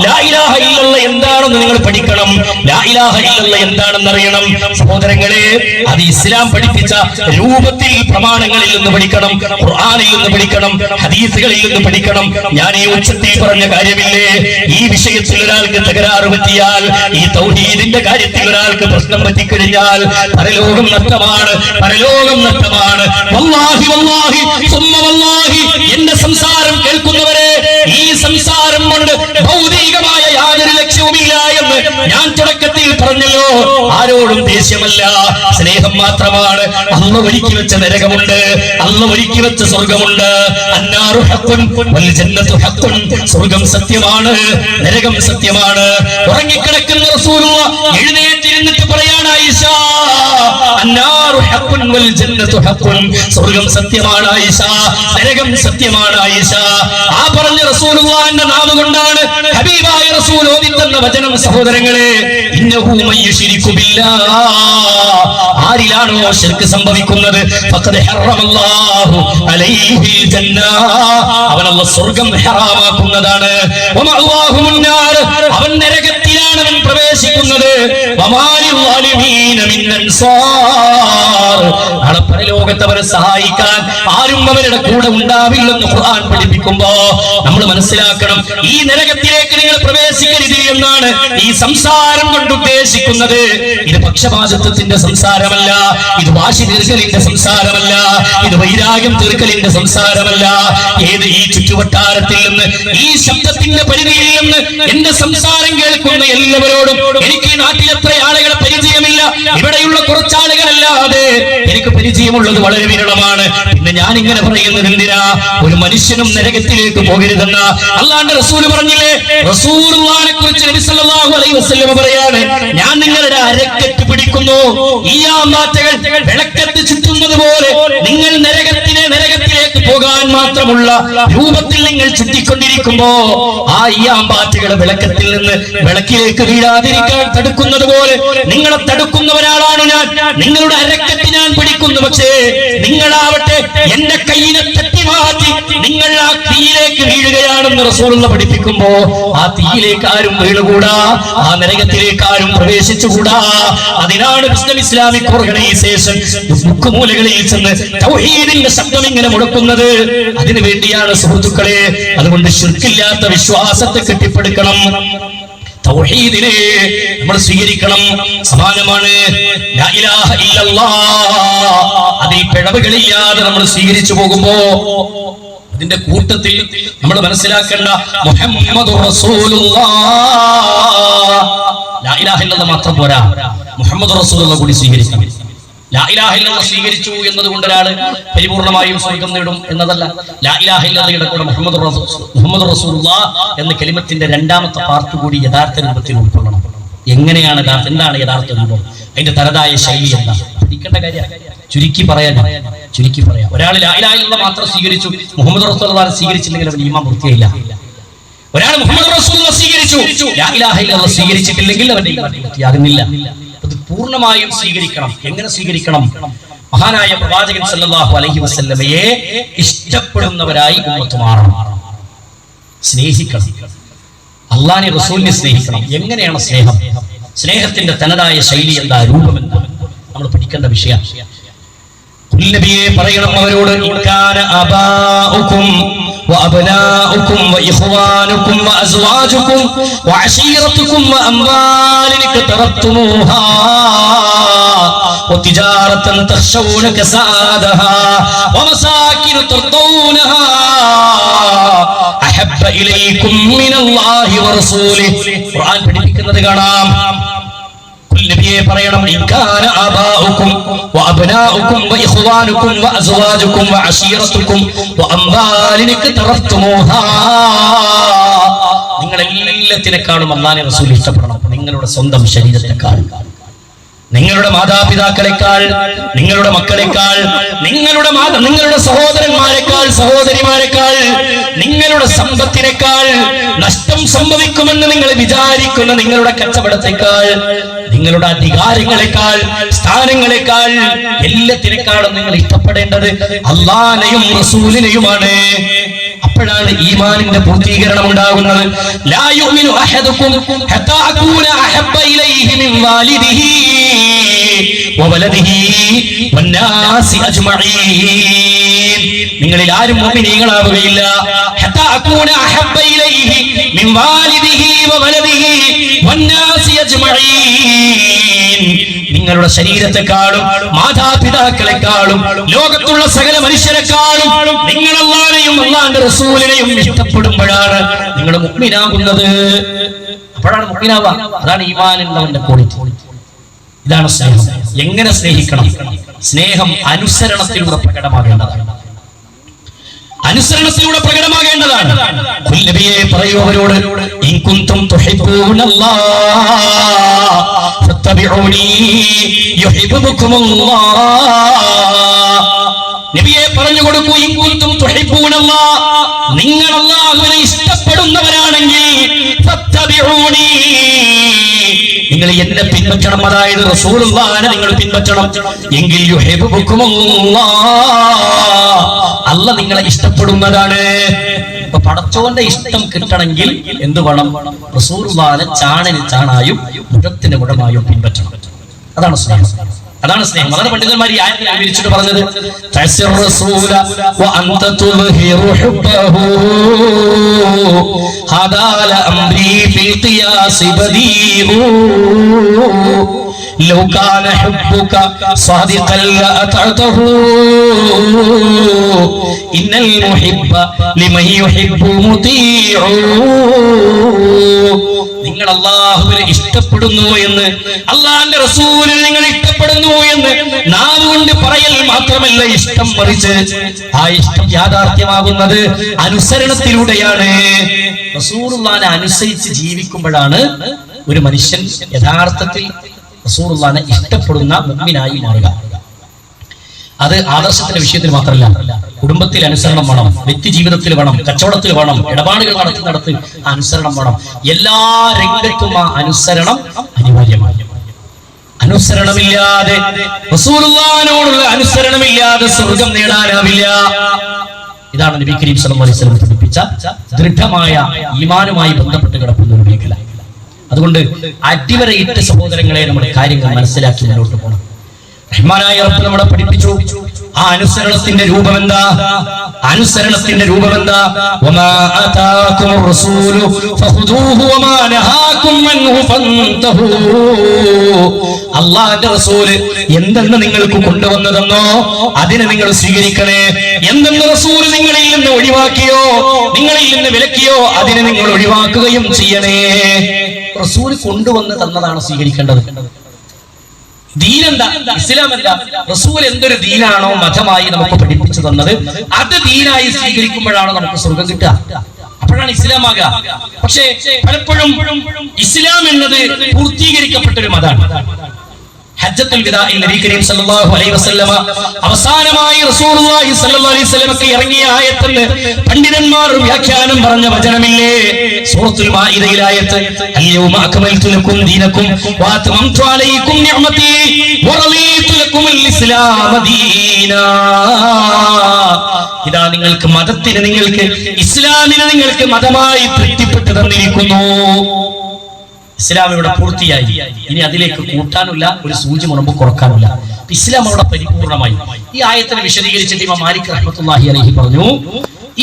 ലാ ഇലാഹ ഇല്ലല്ലാഹ് എന്താണ് എന്ന് നിങ്ങൾ പഠിക്കണം. ലാ ഇലാഹ ഇല്ലല്ലാഹ് എന്താണെന്ന് അറിയണം. സഹോദരങ്ങളെ, അത് ഇസ്ലാം പഠിപ്പിച്ച രൂപത്തിൽ പ്രമാണങ്ങളിൽ നിന്ന് പഠിക്കണം, ഖുർആനിൽ നിന്ന് പഠിക്കണം, ഹദീസുകളിൽ നിന്ന് പഠിക്കണം. ഞാൻ ഈ ഉച്ചത്തിൽ പറഞ്ഞ കാര്യമില്ലേ, ഈ വിഷയത്തിൽ ഒരാൾക്ക് തകരാറ് പറ്റിയാൽ, ഈ തൗഹീദിന്റെ കാര്യത്തിൽ ഒരാൾക്ക് പ്രശ്നം പറ്റിക്കഴിഞ്ഞാൽ പരലോകം നഷ്ടമാണ്, പരലോകം നഷ്ടമാണ്. വല്ലാഹി വല്ലാഹി സുമ്മ വല്ലാഹി, എന്റെ സംസാരം കേൾക്കുന്നവരെ, ഈ സംസാരം കൊണ്ട് ഭൗതികമായ യാതൊരു ലക്ഷ്യവുമില്ല എന്ന് ഞാൻ തുടക്കത്തിൽ പറഞ്ഞല്ലോ. ആരോടും ദേഷ്യമല്ല, സ്നേഹം മാത്രമാണ്. അള്ള ഒരുക്കി വെച്ച നരകമുണ്ട്, അള്ള ഒരുക്കി വെച്ച സ്വർഗമുണ്ട്. അന്നാറു ഹഖ്ഖുൻ വൽ ജന്നത്തു ഹഖ്ഖുൻ, സ്വർഗം സത്യമാണ്, നരകം സത്യമാണ്. ഉറങ്ങിക്കിടക്കുന്ന റസൂലുള്ളാഹ് എഴുന്നേറ്റിരുന്നിട്ട് പറയാണ്, ആയിഷ അന്നാറു ഹഖ്ഖുൻ വൽ ജന്നത്തു ഹഖ്ഖുൻ, സ്വർഗം സത്യമാണ് ആയിഷ, നരകം സത്യമാണ് ആയിഷ. ആ പറഞ്ഞ റസൂലുള്ളാഹിന്റെ നാവ് കൊണ്ടാണ് ഹബീബായ റസൂൽ ഓതിത്തന്ന വചനം. സഹോദരങ്ങളെ, ഇന്നഹു മയ്യുശ്രികു ബില്ലാഹ്, ആരിലാണോ ശിർക്ക് സംഭവിക്കുന്നത്, ഫഖദ് ഹറമല്ലാഹു അലൈഹിൽ ജന്ന, അവൻ അല്ലാഹു സ്വർഗ്ഗം ഹറാമാക്കുന്നതാണ്. വമഅവാഹു മുന്നാർ, അവൻ നരകത്തിലാണ് അവൻ പ്രവേശിക്കുന്നത്. വമാലിൽ ളാലിമീന മിൻ അൻസാർ, നാളെ പരലോകത്ത് അവരെ സഹായിക്കാൻ ആരും അവരുടെ കൂടെ ഉണ്ടാവില്ലെന്ന് ഖുർആൻ പഠിപ്പിക്കുമ്പോ നമ്മൾ മനസ്സിലാക്കണം, ഈ നരകത്തിലേക്ക് നിങ്ങൾ പ്രവേശിക്കരുത് എന്നാണ് ഈ സംസാരം കൊണ്ട് ഉദ്ദേശിക്കുന്നത്. ഇത് പക്ഷപാതിത്വത്തിന്റെ സംസാരമല്ല, ഇത് വാശി തീർക്കലിന്റെ സംസാരമല്ല, ഇത് വൈരാഗ്യം തീർക്കലിന്റെ സംസാരമല്ല. ഏത് ഈ ചുറ്റുവട്ടാരത്തിൽ നിന്ന്, ഈ ശബ്ദത്തിന്റെ പരിധിയിൽ നിന്ന് എന്റെ സംസാരം കേൾക്കുന്ന എല്ലാവരോടും എനിക്ക് ഈ നാട്ടിൽ എത്ര ആളുകളെ പരിചയമില്ല, ഇവിടെയുള്ള കുറച്ചാളുകളല്ലാതെ എനിക്ക് പരിചയമുള്ളത് വളരെ വിരളമാണ്. പിന്നെ ഞാൻ ഇങ്ങനെ പറയുന്നത് എന്തിനാ? ഒരു മനുഷ്യനും നരകത്തിലേക്ക് പോകരുതെന്ന അല്ലാഹുവിന്റെ റസൂൽ പറഞ്ഞില്ലേ. റസൂലുള്ളാഹിനെ കുറിച്ച് നബി സല്ലല്ലാഹു അലൈഹി വസല്ലം പറയാണ്, ഞാൻ നിങ്ങളുടെ അരക്കെട്ട് പിടിക്കുന്നു, ഈയാമ്പാറ്റകൾ വിളക്കത്ത് ചുറ്റുന്നത് പോലെ നിങ്ങൾ നരകത്തിലേക്ക് പോകാൻ മാത്രമുള്ള രൂപത്തിൽ നിങ്ങൾ ചുറ്റിക്കൊണ്ടിരിക്കുമ്പോ ആ ഈയാമ്പാറ്റകളെ വിളക്കത്തിൽ നിന്ന് വിളക്കിലേക്ക് വീഴാതിരിക്കാൻ തടുക്കുന്നത് പോലെ നിങ്ങളെ തടുക്കുന്ന ഒരാളാണ് ഞാൻ. നിങ്ങളുടെ അരക്കെട്ട് ഞാൻ പിടിക്കുന്നു, പക്ഷേ നിങ്ങളാവട്ടെ എന്റെ കയ്യിനെ തട്ടി മാറ്റി നിങ്ങൾ ആ തീയിലേക്ക് വീഴുകയാണെന്ന് റസൂലുള്ള പഠിപ്പിക്കുമ്പോ ആ തീയിലേക്ക് ആരും വീഴുകൂടാ, ആ നരകത്തിലേക്ക് ആരും പ്രവേശിച്ചുകൂടാ. അതിനാണ് ഇസ്ലാമിക് ഓർഗനൈസേഷൻ മുക്കുമൂലകളിൽ ചെന്ന് തൗഹീദിന്റെ ശബ്ദം ഇങ്ങനെ മുടക്കുന്നത്. അതിനു വേണ്ടിയാണ് സുഹൃത്തുക്കളെ. അതുകൊണ്ട് ശിർക്കില്ലാത്ത വിശ്വാസത്തെ കെട്ടിപ്പടുക്കണം, തൗഹീദിനെ നമ്മൾ സ്വീകരിക്കണം. സമാനമാണ് ലാ ഇലാഹ ഇല്ലല്ലാഹ്, അതിൽ പിഴവുകളില്ലാതെ നമ്മൾ സ്വീകരിച്ചു പോകുമ്പോ അതിന്റെ കൂട്ടത്തിൽ നമ്മൾ മനസ്സിലാക്കേണ്ട മുഹമ്മദുർ റസൂലുള്ളാഹ്, ലാ ഇലാഹ ഇല്ലല്ലാഹ് മാത്രം പോരാ, മുഹമ്മദുർ റസൂലുള്ളാഹ് കൂടി സ്വീകരിക്കണം. ലാ ഇലാഹ ഇല്ലല്ലാഹ് സ്വീകരിച്ചു എന്നതുകൊണ്ട് ഒരാള് പരിപൂർണമായും സ്വർഗം നേടും എന്നതല്ല. ലാ ഇലാഹ ഇല്ലല്ലാഹയുടെ കൂടെ മുഹമ്മദുർ റസൂലുള്ളാഹ് എന്ന കലിമത്തിന്റെ രണ്ടാമത്തെ പാർട്ട് കൂടി യഥാർത്ഥ രൂപത്തിൽ ഉൾക്കൊള്ളണം. എങ്ങനെയാണ് എന്താണ് യഥാർത്ഥ രൂപം, അതിന്റെ തനതായ ശൈലി എന്താ പഠിക്കേണ്ട കാര്യം. ചുരുക്കി പറയാം, ഒരാൾ ലാ ഇലാഹ ഇല്ലല്ലാഹ് മാത്രം സ്വീകരിച്ചു, മുഹമ്മദ് റസൂലുള്ളാഹി സ്വീകരിച്ചില്ലെങ്കിൽ അവൻ ഈമാൻ പൂർത്തിയായില്ല. ഒരാൾ മുഹമ്മദ് റസൂലുള്ളാഹി സ്വീകരിച്ചു, ലാ ഇലാഹ ഇല്ലല്ലാഹ് സ്വീകരിച്ചിട്ടില്ലെങ്കിൽ അവന്റെ ഈമാൻ പൂർത്തിയാകുന്നില്ല. അത് പൂർണ്ണമായും സ്വീകരിക്കണം. എങ്ങനെ സ്വീകരിക്കണം? മഹാനായ പ്രവാചകൻ സല്ലല്ലാഹു അലൈഹി വസല്ലമയെ ഇഷ്ടപ്പെടുന്നവരായി ഉമ്മത്ത് മാറണം, സ്നേഹിക്കണം, അല്ലാഹുവിനെ റസൂലിനെ സ്നേഹിക്കണം. എങ്ങനെയാണ് സ്നേഹം? സ്നേഹത്തിന്റെ തനതായ ശൈലി എന്താ, രൂപം എന്താ, നമ്മൾ പഠിക്കേണ്ട വിഷയം. നബിയെ പറയണം അവരോട്, ഇൻകാന അബാഉകും وأبناؤكم وإخوانكم وأزواجكم وعشيرتكم وأموال اقترفتموها وتجارة تخشون كسادها ومساكن ترضونها أحب إليكم من الله ورسوله. ഖുർആൻ പഠിപ്പിക്കുന്നത് കാണാം. നബിയെ പറയണം, ഇൻകാന ആബാഉകും വഅബ്നാഉകും വഇഖ്വാനുകും വഅസ്വാജുകും വഅശീറതുകും വഅംവാലിൻ ഇഖ്തറഫ്തുമൂഹാ. നിങ്ങൾ എല്ലാത്തിനേക്കാളും അല്ലാഹുവിനെ റസൂൽ ഇഷ്ടപ്പെടണം. നിങ്ങളുടെ സ്വന്തം ശരീരത്തെക്കാൾ, നിങ്ങളുടെ മാതാപിതാക്കളെക്കാൾ, നിങ്ങളുടെ മക്കളെക്കാൾ, നിങ്ങളുടെ സഹോദരന്മാരെക്കാൾ, സഹോദരിമാരെക്കാൾ, നിങ്ങളുടെ സമ്പത്തിനേക്കാൾ, നഷ്ടം സംഭവിക്കുമെന്ന് നിങ്ങൾ വിചാരിക്കുന്ന നിങ്ങളുടെ കച്ചവടത്തെക്കാൾ, നിങ്ങളുടെ അധികാരങ്ങളെക്കാൾ, സ്ഥാനങ്ങളെക്കാൾ, എല്ലാത്തിനേക്കാളും നിങ്ങൾ ഇഷ്ടപ്പെടേണ്ടത് അല്ലാഹുവിനെയും റസൂലിനെയുമാണ്. അപ്പോഴാണ് ഈമാനിന്റെ പൂർത്തീകരണം ഉണ്ടാകുന്നത്. ലാ യുഅ്മിനു അഹദുകും ഹത്താ അകൂന അഹബ്ബ ഇലൈഹി മിൻ വാലിദിഹി വവലദിഹി വന്നാസി അജ്മഈൻ. നിങ്ങളിൽ ആരും മുഅ്മിനീങ്ങളാവുകയില്ല ഹത്താ അകൂന അഹബ്ബ ഇലൈഹി മിൻ വാലിദിഹി വവലദിഹി വന്നാസി അജ്മഈൻ. നിങ്ങളുടെ ശരീരത്തെക്കാളും മാതാപിതാക്കളെക്കാളും ലോകത്തുള്ള സകല മനുഷ്യരെക്കാളും നിങ്ങൾ അല്ലാഹുവിനെയും അല്ലാഹുവിന്റെ റസൂലിനെയും ഇഷ്ടപ്പെടുമ്പോഴാണ് നിങ്ങൾ മുഅ്മിനാകുന്നത്. അപ്പോഴാണ് മുഅ്മിനാവുക. അതാണ് ഈമാനുള്ളവന്റെ ക്വാളിറ്റി. ഇതാണ് സ്നേഹം. എങ്ങനെ സ്നേഹിക്കണം? സ്നേഹം അനുസരണത്തിലൂടെ പ്രകടമാകേണ്ടതാണ്. അനുസരണത്തിലൂടെ പ്രകടമാകേണ്ടതാണ്. നബിയെ പറയൂ അവരോട്, ഇൻ കുൻതും തുഹിബ്ബൂനല്ലാഹ് ഫത്തബിഊനി യുഹിബ്ബുകുമുല്ലാഹ്. നബിയെ പറഞ്ഞു കൊടുക്കൂ, ഇൻ കുൻതും തുഹിബ്ബൂനല്ലാഹ്, നിങ്ങൾ അല്ലാഹുവിനെ ഇഷ്ടപ്പെടുന്നവരാണെങ്കിൽ ഫത്തബിഊനി, നിങ്ങൾ എന്നെ പിൻപറ്റണം. അതായത് റസൂലുള്ളാഹിനെ നിങ്ങൾ പിൻപറ്റണം. എങ്കിൽ യുഹിബ്ബുകുമുല്ലാഹ്, അല്ലാഹ് നിങ്ങളെ ഇഷ്ടപ്പെടുന്നതാണ്. ഇപ്പൊ പടച്ചോന്റെ ഇഷ്ടം കിട്ടണമെങ്കിൽ എന്ത് വേണം? റസൂലുള്ളാഹിനെ ചാണിന് ചാണായും മുഖത്തിന് മുഖമായും പിൻപറ്റണം. അതാണ് സ്നേഹം. അതാണ് സ്നേഹം. അതാണ് പണ്ഡിതന്മാർ ഈ ആയത്തിൽ വിവരിച്ചിട്ട് പറഞ്ഞത്, തഅസിർ റസൂല വഅൻത തുൽഹിറു ഹുബ്ബഹു ഹദാ ലഅംരി ഫിൽ ഖിയാസ് ബദീഉ ലൗ കാന ഹുബ്ബുക സാദിഖൻ ലഅതഅതഹു ഇന്നൽ മുഹിബ്ബ ലിമൻ യുഹിബ്ബു മുതീഉ. നിങ്ങൾ അല്ലാഹുവിനെ ഇഷ്ടപ്പെടുന്നു എന്ന്, അല്ലാഹുവിന്റെ റസൂലിനെ നിങ്ങൾ ഇഷ്ടപ്പെടുന്നു എന്ന് നാവ് കൊണ്ട് പറയൽ മാത്രമല്ല, ഇഷ്ടം മറിച്ച് ആ ഇഷ്ടം യാഥാർത്ഥ്യമാകുന്നത് അനുസരണത്തിലൂടെയാണ്. റസൂലുള്ളാഹിനെ അനുസരിച്ച് ജീവിക്കുമ്പോഴാണ് ഒരു മനുഷ്യൻ യഥാർത്ഥത്തിൽ റസൂലുള്ളാഹിനെ ഇഷ്ടപ്പെടുന്ന മുഅ്മിനായി മാറുക. അത് ആദർശത്തിന്റെ വിഷയത്തിൽ മാത്രമല്ല, കുടുംബത്തിൽ അനുസരണം വേണം, വ്യക്തി ജീവിതത്തിൽ വേണം, കച്ചവടത്തിൽ വേണം, ഇടപാടുകൾ നടത്തുന്നിടത്ത് അനുസരണം വേണം. എല്ലാ രംഗത്തും ആ അനുസരണം അനിവാര്യമാണ്. അനുസരണമില്ലാതെ, റസൂലുള്ളാഹിനോടുള്ള അനുസരണമില്ലാതെ സ്വർഗം നേടാനാവില്ല. ഇതാണ് നബി കരീം സല്ലല്ലാഹു അലൈഹി വസല്ലം പഠിപ്പിച്ച ദൃഢമായ ഈമാനുമായി ബന്ധപ്പെട്ട് കിടക്കുന്ന ഒരു മേഖല. അതുകൊണ്ട് അടിവരയിട്ട് സഹോദരങ്ങളെ നമ്മുടെ കാര്യങ്ങൾ മനസ്സിലാക്കി മുന്നോട്ട് പോകണം. റഹ്മാനായ റബ്ബ് നമ്മളെ പഠിപ്പിച്ചു. ആ അനുസരണത്തിന്റെ രൂപം എന്താ? അനുസരണത്തിന്റെ രൂപം എന്താ? വമാ ആതാകുമുർ റസൂലു ഫഖുദൂഹു വമാ നഹാകും അൻഹു ഫന്തഹൂ. അല്ലാഹുവിന്റെ റസൂൽ എന്തെന്ന് നിങ്ങൾക്ക് കൊണ്ടുവന്നതെന്നോ അതിനെ നിങ്ങൾ സ്വീകരിക്കണേ. എന്തെന്ന് റസൂൽ നിങ്ങളിൽ നിന്ന് ഒഴിവാക്കിയോ, നിങ്ങളിൽ നിന്ന് വിലക്കിയോ, അതിനെ നിങ്ങൾ ഒഴിവാക്കുകയും ചെയ്യണേ. റസൂൽ കൊണ്ടുവന്ന് തന്നതാണ് സ്വീകരിക്കേണ്ടത്. ദീനെന്താ? ഇസ്ലാം എന്താ? റസൂൽ എന്തൊരു ദീനാണോ മതമായി നമുക്ക് പഠിപ്പിച്ചു തന്നത്, അത് ദീനായി സ്വീകരിക്കുമ്പോഴാണ് നമുക്ക് സ്വർഗം കിട്ടുക. അപ്പോഴാണ് ഇസ്ലാം ആകുക. പക്ഷേ പലപ്പോഴും ഇസ്ലാം എന്നത് പൂർത്തീകരിക്കപ്പെട്ടൊരു മതമാണ്. ഹജ്ജത്തുൽ വിദാഇൽ നബി കരീം സല്ലല്ലാഹു അലൈഹി വസല്ലമ അവസാനമായി റസൂലുള്ളാഹി സല്ലല്ലാഹു അലൈഹി വസല്ലമക്ക് ഇറങ്ങിയ ആയത്തിന് പണ്ഡിതന്മാർ വ്യാഖ്യാനം പറഞ്ഞ വചനമില്ലേ? സൂറത്തുൽ മാഇദയിലെ ആയത്ത്, അൽയൗമ അക്മൽതു ലക്കും ദീനക്കും വഅത്മംതു അലൈക്കും നിഅമതി വറളീതു ലക്കുമുൽ ഇസ്ലാമ ദീനാ. ഇതാ നിങ്ങൾക്ക് മതത്തിന്, നിങ്ങൾക്ക് ഇസ്ലാമിനെ നിങ്ങൾക്ക് മതമായി തൃപ്തിപ്പെട്ടു തന്നിരിക്കുന്നു. ഇസ്ലാം ഇവിടെ പൂർത്തിയായി. ഇനി അതിലേക്ക് കൂട്ടാനില്ല, ഒരു സൂചി മുമ്പ് കുറക്കാനില്ല. ഇസ്ലാം അവിടെ പരിപൂർണമായി. ഈ ആയത്തിനെ വിശദീകരിച്ചിട്ട് ഇമാം മാലിക് റഹ്മത്തുള്ളാഹി അലൈഹി പറഞ്ഞു,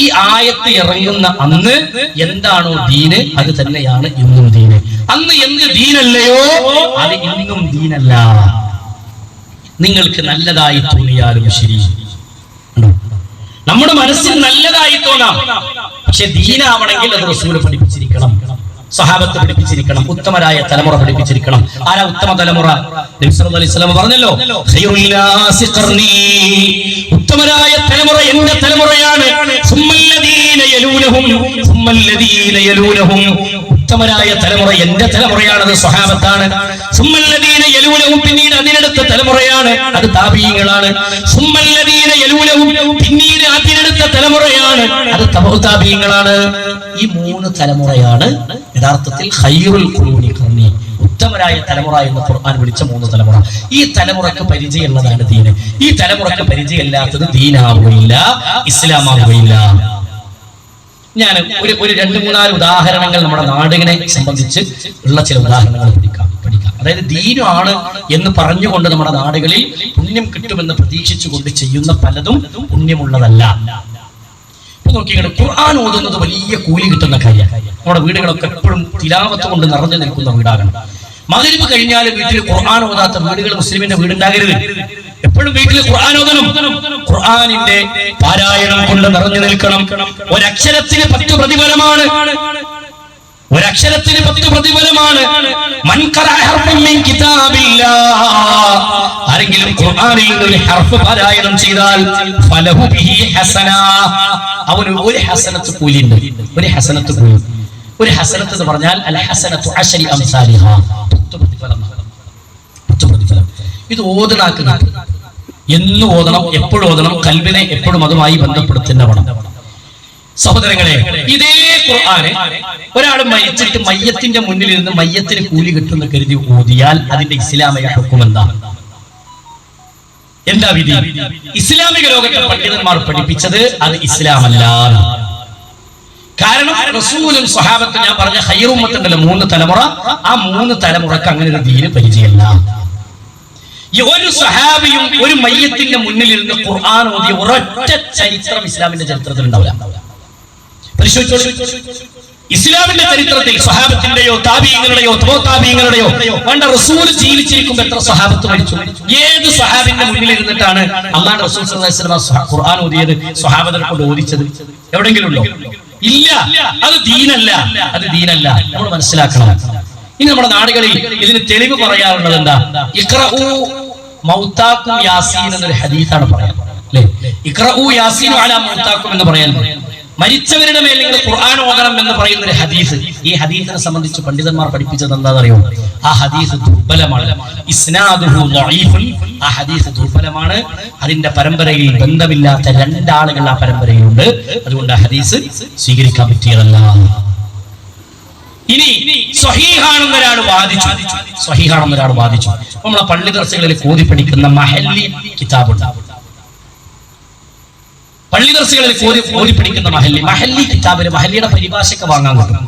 ഈ ആയത്ത് ഇറങ്ങുന്ന അന്ന് എന്താണോ ദീന് അത് തന്നെയാണ് ഇന്നും ദീന്. അന്ന് എന്ത് ദീനല്ലയോ അത് ഇന്നും ദീനല്ല. നിങ്ങൾക്ക് നല്ലതായി തോന്നിയാലും ശരി, നമ്മുടെ മനസ്സിൽ നല്ലതായി തോന്നാം, പക്ഷെ ദീനാവണമെങ്കിൽ അത് റസൂൽ പഠിപ്പിച്ചിരിക്കണം, സഹാബത്ത് പഠിപ്പിച്ചിരിക്കണം, ഉത്തമരായ തലമുറ പഠിപ്പിച്ചിരിക്കണം. ആരാ ഉത്തമ തലമുറ? നബി സല്ലല്ലാഹു അലൈഹി വസല്ലം പറഞ്ഞല്ലോ, ഖൈറുൽ നാസി ഖർനി, ഉത്തമരായ തലമുറ എന്റെ തലമുറയാണ്. സുമ്മല്ലദീന യലൂനഹും സുമ്മല്ലദീന യലൂനഹും, ഉത്തമരായ തലമുറ എന്റെ തലമുറയാണത് സ്വഹാബത്താണ്. സുമ്മല്ലദീന യലൂനഹും, പിന്നീട് അതിനടുത്ത തലമുറയാണ്, അത് താബീഈങ്ങളാണ്. സുമ്മല്ലദീന യലൂനഹും, പിന്നീട് അതിനടുത്ത തലമുറയാണ്, അത് തബഉ താബീഈങ്ങളാണ്. ഈ മൂന്ന് തലമുറയാണ് യഥാർത്ഥത്തിൽ ഖൈറുൽ ഖുറൂനി ഖർനി, ഉത്തമരായ തലമുറ എന്ന് ഖുർആൻ വിളിച്ച മൂന്ന് തലമുറ. ഈ തലമുറക്ക് പരിചയമുള്ളതാണ് ദീന്. ഈ തലമുറക്ക് പരിചയമില്ലാത്തത് ദീനാവുകയില്ല, ഇസ്ലാമാവുകയില്ല. ഞാൻ ഒരു 2-3 ഉദാഹരണങ്ങൾ നമ്മുടെ നാടിനെ സംബന്ധിച്ച് ഉള്ള ചില ഉദാഹരണങ്ങൾ പഠിക്കാം. അതായത് ദീനാണ് എന്ന് പറഞ്ഞുകൊണ്ട് നമ്മുടെ നാടുകളിൽ പുണ്യം കിട്ടുമെന്ന് പ്രതീക്ഷിച്ചുകൊണ്ട് ചെയ്യുന്ന പലതും പുണ്യമുള്ളതല്ല. ഇപ്പൊ നോക്കിയാണ്, ഖുർആൻ ഓതുന്നത് വലിയ കൂലി കിട്ടുന്ന കാര്യമാണ്. നമ്മുടെ വീടുകളൊക്കെ എപ്പോഴും തിലാവത്ത് കൊണ്ട് നിറഞ്ഞു നിൽക്കുന്ന വീടാകണം. മഗ്‌രിബ് കഴിഞ്ഞാൽ വീട്ടിൽ ഖുർആൻ ഓതാത്ത വീടുകൾ മുസ്ലിമിന്റെ വീടുണ്ടാകരുത്. എപ്പോഴും വീട്ടിൽ ഖുർആൻ ഓതണം. ഖുർആനിന്റെ പാരായണം കൊണ്ട് നിറഞ്ഞു നിൽക്കണം. ഒരക്ഷരത്തിന് 10 പ്രതിഫലമാണ്. ഒരക്ഷരത്തിന് 10 പ്രതിഫലമാണ്. മൻ ഖറഅ ഹർഫൻ മിൻ കിതാബില്ലാഹ്, ആരെങ്കിലും ഖുർആനിൽ നിന്ന് ഒരു ഹർഫ് പാരായണം ചെയ്താൽ ഫലഹു ബിഹി ഹസന, അവന് ഒരു ഹസനത്ത് കൂലിയുണ്ട്. ഒരു ഹസനത്ത് കൂലി. ഒരു ഹസനത്ത് എന്ന് പറഞ്ഞാൽ അൽ ഹസനത്തു അശരി അംസാലിഹാ, 10 പ്രതിഫലം. 10 പ്രതിഫലം. ഇത് ഓതനാക്കുക. എന്ന് ഓതണം, എപ്പോഴും ഓതണം. കൽബിനെ എപ്പോഴും അതുമായി ബന്ധപ്പെടുത്തുന്നവണം. സഹോദരങ്ങളെ, ഇതേ ഖുർആന് ഒരാൾ മരിച്ചിട്ട് മയ്യത്തിന്റെ മുന്നിൽ ഇരുന്ന് മയ്യത്തിന് കൂലി കിട്ടുന്ന കരുതി ഓതിയാൽ അതിന്റെ ഇസ്ലാമിക ഹുക്കം എന്താണ്? എന്താ വിധി? ഇസ്ലാമിക ലോകത്തെ പണ്ഡിതന്മാർ പഠിപ്പിച്ചത് അത് ഇസ്ലാമല്ല. കാരണം റസൂലും സ്വഹാബത്തും, ഞാൻ പറഞ്ഞ ഖൈറുൽ ഉമ്മത്തുണ്ടല്ലോ 3 തലമുറ, ആ 3 തലമുറക്ക് അങ്ങനെ ഒരു ദീന് പരിചയമല്ല. ഒരു സഹാബിയും ഒരു മയ്യത്തിന്റെ മുന്നിൽ ഇരുന്ന് ഖുർആൻ ഓതിയ ഒരൊറ്റ ചരിത്രം ഇസ്ലാമിന്റെ ചരിത്രത്തിൽ ഉണ്ടാവില്ല. ഇസ്ലാമിന്റെ ചരിത്രത്തിൽ സ്വഹാബത്തിന്റെയോ താബീങ്ങളുടെയോ താബീങ്ങളുടെയോ വേണ്ട, റസൂൽ ജീവിച്ചിരിക്കുമ്പോൾ എത്ര സ്വഹാബത്ത് മരിച്ചു? ഏത് സ്വഹാബിന്റെ മുന്നിൽ ഇരുന്നിട്ടാണ് അല്ലാഹുവിന്റെ റസൂൽ സ്വല്ലല്ലാഹു അലൈഹി വസല്ലം ഖുർആൻ ഓതിയത്, സ്വഹാബത്തിനെ കൊണ്ട് ഓദിച്ചത്? എവിടെയെങ്കിലും ഉണ്ടോ? ഇല്ല. അത് ദീനല്ല, അത് ദീനല്ല. നമ്മൾ മനസ്സിലാക്കണം. ഇനി നമ്മുടെ നാടുകളിൽ ഇതിന് തെളിവ് പറയാറുള്ളത് എന്താ? ഇഖ്റഊ മൗതാക്കും യാസീൻ എന്നൊരു ഹദീസാണ് പറയുന്നത്, അല്ലേ? ഇഖ്റഊ യാസീൻ അലാ മൗതാക്കും എന്ന് പറയുന്നത് മരിച്ചവരുടെ മേൽ നിങ്ങൾ ഖുർആൻ ഓതണം എന്ന് പറയുന്ന ഒരു ഹദീസ്. ഈ ഹദീസിനെ സംബന്ധിച്ച് പണ്ഡിതന്മാർ പഠിപ്പിച്ചത് എന്താണെന്നറിയോ? ആ ഹദീസ് ദുർബലമാണ്. ഇസ്നാദുഹു ദഈഫുൻ. ആ ഹദീസ് ദുർബലമാണ്. അതിന്റെ പരമ്പരയിൽ ബന്ധമില്ലാത്ത 2 ആളുകൾ ആ പരമ്പരയിലുണ്ട്. അതുകൊണ്ട് ആ ഹദീസ് സ്വീകരിക്കാൻ പറ്റിയതല്ല. ഇനി സ്വഹീഹാണെന്നൊരാൾ വാദിച്ചു. സ്വഹീഹാണെന്നൊരാൾ വാദിച്ചു. നമ്മളെ പള്ളി ദർസുകളിൽ കോതി പഠിക്കുന്ന മഹല്ലി കിതാബുണ്ട്. പള്ളി ദർസുകളിൽ കോതി പഠിക്കുന്ന മഹല്ലി കിതാബിന് മഹല്ലിയുടെ പരിഭാഷയൊക്കെ വാങ്ങാൻ കിട്ടും.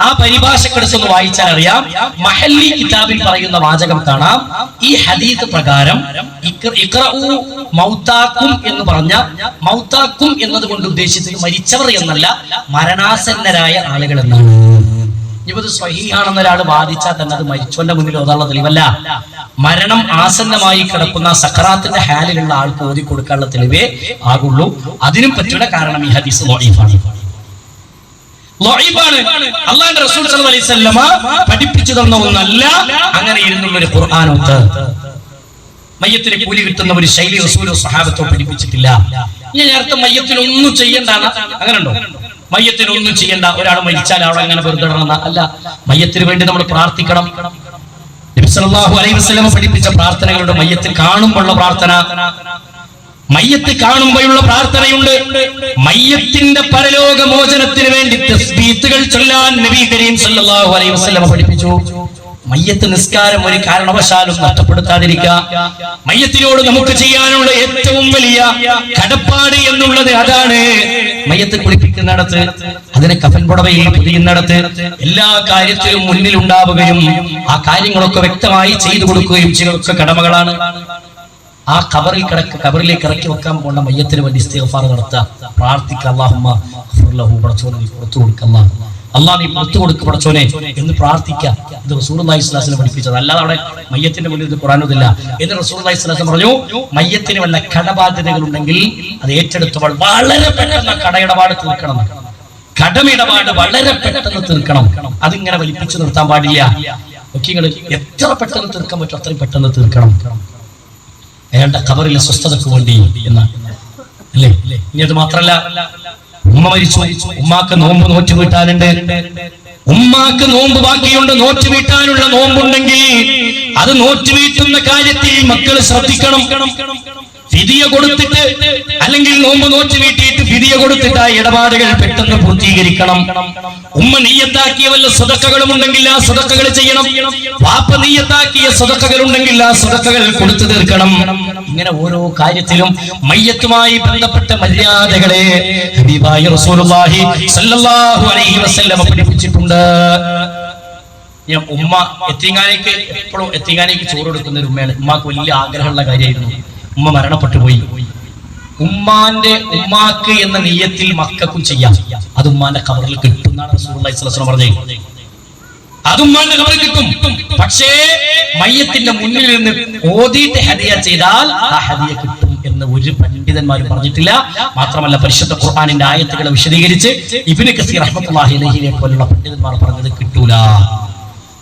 ആ പരിഭാഷക്കെടുത്തൊന്ന് വായിച്ചാൽ അറിയാം. മഹല്ലി കിതാബിൽ പറയുന്ന വാചകം കാണാം. ഈ ഹദീസ് പ്രകാരം ഇഖ്റഊ മൗതാക്കും എന്ന് പറഞ്ഞ, മൗതാക്കും എന്നതുകൊണ്ട് ഉദ്ദേശിച്ചത് മരിച്ചവർ എന്നല്ല, മരണാസന്നരായ ആളുകൾ എന്നാണ്. ഇവത് സ്വഹീഹാണെന്ന് ഒരാൾ വാദിച്ചാൽ തന്നെ അത് മരിച്ചവന്റെ മുന്നിൽ ഓതാനുള്ള തെളിവല്ല. മരണം ആസന്നമായി കിടക്കുന്ന സക്കറാത്തിന്റെ ഹാലിലുള്ള ആൾക്ക് ഓതി കൊടുക്കാനുള്ള തെളിവേ ആകുള്ളൂ. അതിനും പറ്റില്ല. കാരണം ഈ ഹദീസ് ദഈഫാണ്. അല്ലാഹുവിന്റെ റസൂൽ സല്ലല്ലാഹു അലൈഹി വസല്ലമ പഠിപ്പിച്ചു തന്ന ഒന്നല്ല അങ്ങനെ ഇരുന്നുള്ള ഒരു ഖുർആനോത്ത്. മയ്യത്തിന് കൂലി കിട്ടുന്ന ഒരു ശൈലി റസൂലോ സ്വഹാബത്തോ പഠിപ്പിച്ചിട്ടില്ല. ഞാൻ നേരത്തെ മയ്യത്തിനൊന്നും ചെയ്യണ്ടാണ്, അങ്ങനെ ഉണ്ടോ? മയ്യത്തിനൊന്നും ചെയ്യണ്ട, ഒരാൾ മരിച്ചാൽ അവിടെ അങ്ങനെ വെറുതെ ഇടണം അല്ല. മയ്യത്തിന് വേണ്ടി നമ്മൾ പ്രാർത്ഥിക്കണം. നബി സല്ലല്ലാഹു അലൈഹി വസല്ലം പഠിപ്പിച്ച പ്രാർത്ഥനകളുടെ മയ്യത്ത് കാണുമ്പോഴുള്ള പ്രാർത്ഥന, മയ്യത്ത് കാണുമ്പോഴുള്ള പ്രാർത്ഥനയുണ്ട്. മയ്യത്തിന്റെ പരലോക മോചനത്തിന് വേണ്ടി തസ്ബീഹുകൾ ചൊല്ലാൻ നബി കരീം സല്ലല്ലാഹു അലൈഹി വസല്ലം പഠിപ്പിച്ചു. മയ്യത്ത് നിസ്കാരം ഒരു കാരണവശാലും നഷ്ടപ്പെടുത്താതിരിക്കുക. മയ്യത്തിനോട് നമുക്ക് ചെയ്യാനുള്ള ഏറ്റവും വലിയ കടപ്പാട് എന്നുള്ളത് അതാണ്. മയ്യത്ത് കുളിപ്പിക്കുന്നിടത്ത്, അതിനെ കഫൻ പുടവയിൽ പൊതിയുന്നിടത്ത് എല്ലാ കാര്യത്തിലും മുന്നിൽ ഉണ്ടാവുകയും ആ കാര്യങ്ങളൊക്കെ വ്യക്തമായി ചെയ്തു കൊടുക്കുകയും ചെയ്യുന്നതൊക്കെ കടമകളാണ്. ആ കബറിലേക്ക് ഇറക്കി വെക്കാൻ പോണ്ട മയ്യത്തിന് വേണ്ടി ഇസ്തിഗ്ഫാർ നടത്തുക, പ്രാർത്ഥിക്കുക. അല്ലാഹുമ്മ ഗ്ഫിർ ലഹു, പടച്ചോനെ നീ പുറത്തു കൊടുക്കുക, അല്ലാഹ് നീ പുറത്തു കൊടുക്കുക പടച്ചോനെ എന്ന് പ്രാർത്ഥിക്കുക. ഇത് റസൂലുള്ളാഹി സ്വല്ലല്ലാഹു അലൈഹി വസല്ലം പഠിപ്പിച്ചത്. അല്ലാതെ അവിടെ മയ്യത്തിന്റെ മുന്നിൽ ഖുർആനൊന്നുമില്ല എന്ന് റസൂലുള്ളാഹി സ്വല്ലല്ലാഹു അലൈഹി വസല്ലം പറഞ്ഞു. മയ്യത്തിന് വല്ല കടബാധ്യതകൾ ഉണ്ടെങ്കിൽ അത് ഏറ്റെടുത്തവൾ വളരെ പെട്ടെന്ന് കടയിടപാട് തീർക്കണം. കടമിടപാട് വളരെ പെട്ടെന്ന് തീർക്കണം. അതിങ്ങനെ വലിപ്പിച്ചു നിർത്താൻ പാടില്ല. നിങ്ങൾ എത്ര പെട്ടെന്ന് തീർക്കാൻ പറ്റും അത്രയും പെട്ടെന്ന് തീർക്കണം. അയാളുടെ ഖബറിലെ സ്വസ്ഥതക്ക് വേണ്ടി എന്നാണ്, അല്ലേ? ഇനി അത് മാത്രല്ല, ഉമ്മ മരിച്ചു, ഉമ്മാക്ക് നോമ്പ് നോറ്റ് വീട്ടാനുണ്ട്. ഉമ്മാക്ക് നോമ്പ് ബാക്കിയുണ്ട്, നോറ്റ് വീട്ടാനുള്ള നോമ്പുണ്ടെങ്കിൽ അത് നോറ്റ് വീട്ടുന്ന കാര്യത്തിൽ മക്കൾ ശ്രദ്ധിക്കണം. ഫിദിയ കൊടുത്തിട്ട് അല്ലെങ്കിൽ നോമ്പ് നോറ്റ് വീട്ടിയിട്ട് ഫിദിയ കൊടുത്തിട്ട് ആ ഇടപാടുകൾ പെട്ടെന്ന് പൂർത്തീകരിക്കണം. ഉമ്മ നീയത്താക്കിയ വല്ല സ്വതക്കകളും ഉണ്ടെങ്കിൽ ആ സ്വതക്കകൾ ചെയ്യണം. വാപ്പ നീയത്താക്കിയ സ്വതക്കകൾ ഉണ്ടെങ്കിൽ ആ സ്വതക്കകൾ കൊടുത്തു തീർക്കണം. ഇങ്ങനെ ഓരോ കാര്യത്തിലും മയ്യത്തുമായി ബന്ധപ്പെട്ട മര്യാദകളെ ഹബീബായ റസൂലുള്ളാഹി സ്വല്ലല്ലാഹു അലൈഹി വസല്ലം പഠിപ്പിച്ചിട്ടുണ്ട്. ഉമ്മ എത്തിങ്ങാനേക്ക് എപ്പോഴും എത്തിങ്ങാനേക്ക് ചോറ് കൊടുക്കുന്ന ഒരു ഉമ്മയാണ്. ഉമ്മാക്ക് വലിയ ആഗ്രഹമുള്ള കാര്യമായിരുന്നു. ഉമ്മ മരണപ്പെട്ടു പോയി. ഉമ്മാക്ക് എന്ന നിയ്യത്തിൽ മക്കൾക്കും ചെയ്യാം. അത് ഉമ്മാന്റെ ഖബറിൽ കിട്ടും എന്നാണ് റസൂലുള്ളാഹി സ്വല്ലല്ലാഹു അലൈഹി വസല്ലം പറഞ്ഞത്. അത് ഉമ്മാന്റെ ഖബറിൽ കിട്ടും. പക്ഷേ മയ്യത്തിന്റെ മുന്നിൽ നിന്ന് ഓതിയിട്ട് ഹദിയ ചെയ്താൽ ആ ഹദിയ കിട്ടും എന്ന് ഒരു പണ്ഡിതന്മാരും പറഞ്ഞിട്ടില്ല. മാത്രമല്ല പരിശുദ്ധ ഖുർആനിന്റെ ആയത്തുകളെ വിശദീകരിച്ച് ഇബ്നു കസീർ റഹ്മത്തുള്ളാഹി അലൈഹിയെ പോലുള്ള പണ്ഡിതന്മാർ പറഞ്ഞത് കിട്ടൂല.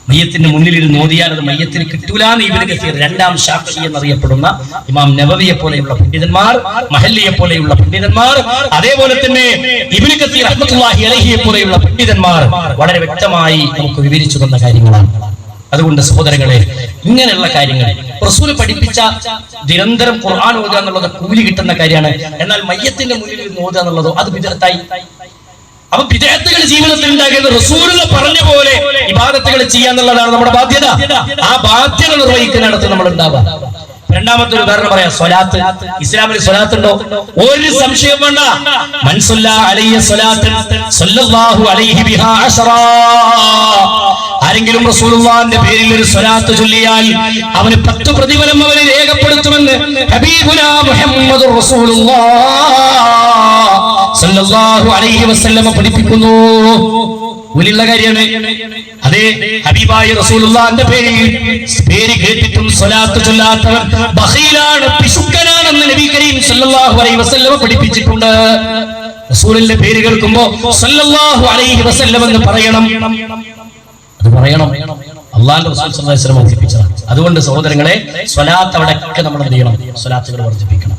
മയ്യത്തിന്റെ മുന്നിൽ ഇരുന്ന് ഓതിയാൽ അത് മയ്യത്തിന് കിട്ടൂല എന്ന് ഇബ്നു കസീർ, രണ്ടാം ശാഫി എന്നറിയപ്പെടുന്ന ഇമാം നബവിയെ പോലെയുള്ള പണ്ഡിതന്മാർ, മഹല്ലിയെ പോലെയുള്ള പണ്ഡിതന്മാർ, അതേപോലെ തന്നെ ഇബ്നു കസീർ റഹ്മത്തുള്ളാഹി അലൈഹിയെ പോലെയുള്ള പണ്ഡിതന്മാർ വളരെ വ്യക്തമായി നമുക്ക് വിവരിച്ചു തന്ന കാര്യങ്ങളാണ്. അതുകൊണ്ട് സഹോദരങ്ങളെ, ഇങ്ങനെയുള്ള കാര്യങ്ങൾ റസൂൽ പഠിപ്പിച്ച നിരന്തരം ഖുർആൻ ഓതുക എന്നുള്ളത് കൂലി കിട്ടുന്ന കാര്യമാണ്. എന്നാൽ മയ്യത്തിന്റെ മുന്നിൽ ഇരുന്ന് ഓതുക എന്നുള്ളതോ അത് ബിദ്അത്തായി. അപ്പൊ ബിദ്അത്തുകൾ ജീവിതത്തിൽ ഉണ്ടാകുന്നത് റസൂൽ പറഞ്ഞ പോലെ ഇബാദത്തുകൾ ചെയ്യാന്നുള്ളതാണ് നമ്മുടെ ബാധ്യത. ആ ബാധ്യത നിർവഹിക്കുന്നിടത്ത് നമ്മൾ ഉണ്ടാവുക. രണ്ടാമത്തെ ഒരു ഉദാഹരണം പറയാം. സ്വലാത്ത്. ഇസ്ലാമിൽ സ്വലാത്ത് ഉണ്ടോ? ഒരു സംശയം വേണ്ട. മൻ സല്ല അലൈഹി സ്വലാത്തൻ സല്ലല്ലാഹു അലൈഹി ബിഹാ അശറാ. ആരെങ്കിലും റസൂലുള്ളാഹിന്റെ പേരിൽ ഒരു സ്വലാത്ത് ചൊല്ലിയാൽ അവന് 10 പ്രതിഫലം അവന് രേഖപ്പെടുത്തുമെന്ന് ഹബീബുനാ മുഹമ്മദുർ റസൂലുള്ളാഹ് സല്ലല്ലാഹു അലൈഹി വസല്ലം പഠിപ്പിക്കുന്നു. ഉള്ള കാര്യമാണ്. അതെ, ഹബീബായ റസൂലുള്ളാഹിന്റെ പേര് കേട്ടിട്ടും സ്വലാത്ത് ചൊല്ലാത്തവൻ ബഖീലാണ്, പിശുക്കനാണെന്ന് നബി കരീം സല്ലല്ലാഹു അലൈഹി വസല്ലം പഠിപ്പിച്ചിട്ടുണ്ട്. റസൂലിന്റെ പേര് കേൾക്കുമ്പോ സല്ലല്ലാഹു അലൈഹി വസല്ലം എന്ന് പറയണം. അത് പറയണം. അല്ലാഹുവിന്റെ റസൂൽ സല്ലല്ലാഹു അലൈഹി വസല്ലം പഠിപ്പിച്ചതാണ്. അതുകൊണ്ട് സഹോദരങ്ങളെ, സ്വലാത്ത് അവിടെയൊക്കെ നമ്മൾ എന്ത് ചെയ്യണം? സ്വലാത്തുകൾ വർദ്ധിപ്പിക്കണം.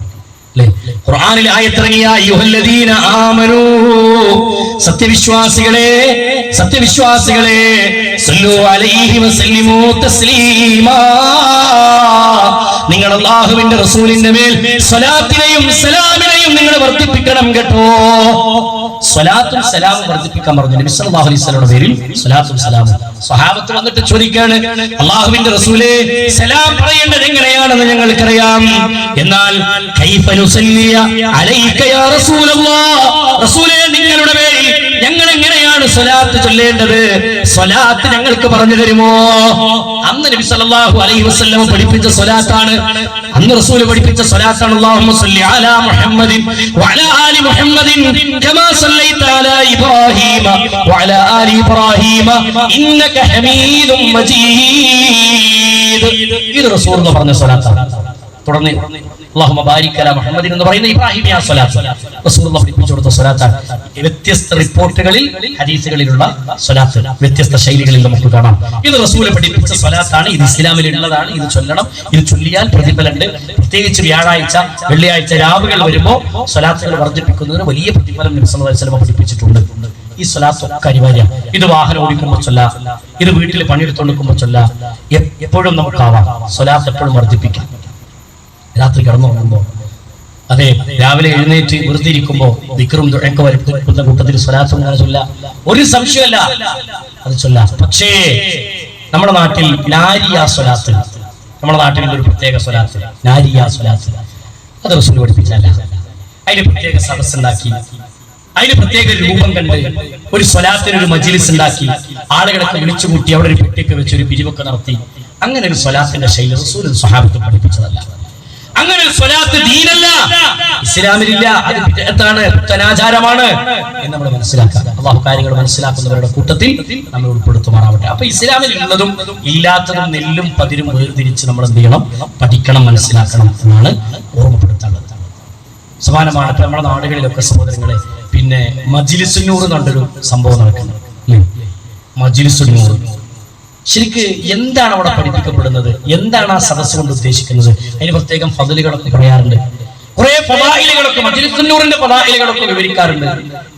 ഖുർആനിൽ ആയത്തിറങ്ങിയ അയ്യുഹല്ലദീന ആമനൂ, സത്യവിശ്വാസികളെ സല്ലു അലൈഹി വസല്ലിമു തസ്ലീമാ, നിങ്ങൾ അല്ലാഹുവിന്റെ റസൂലിന്റെ മേൽ സ്വലാത്തിനെയും സലാമിനെയും നിങ്ങൾ വർദ്ധിപ്പിക്കണം കേട്ടോ. സ്വലാത്തും സലാമും വർദ്ധിപ്പിക്കാൻ പറഞ്ഞു നബി സല്ലല്ലാഹു അലൈഹി വസല്ലമയുടെ പേരിൽ സ്വലാത്തും സലാമും. സ്വഹാബത്ത് വന്നിട്ട് ചോദിക്കാണ്, അല്ലാഹുവിന്റെ റസൂലേ, സലാം പറയേണ്ടത് എങ്ങനെയാണെന്ന് ഞങ്ങൾക്കറിയാം, എന്നാൽ കൈഫ നുസല്ലിയ അലൈക യാ റസൂലല്ലാഹ്, റസൂലേ നിങ്ങളുടെ പേരിൽ ഞങ്ങൾ എങ്ങനെയാണ് സ്വലാത്ത് ചൊല്ലേണ്ടത്? സ്വലാത്ത് ഞങ്ങൾക്ക് പറഞ്ഞു തരുമോ? അന്ന് നബി സല്ലല്ലാഹു അലൈഹി വസല്ലം പഠിപ്പിച്ച സ്വലാത്താണ്, അന്ന് റസൂൽ പഠിപ്പിച്ച സ്വലാത്താണ് അല്ലാഹുമ്മ സ്വല്ലി അലാ മുഹമ്മദിൻ വഅലാ ആലി മുഹമ്മദിൻ കമാ സല്ലൈത അലാ ഇബ്രാഹീമ വഅലാ ആലി ഇബ്രാഹീമ ഇന്നക ഹമീദും മജീദ്. ഇത് റസൂൽ പറഞ്ഞ സ്വലാത്താണ്. തുടർന്ന് അല്ലാഹുമ്മ ബാരിക് അലാ മുഹമ്മദിൻ എന്ന് പറയുന്ന ഇബ്രാഹിമിയ സ്വലാത്ത് റസൂലുള്ളാഹി പഠിപ്പിച്ചു കൊടുത്ത സ്വലാത്താണ്. വ്യത്യസ്ത റിപ്പോർട്ടുകളിൽ, ഹദീസുകളിലുള്ള സ്വലാത്ത് വ്യത്യസ്ത ശൈലികളിൽ നമുക്ക് കാണാം. ഇത് റസൂൽ പഠിപ്പിച്ച സ്വലാത്താണ്. ഇത് ഇസ്ലാമിൽ ഉള്ളതാണ്. ഇത് ചൊല്ലണം. ഇത് ചൊല്ലിയാൽ പ്രതിഫലമുണ്ട്. പ്രത്യേകിച്ച് വ്യാഴാഴ്ച, വെള്ളിയാഴ്ച രാവുകൾ വരുമ്പോൾ സ്വലാത്തുകൾ വർദ്ധിപ്പിക്കുന്നതിന് വലിയ പ്രതിഫലം നബി സല്ലല്ലാഹു അലൈഹി വസല്ലം പഠിപ്പിച്ചിട്ടുണ്ട്. ഈ സ്വലാത്ത് ഒക്കെ അനിവാര്യമാണ്. ഇത് വാഹനം ഓടിക്കുമ്പോൾ ചൊല്ലാം, ഇത് വീട്ടിൽ പണിയെടുത്തുകൊടുക്കുമ്പോൾ ചൊല്ലാം. എപ്പോഴും നമുക്കാവാം. സ്വലാത്ത് എപ്പോഴും വർദ്ധിപ്പിക്കാം. രാത്രി കിടന്നുറങ്ങുമ്പോ, അതെ, രാവിലെ എഴുന്നേറ്റ് വെറുതിരിക്കുമ്പോ ദിക്റും ദുആയൊക്കെ വരുന്ന കൂട്ടത്തിൽ സ്വലാത്തും അങ്ങനെ ചൊല്ലാം. ഒരു സംശയമല്ല, അത് ചൊല്ലാം. പക്ഷേ നമ്മുടെ നാട്ടിൽ നാരിയ സ്വലാത്ത്, നമ്മുടെ നാട്ടിൽ ഒരു പ്രത്യേക സ്വലാത്ത്, നാരിയ സ്വലാത്ത്, അത് റസൂൽ പഠിപ്പിച്ചല്ല. അതിന് പ്രത്യേക സദസ്സ് ഉണ്ടാക്കി, അതിന് പ്രത്യേക രൂപം കണ്ട് ഒരു സ്വലാത്തിന് ഒരു മജ്ലിസ് ഉണ്ടാക്കി, ആളുകളൊക്കെ വിളിച്ചുകൂട്ടി അവിടെ ഒരു പെട്ടിയൊക്കെ വെച്ച് ഒരു പിരിവൊക്കെ നടത്തി. അങ്ങനെ ഒരു സ്വലാത്തിന്റെ ശൈലി റസൂൽ സ്വഹാബത്ത് പഠിപ്പിച്ചതല്ല. അങ്ങനെ ഒരു സ്വലാത്ത് ദീനല്ല, ഇസ്ലാമിലില്ല. അത് ബിദ്അത്താണ്, പുത്തനാചാരമാണ് എന്ന് നമ്മൾ മനസ്സിലാക്കാം. അല്ലാഹു കാര്യങ്ങൾ മനസ്സിലാക്കുന്നവരുടെ കൂട്ടത്തിൽ നമ്മൾ ഉൾപ്പെടുത്തുമാറാവട്ടെ. അപ്പൊ ഇസ്ലാമിൽ ഉള്ളതും ഇല്ലാത്തതും നെല്ലും പതിരും വേർതിരിച്ച് നമ്മൾ എന്ത് ചെയ്യണം? പഠിക്കണം, മനസ്സിലാക്കണം എന്നാണ് ഓർമ്മപ്പെടുത്താനുള്ളത്. സമാനമാണ് നമ്മുടെ നാടുകളിലൊക്കെ സഹോദരങ്ങളെ പിന്നെ മജ്ലിസുന്നൂർ എന്നൊരു സംഭവം നടക്കുന്നത്. മജ്ലിസുന്നൂർ ശരിക്ക് എന്താണ് അവിടെ പഠിപ്പിക്കപ്പെടുന്നത്? എന്താണ് ആ സദസ്സ് കൊണ്ട് ഉദ്ദേശിക്കുന്നത്? അതിന് പ്രത്യേകം ഫضലുകളൊക്കെ പറയാറുണ്ട്. കുറെ ഫളായിലുകളൊക്കെ, മജ്ലിസുന്നൂറിന്റെ ഫളായിലുകളൊക്കെ വിവരിക്കാറുണ്ട്,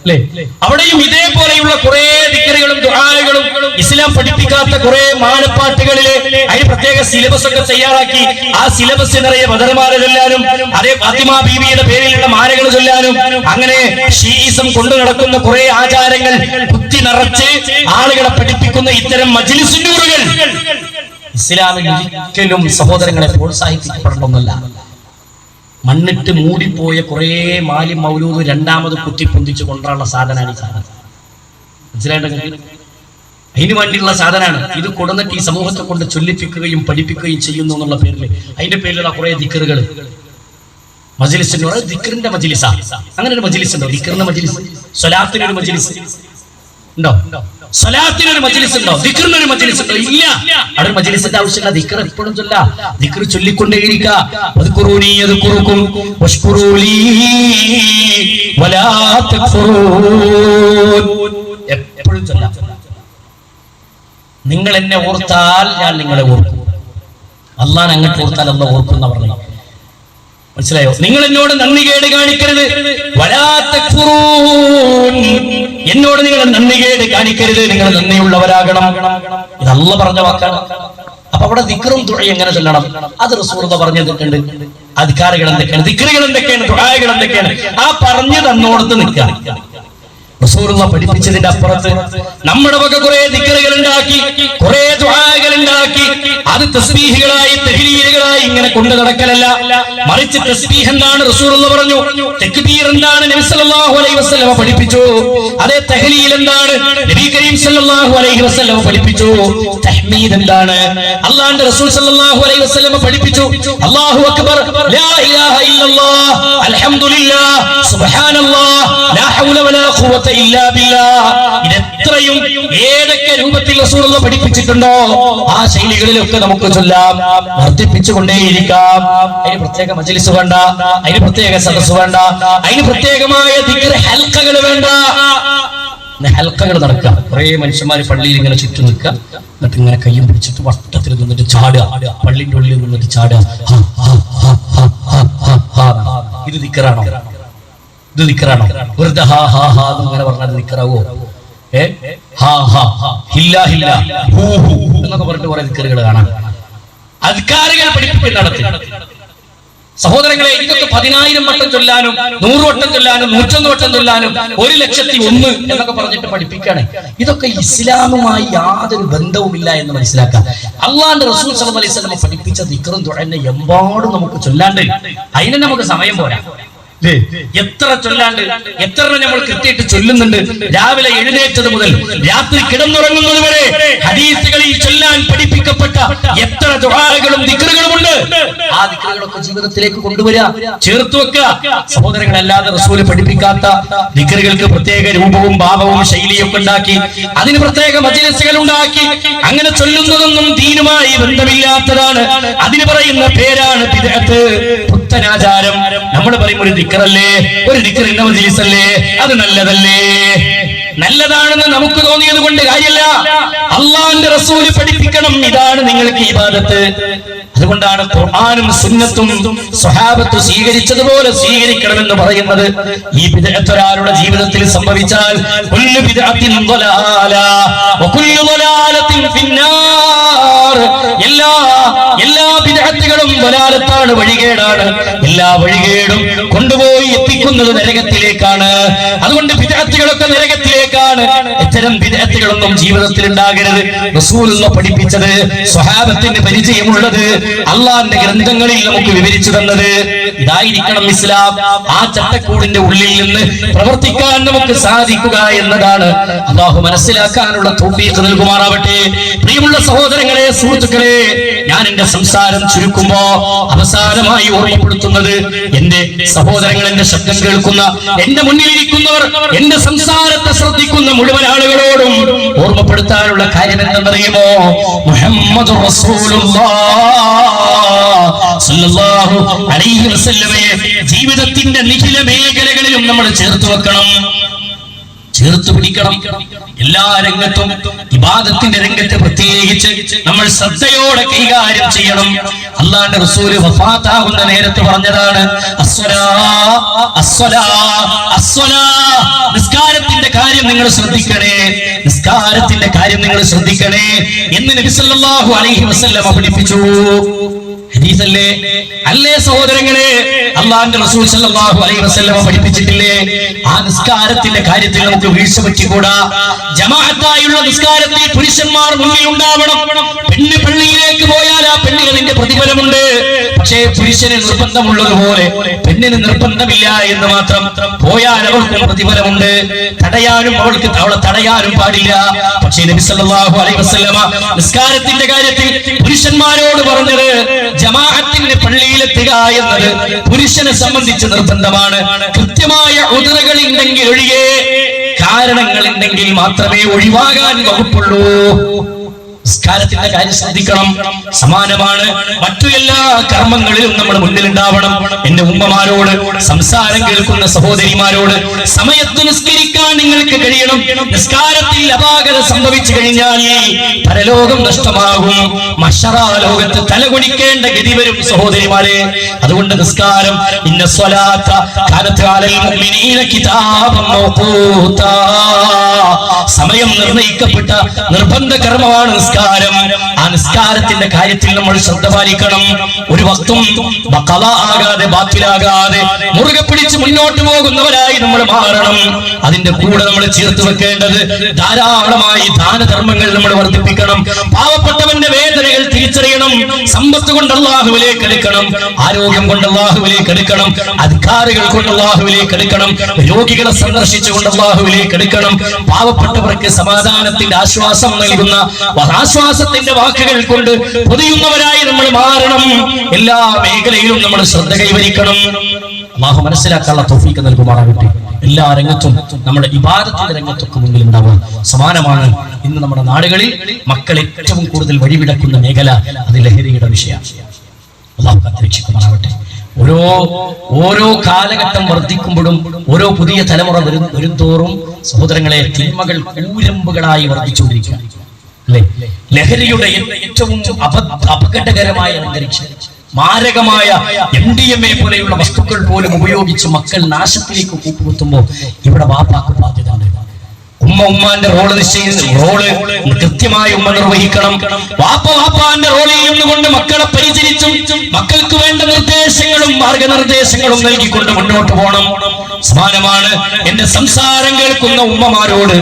അല്ലേ? അവിടെയും ഇതേപോലെയുള്ള കുറെ ദിക്റുകളും ദുആകളും ഇസ്ലാം പഠിപ്പിക്കാറുണ്ട്. പഠിപ്പിക്കാത്ത കുറെ മാനപ്പാട്ടുകളില് അതിന് പ്രത്യേക സിലബസ് ഒക്കെ തയ്യാറാക്കി ആ സിലബസ് നിറയെ ബദർമാല ചൊല്ലാനും അതേ ഫാത്തിമ ബീവിയുടെ പേരിലുള്ള മാലകൾ ചൊല്ലാനും അങ്ങനെ ഷീഇസം കൊണ്ടു നടക്കുന്ന കുറെ ആചാരങ്ങൾ കുത്തി നിറച്ച് ആളുകളെ പഠിപ്പിക്കുന്ന ഇത്തരം മജ്‌ലിസുന്നൂറുകൾ ഇസ്ലാമിൽ ഒരിക്കലും സഹോദരങ്ങളെ പ്രോത്സാഹിപ്പിക്കപ്പെടണമെന്നല്ല. മണ്ണിട്ട് മൂടിപ്പോയ കുറെ മാലി മൗലൂദ് രണ്ടാമത് കുത്തിപ്പൊന്തിച്ച് കൊണ്ടുള്ള സാധനമാണ് ഈ സാധനം. മനസ്സിലായിട്ടെങ്കിൽ അതിന് വേണ്ടിയുള്ള സാധനമാണ് ഇത്. കൊടുന്നിട്ട് ഈ സമൂഹത്തെ കൊണ്ട് ചൊല്ലിപ്പിക്കുകയും പഠിപ്പിക്കുകയും ചെയ്യുന്നു എന്നുള്ള പേരിൽ അതിന്റെ പേരിലുള്ള കുറെ ദിക്റുകൾ മജ്‌ലിസിന് ദിക്റിന്റെ മജ്‌ലിസ. അങ്ങനെ ഒരു മജ്‌ലിസ് ഉണ്ടോ? ദിക്റിന്റെ മജ്‌ലിസ്. സ്വലാത്തിനൊരു മജ്‌ലിസ് ഉണ്ടോ? സ്വലാത്തിനൊരു മജ്‌ലിസ് ഉണ്ടോ? ദിക്റിനൊരു മജ്‌ലിസ് ഉണ്ടോ? ഇല്ല. അവിടെ മജ്‌ലിസിന്റെ ആവശ്യമില്ല. ദിക്ർ എപ്പോഴും ചൊല്ലാം. ദിക്ർ ചൊല്ലിക്കൊണ്ടേയിരിക്കുക. വദ്കുറൂനി യദ്കുറുകും വഷ്കുറൂലി വലാ തക്ഫുറൂൻ. എപ്പോഴും ചൊല്ലാം. നിങ്ങൾ എന്നെ ഓർത്താൽ ഞാൻ നിങ്ങളെ ഓർക്കും. അല്ലാഹ് അങ്ങോട്ട് ഓർത്താൽ അല്ലാഹ് ഓർക്കും എന്ന് പറഞ്ഞു. മനസ്സിലായോ? നിങ്ങൾ എന്നോട് നന്ദികേട് കാണിക്കരുത്. വലാ തക്ഫുറൂൻ. എന്നോട് നിങ്ങൾ നന്ദികേട് കാണിക്കരുത്. നിങ്ങൾ നന്ദിയുള്ളവരാകണം. ഇത് അല്ലാഹ് പറഞ്ഞ വാക്കാണ്. അപ്പൊ അവിടെ ദിക്റും ദുആയും എങ്ങനെ ചൊല്ലണം? അത് റസൂലുള്ളാഹി പറഞ്ഞു തന്നിട്ടുണ്ട്. അദ്കാറുകൾ എന്തൊക്കെയാണ്, ദിക്റുകൾ എന്തൊക്കെയാണ്, ദുആകൾ എന്തൊക്കെയാണ്, ആ പറഞ്ഞു തന്നോടത്ത് നിൽക്കുക. റസൂലുള്ളാഹി പഠിപ്പിച്ചതിന്റെ അപ്പുറത്ത് നമ്മുടെ വക കുറെ ദിക്റുകൾ ഉണ്ടാക്കി, കുറെ ദുആകൾ ഉണ്ടാക്കി, അത് തസ്ബീഹുകളായി തഹ്ലീലുകളായി ഇങ്ങനെ കൊണ്ടു നടക്കലല്ല. മറിച്ച് തസ്ബീഹ് എന്താണ് റസൂലുള്ളാഹി പറഞ്ഞു, തക്ബീർ എന്താണ് നബി സല്ലല്ലാഹു അലൈഹി വസല്ലം പഠിപ്പിച്ചു, അതേ തഹ്ലീൽ എന്താണ് നബി കരീം സല്ലല്ലാഹു അലൈഹി വസല്ലം പഠിപ്പിച്ചു, തഹ്മീദ് എന്താണ് അല്ലാഹുവിന്റെ റസൂൽ സല്ലല്ലാഹു അലൈഹി വസല്ലം പഠിപ്പിച്ചു. അല്ലാഹു അക്ബർ, ലാ ഇലാഹ ഇല്ലല്ലാഹ്, അൽഹംദുലില്ലാഹ്, സുബ്ഹാനല്ലാഹ്, ലാ ഹൗല വലാ ഖുവത ഇല്ലാ ബില്ലാഹ്. ഇതെത്രയും ഏതൊക്കെ രൂപത്തിൽ റസൂലുള്ളാഹി പഠിപ്പിച്ചിട്ടുണ്ടോ ആ ശൈലികളിലൊക്കെ നമുക്ക് ചൊല്ലാം, വർദ്ധിപ്പിച്ചുകൊണ്ടേയിരിക്കാം. അതിന് പ്രത്യേക മജ്‌ലിസ് വേണ്ട, അതിന് പ്രത്യേക സദസ്സ് വേണ്ട, അതിന് പ്രത്യേകമായ ദിക്ർ ഹൽഖകൾ വേണ്ട. ഹൽഖകൾ നടക്കുക. കുറെ മനുഷ്യന്മാര് പള്ളിയിൽ ഇങ്ങനെ ചുറ്റും നിൽക്കുക, എന്നിട്ട് ഇങ്ങനെ കയ്യും പിടിച്ചിട്ട് വട്ടത്തിൽ നിന്നിട്ട് ചാടുക, പള്ളിന്റെ ഉള്ളിൽ നിന്നിട്ട് ചാടുക. ഇത് ദിക്റാണോ? ഇത് ദിക്റാണോ? വെറുതെ ഹാ ഹാ ഹാ എന്നിങ്ങനെ പറഞ്ഞാൽ ദിക്റാവോ? എന്നൊക്കെ പറഞ്ഞിട്ട് കുറെ ദിക്റുകൾ കാണാം. അദ്കാറുകൾ പഠിപ്പിക്കുന്നിടത്ത് സഹോദരങ്ങളെ ഇതൊക്കെ 10,000 വട്ടം ചൊല്ലാനും 100 വട്ടം ചൊല്ലാനും 101 വട്ടം ചൊല്ലാനും 1,00,001 എന്നൊക്കെ പറഞ്ഞിട്ട് പഠിപ്പിക്കുകയാണ്. ഇതൊക്കെ ഇസ്ലാമുമായി യാതൊരു ബന്ധവുമില്ല എന്ന് മനസ്സിലാക്കാം. അള്ളാഹുവിന്റെ റസൂൽ സല്ലല്ലാഹു അലൈഹി വസല്ലം പഠിപ്പിച്ച ദിക്റും ദുആയും എമ്പാടും നമുക്ക് ചൊല്ലാണ്ട് അതിന് നമുക്ക് സമയം പോരാ. എത്ര ചൊല്ലാണ്ട് എത്ര നമ്മൾ കൃത്യമായിട്ട് ചൊല്ലുന്നുണ്ട്. രാവിലെ എഴുന്നേറ്റത് മുതൽ രാത്രി കിടന്നുറങ്ങുന്നത് വരെ ഹദീസുകളിൽ ചൊല്ലാൻ പഠിപ്പിക്കപ്പെട്ട എത്ര ദുആകളും ദിക്റുകളും ഉണ്ട്. ആ ദിക്റുകളൊക്കെ ജീവിതത്തിലേക്ക് കൊണ്ടുവരിക, ചേർത്ത് വെക്കുക. സഹോദരങ്ങളല്ലാതെ റസൂൽ പഠിപ്പിക്കാത്ത ദിക്റുകൾക്ക് പ്രത്യേക രൂപവും ഭാവവും ശൈലിയൊക്കെ ഉണ്ടാക്കി അതിന് പ്രത്യേക മജ്‌ലിസുകൾ ഉണ്ടാക്കി അങ്ങനെ ചൊല്ലുന്നതൊന്നും ദീനുമായി ബന്ധമില്ലാത്തതാണ്. അതിന് പറയുന്ന പേരാണ് ബിദ്അത്ത്, പുത്തനാചാരം. നമ്മൾ പറയും ഒരു ദിക്റല്ലേ, ഒരു ദിക്റിന്റെ മജ്‌ലിസല്ലേ, അത് നല്ലതല്ലേ? നല്ലതാണെന്ന് നമുക്ക് തോന്നിയത് കൊണ്ട് കാര്യമില്ല. അള്ളാഹുവിന്റെ റസൂൽ പഠിപ്പിക്കണം, ഇതാണ് നിങ്ങൾക്ക് ഇബാദത്ത്. അതുകൊണ്ടാണ് ഖുർആനും സുന്നത്തും സ്വഹാബത്ത് സ്വീകരിച്ചതുപോലെ സ്വീകരിക്കണമെന്ന് പറയുന്നത്. ഈ ബിദ്അത്ത് ഒരാളുടെ ജീവിതത്തിൽ സംഭവിച്ചാൽ കുല്ലു ബിദ്അത്തിൻ ളലാല വകുല്ലു ളലാലത്തിൻ ഫിന്നാർ. എല്ലാ ബിദ്അത്തുകളും ളലാലത്താണ്, വഴികേടാണ്. എല്ലാ വഴികേടും കൊണ്ടുപോയി എത്തിക്കുന്നത് നരകത്തിലേക്കാണ്. അതുകൊണ്ട് ബിദ്അത്തുകളൊക്കെ നരകത്തിലേക്കാണ്. ഇത്തരം ബിദ്അത്തുകളൊന്നും ജീവിതത്തിൽ ഉണ്ടാകരുത്. റസൂലുള്ളാഹി പഠിപ്പിച്ചത്, സ്വഹാബത്തിന്റെ പരിചയമുള്ളത്, അള്ളാഹുവിന്റെ ഗ്രന്ഥങ്ങളിൽ നമുക്ക് വിവരിച്ചു തന്നത് ഇതായിരിക്കണം ഇസ്ലാം. ആ ചട്ടക്കൂടിന്റെ ഉള്ളിൽ നിന്ന് പ്രവർത്തിക്കാൻ നമുക്ക് സാധിക്കുക എന്നതാണ്. അള്ളാഹു മനസ്സിലാക്കാനുള്ള തൗഫീഖ് നൽകുമാറാവട്ടെ. പ്രിയമുള്ള സഹോദരങ്ങളെ, സുഹൃത്തുക്കളെ, ഞാൻ എന്റെ സംസാരം ചുരുക്കുമ്പോ അവസാനമായി ഓർമ്മപ്പെടുത്തുന്നത്, എന്റെ സഹോദരങ്ങൾ, എന്റെ ശബ്ദം കേൾക്കുന്ന, എന്റെ മുന്നിലിരിക്കുന്നവർ, എന്റെ സംസാരത്തെ ശ്രദ്ധിക്കുന്ന മുഴുവൻ ആളുകളോടും ഓർമ്മപ്പെടുത്താനുള്ള കാര്യം എന്തെന്നറിയുമോ? മുഹമ്മദുർ റസൂലുള്ളാഹ് സല്ലല്ലാഹു അലൈഹി വസല്ലമയെ ജീവിതത്തിന്റെ നിഖില മേഖലകളിലും നമ്മൾ ചേർത്ത് വെക്കണം, ചേർത്ത് പിടിക്കണം. എല്ലാ രംഗത്തും, ഇബാദത്തിന്റെ രംഗത്ത് പ്രത്യേകിച്ച് നമ്മൾ ശ്രദ്ധയോടെ കൈകാര്യം ചെയ്യണം. അല്ലാഹുവിന്റെ റസൂൽ വഫാത്താകുന്ന നേരത്ത് പറഞ്ഞതാണ് അസ്സലാ അസ്സലാ അസ്സലാ, നിസ്കാരത്തിന്റെ കാര്യം നിങ്ങൾ ശ്രദ്ധിക്കണേ, നിസ്കാരത്തിന്റെ കാര്യം നിങ്ങൾ ശ്രദ്ധിക്കണേ എന്ന് നബി സല്ലല്ലാഹു അലൈഹി വസല്ലം പഠിപ്പിച്ചു. ഹദീസല്ലേ അല്ലേ സഹോദരങ്ങളെ? അല്ലാഹുവിന്റെ റസൂൽ സല്ലല്ലാഹു അലൈഹി വസല്ലം പഠിപ്പിച്ചിട്ടില്ലേ? ആ നിസ്കാരത്തിന്റെ കാര്യത്തിൽ നമുക്ക് വീഴ്ച പറ്റിക്കൂടാ. ജമാഅത്തായുള്ള നിസ്കാരത്തിൽ പുരുഷന്മാർ മുന്നിൽ ഉണ്ടാവണം. പെണ്ണ് പള്ളിയിലേക്ക് പോയാൽ ആ പെണ്ണിന്റെ പ്രതിഫലമുണ്ട്. പക്ഷേ പുരുഷന് നിർബന്ധമുള്ളതുപോലെ പെണ്ണിന് നിർബന്ധമില്ല എന്ന് മാത്രം. പോയാൽ അവൾക്ക് പ്രതിഫലമുണ്ട്. തടയാനും അവളെ തടയാനും പാടില്ല. പക്ഷേ നബി സല്ലല്ലാഹു അലൈഹി വസല്ലം നിസ്കാരത്തിന്റെ കാര്യത്തിൽ പുരുഷന്മാരോട് പറഞ്ഞത് ജമാഅത്തിന്റെ പള്ളിയിലെത്തുക എന്നത് പുരുഷനെ സംബന്ധിച്ച് നിർബന്ധമാണ്. കൃത്യമായ ഉദറുകൾ ഉണ്ടെങ്കിൽ ഒഴികെ, കാരണങ്ങൾ ഉണ്ടെങ്കിൽ മാത്രമേ ഒഴിവാകാൻ വകുപ്പുള്ളൂ. നിസ്കാരത്തിന്റെ കാര്യം ശ്രദ്ധിക്കണം. സമാനമാണ് മറ്റു എല്ലാ കർമ്മങ്ങളിലും നമ്മൾ മുന്നിലുണ്ടാവണം. എന്റെ ഉമ്മമാരോട്, സംസാരം കേൾക്കുന്ന സഹോദരിമാരോട്, സമയത്ത് നിസ്കരിക്കാൻ നിങ്ങൾക്ക് കഴിയണം. നിസ്കാരത്തിൽ അപാകത സംഭവിച്ചു കഴിഞ്ഞാൽ പരലോകം നഷ്ടമാകും. മഹ്ശറാ ലോകത്ത് തലകുനിക്കേണ്ട ഗതി വരും സഹോദരിമാരെ. അതുകൊണ്ട് നിസ്കാരം ഇന്ന സ്വലാത്ത കാനത് അലൽ മുഅ്മിനീന കിതാബൻ മൗഖൂതാ, സമയം നിർണയിക്കപ്പെട്ട നിർബന്ധ കർമ്മമാണ് നിസ്കാരം. ആ നിസ്കാരത്തിന്റെ കാര്യത്തിൽ നമ്മൾ ശ്രദ്ധ പാലിക്കണം. ഒരു വക്തും ആകാതെ ബാത്തിലാകാതെ മുറുകെ പിടിച്ച് മുന്നോട്ട് പോകുന്നവരായി നമ്മൾ മാറണം. അതിന്റെ കൂടെ നമ്മൾ ചേർത്ത് വെക്കേണ്ടത് ധാരാളമായി ദാനധർമ്മങ്ങൾ നമ്മൾ വർദ്ധിപ്പിക്കണം. പാവപ്പെട്ടവന്റെ വേദനകൾ തിരിച്ചറിയണം. സമ്പത്ത് കൊണ്ട് അല്ലാഹുവിലേക്ക് എടുക്കണം, ആരോഗ്യം കൊണ്ട് അല്ലാഹുവിലേക്ക് എടുക്കണം, അധികാരികൾ കൊണ്ട് അല്ലാഹുവിലേക്ക് എടുക്കണം, രോഗികളെ സന്ദർശിച്ചുകൊണ്ട് അല്ലാഹുവിലേക്ക് എടുക്കണം. പാവപ്പെട്ടവർക്ക് സമാധാനത്തിന്റെ ആശ്വാസം നൽകുന്ന ആശ്വാസത്തിന്റെ വാക്കുകൾ കൊണ്ട് പൊതിയുന്നവരായി നമ്മൾ മാറണം. എല്ലാ മേഖലയിലും നമ്മൾ ശ്രദ്ധ കൈവരിക്കണം. അല്ലാഹു മനസ്സിലാക്കാനുള്ള തൗഫീഖ് നൽകുമാറാകട്ടെ. എല്ലാ രംഗത്തും നമ്മുടെ ഇബാദത്തിന്റെ രംഗത്തൊക്കെ മുന്നിൽ ഉണ്ടാവുക. സമാനമാണ് ഇന്ന് നമ്മുടെ നാടുകളിൽ മക്കൾ ഏറ്റവും കൂടുതൽ വഴിവിടക്കുന്ന മേഖല, അത് ലഹരിയുടെ വിഷയമാണ്. അല്ലാഹു കാത്തുരക്ഷിക്കുമാറാകട്ടെ. ഓരോ കാലഘട്ടം വർദ്ധിക്കുമ്പോഴും ഓരോ പുതിയ തലമുറ വരുന്തോറും സഹോദരങ്ങളെ തിന്മകൾ കൂരമ്പുകളായി വർദ്ധിച്ചുകൊണ്ടിരിക്കുകയാണ്. ലഹരിയുടെ ഏറ്റവും അപകടകരമായ അന്തരീക്ഷം, മാരകമായ MDMA പോലെയുള്ള വസ്തുക്കൾ പോലും ഉപയോഗിച്ച് മക്കൾ നാശത്തിലേക്ക് കൂപ്പുകുത്തുമ്പോൾ ഇവിടെ വാപ്പാക്ക് ബാധ്യത ഉണ്ട്. ഉമ്മാന്റെ റോള് കൃത്യമായി ഉമ്മ നിർവഹിക്കണം. വാപ്പാന്റെ റോളിൽ നിന്നുകൊണ്ട് മക്കളെ പരിചരിച്ചും മക്കൾക്ക് വേണ്ട നിർദ്ദേശങ്ങളും മാർഗനിർദ്ദേശങ്ങളും നൽകിക്കൊണ്ട് മുന്നോട്ട് പോകണം. സമാനമാണ് എന്റെ സംസാരം കേൾക്കുന്ന ഉമ്മമാരോട്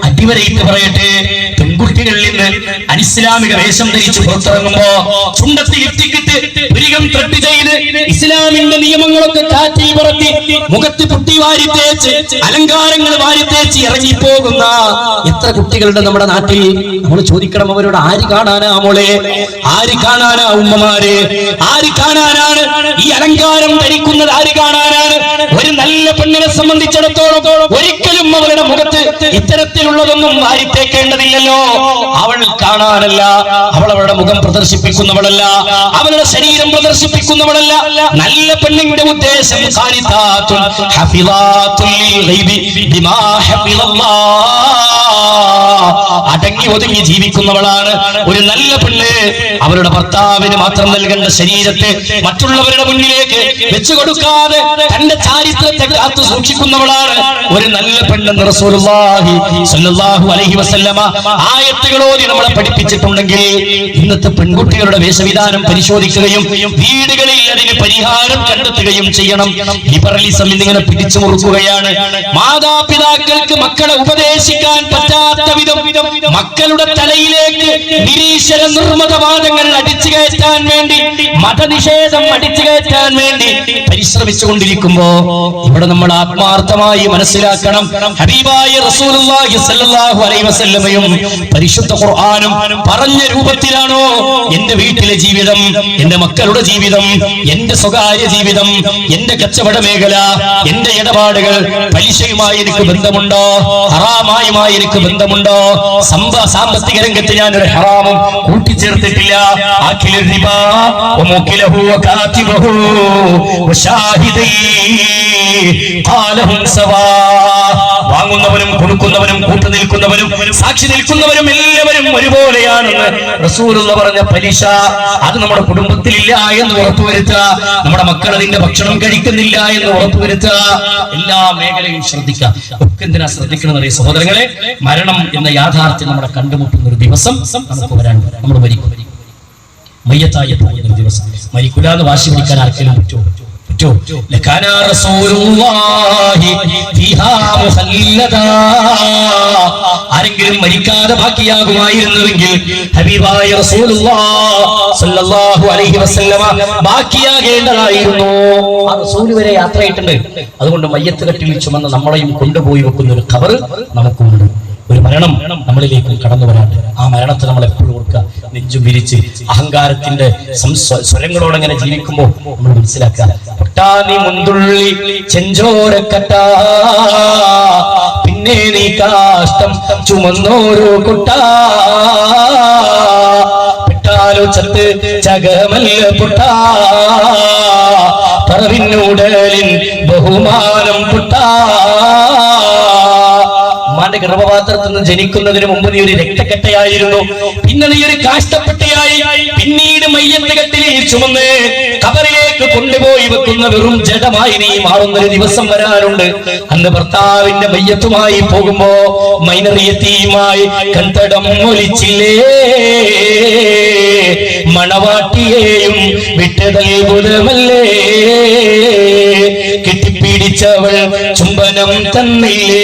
അടിവരയിട്ട് പറയട്ടെ, പെൺകുട്ടികളിൽ നിന്ന് അനിസ്ലാമിക വേഷം ധരിച്ച് പുറത്തിറങ്ങുമ്പോ ചുണ്ടത്തിൽ ഇട്ടിക്കിട്ട് പുരികം ത്രട്ട് ചെയ്ത് ഇസ്ലാമിന്റെ നിയമങ്ങളൊക്കെ കാറ്റിൽ പറത്തി മുഖത്ത് പുട്ടി വാരിത്തേച്ച് അലങ്കാരങ്ങൾ വാരിത്തേച്ച് ഇറങ്ങിപ്പോകുന്ന എത്ര കുട്ടികളുടെ നമ്മുടെ നാട്ടിൽ. നമ്മൾ ചോദിക്കണം അവരോട്, ആര് കാണാനാ മോളെ, ആര് കാണാനാ ഉമ്മമാരെ, ആര് കാണാനാണ് ഈ അലങ്കാരം ധരിക്കുന്നത്, ആര് കാണാനാണ്? ഒരു നല്ല പെണ്ണിനെ സംബന്ധിച്ചിടത്തോളം ഒരിക്കലും അവരുടെ മുഖത്ത് ഇത്തരത്തിലുള്ളതൊന്നും വാരിത്തേക്കേണ്ടതില്ലല്ലോ. അവൾ കാണാനല്ല, അവൾ അവളുടെ മുഖം പ്രദർശിപ്പിക്കുന്നവളല്ല, അവളുടെ ശരീരം പ്രദർശിപ്പിക്കുന്നവളല്ല. നല്ല പെണ്ണിന്റെ ഉദ്ദേശം അടങ്ങി ഒതുങ്ങി ജീവിക്കുന്നവളാണ്. ഒരു നല്ല പെണ്ണ് അവരുടെ ഭർത്താവിന് മാത്രം നൽകേണ്ട ശരീരത്തെ മറ്റുള്ളവരുടെ മുന്നിലേക്ക് വെച്ചു കൊടുക്കാതെ തന്റെ ചാരിത്രത്തെ കാത്തു സൂക്ഷിക്കുന്നവളാണ് ഒരു നല്ല പെണ്ണെന്ന് റസൂലുള്ളാഹി സ്വല്ലല്ലാഹു അലൈഹി വസല്ലമ ആയത്തുകളോതി നമ്മളെ പഠിപ്പിച്ചിട്ടുണ്ടെങ്കിൽ ഇന്നത്തെ പെൺകുട്ടികളുടെ വേഷവിധാനം പരിശോധിക്കുകയും വീടുകളിൽ അതിന് പരിഹാരം കണ്ടെത്തുകയും ചെയ്യണം. ലിബറലിസം ഇന്നിങ്ങനെ പിടിച്ചു മുറുക്കുകയാണ്. മാതാപിതാക്കൾക്ക് മക്കളെ ഉപദേശിക്കാൻ പറ്റാത്ത വിധം മക്കളുടെ തലയിലേക്ക് നിരീശ്വര നിർമ്മതവാദങ്ങൾ അടിച്ചു കയറ്റാൻ വേണ്ടി, മതനിഷേധം അടിച്ചു കയറ്റാൻ വേണ്ടി പരിശ്രമിച്ചുകൊണ്ടിരിക്കുമ്പോ ഇവിടെ നമ്മൾ ആത്മാർത്ഥമായി മനസ്സിലാക്കണം, ഹബീബായ റസൂലുള്ളാഹി സ്വല്ലല്ലാഹു അലൈഹി വസല്ലമയും പരിശുദ്ധ ഖുർആനും പറഞ്ഞ രൂപത്തിലാണോ എന്റെ വീട്ടിലെ ജീവിതം, എന്റെ മക്കളുടെ ജീവിതം, എന്റെ സ്വകാര്യ ജീവിതം, എന്റെ കച്ചവട മേഖല, എന്റെ ഇടപാടുകൾ പലിശയുമായി എനിക്ക് ബന്ധമുണ്ടോ, ഹറാമായുമായി എനിക്ക് ബന്ധമുണ്ടോ? സാമ്പത്തിക രംഗത്ത് ഞാൻ ഒരു ഹറാമും കൂട്ടിച്ചേർത്തിട്ടില്ല. വാങ്ങുന്നവനും കൊടുക്കുന്നവനും കൂട്ടുനിൽക്കുന്നവനും സാക്ഷി നിൽക്കുന്നവരും എല്ലാവരും ഒരുപോലെയാണെന്ന് റസൂലുള്ള പറഞ്ഞ പലിശ, അത് നമ്മുടെ കുടുംബത്തിലില്ല എന്ന് ഉറപ്പുവരുത്തുക. നമ്മുടെ മക്കൾ അതിന്റെ ഭക്ഷണം കഴിക്കുന്നില്ല എന്ന് ഉറപ്പുവരുത്തുക. എല്ലാ മേഖലയും ശ്രദ്ധിക്കുക. ഒക്കെ എന്തിനാ ശ്രദ്ധിക്കണം എന്നറിയ സഹോദരങ്ങളെ? മരണം എന്ന യാഥാർത്ഥ്യം നമ്മളെ കണ്ടുമുട്ടുന്ന ഒരു ദിവസം നമുക്ക് വരാനുണ്ട്. നമ്മൾ മരിക്കും, മയ്യത്തായി പോകുന്ന ഒരു ദിവസം. മരിക്കില്ല എന്ന് വാശി പിടിക്കാൻ ആർക്കെങ്കിലും പറ്റുമോ? ആരെങ്കിലും മരിക്കാതെ ബാക്കിയാകുമായിരുന്നുവെങ്കിൽ ഹബീബായ റസൂലുള്ളാഹി സ്വല്ലല്ലാഹു അലൈഹി വസല്ലമ ബാക്കിയാകേണ്ടതായിരുന്നു. ആ റസൂൽ വരെ യാത്രയായിട്ടുണ്ട്. അതുകൊണ്ട് മയ്യത്ത് കെട്ടിൽ ചുമന്ന് നമ്മളെയും കൊണ്ടുപോയി വെക്കുന്ന ഒരു ഖബർ നമുക്കുണ്ട്. ഒരു മരണം നമ്മളിലേക്ക് കടന്നു വരാണ്ട് ആ മരണത്തെ നമ്മൾ എപ്പോഴും ഓർക്കുക. നെഞ്ചും വിരിച്ച് അഹങ്കാരത്തിന്റെ സ്വരങ്ങളോടങ്ങനെ ജീവിക്കുമ്പോൾ നമ്മൾ മനസ്സിലാക്കുക, പൊട്ടാനി മുന്തുള്ളി ചെഞ്ചോരക്കട്ട, പിന്നെ നീ കാഷ്ടം ചുമന്നോരോ കൊട്ട, പെട്ടാലോ ചത്ത് ചകമല്ല പൊട്ട, പറവിനുടലിൻ ബഹുമാനം പൊട്ട. ഉമ്മാന്റെ ഗർഭപാത്രത്തിൽ നിന്ന് ജനിക്കുന്നതിന് മുമ്പ് നീ ഒരു രക്തക്കെട്ടയായിരുന്നു, പിന്നെ നീ ഒരു കാഷ്ടപ്പെട്ടയായി, പിന്നീട് മയ്യത്ത് കെട്ടിലിൽ ചുമന്ന് ഖബറിലേക്ക് കൊണ്ടുപോയി വെക്കുന്ന വെറും ജഡമായി നീ മാറുന്നൊരു ദിവസം വരാനുണ്ട്. അന്ന് ഭർത്താവിന്റെ മയ്യത്തുമായി പോകുമ്പോ മൈനറിയത്തിയുമായി കന്തടം ഒലിച്ചില്ലേ, മണവാട്ടിയെയും വിട്ടതൽബുധമല്ലേ, കെട്ടിപ്പിടിച്ചവൾ ചുംബനം തന്നില്ലേ,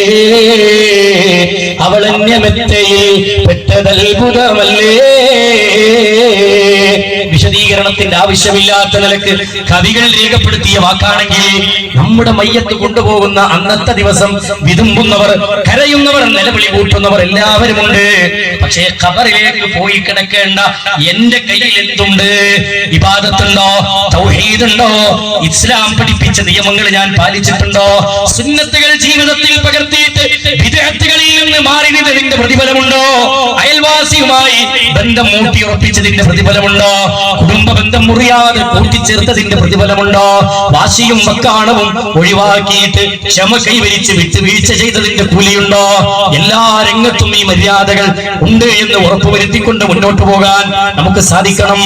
അവൾ അന്യമെത്തയിൽ പെട്ടതൽബുധമല്ലേ. വിശദീകരണത്തിന്റെ ആവശ്യമില്ലാത്ത നിലക്ക് കവികൾ രേഖപ്പെടുത്തിയ വാക്കാണെങ്കിൽ നമ്മുടെ മയ്യത്ത് കൊണ്ടുപോകുന്ന അന്നത്തെ ദിവസം വിതുമ്പുന്നവർ, കരയുന്നവർ, നിലവിളി കൂട്ടുന്നവർ എല്ലാവരുമുണ്ട്. പക്ഷേ ഖബറിലേക്ക് പോയി കിടക്കേണ്ട എന്റെ കയ്യിൽ എന്തുണ്ട്? ഇബാദത്തുണ്ടോ? തൗഹീദുണ്ടോ? ഇസ്ലാം പഠിപ്പിച്ച നിയമങ്ങൾ ഞാൻ പാലിച്ചിട്ടുണ്ടോ? സുന്നത്തുകൾ ജീവിതത്തിൽ പകർത്തിയിട്ട് വിദഅത്തുകളിൽ നിന്ന് മാറി നിന്നതിന്റെ പ്രതിഫലമുണ്ടോ? അയൽവാസിയുമായി ബന്ധം ഊട്ടിയുറപ്പിച്ചതിന്റെ പ്രതിഫലമുണ്ടോ? കുടുംബ ബന്ധം മുറിയാതെ കൂട്ടിച്ചേർത്തതിന്റെ പ്രതിഫലമുണ്ടോ? വാശിയും വക്കാണവും ഒഴിവാക്കിയിട്ട് ക്ഷമ കൈവരിച്ച് വിട്ടുവീഴ്ച ചെയ്തതിന്റെ കൂലിയുണ്ടോ? എല്ലാ രംഗത്തും ഈ മര്യാദകൾ ഉണ്ട് എന്ന് ഉറപ്പുവരുത്തിക്കൊണ്ട് മുന്നോട്ട് പോകാൻ നമുക്ക് സാധിക്കണം.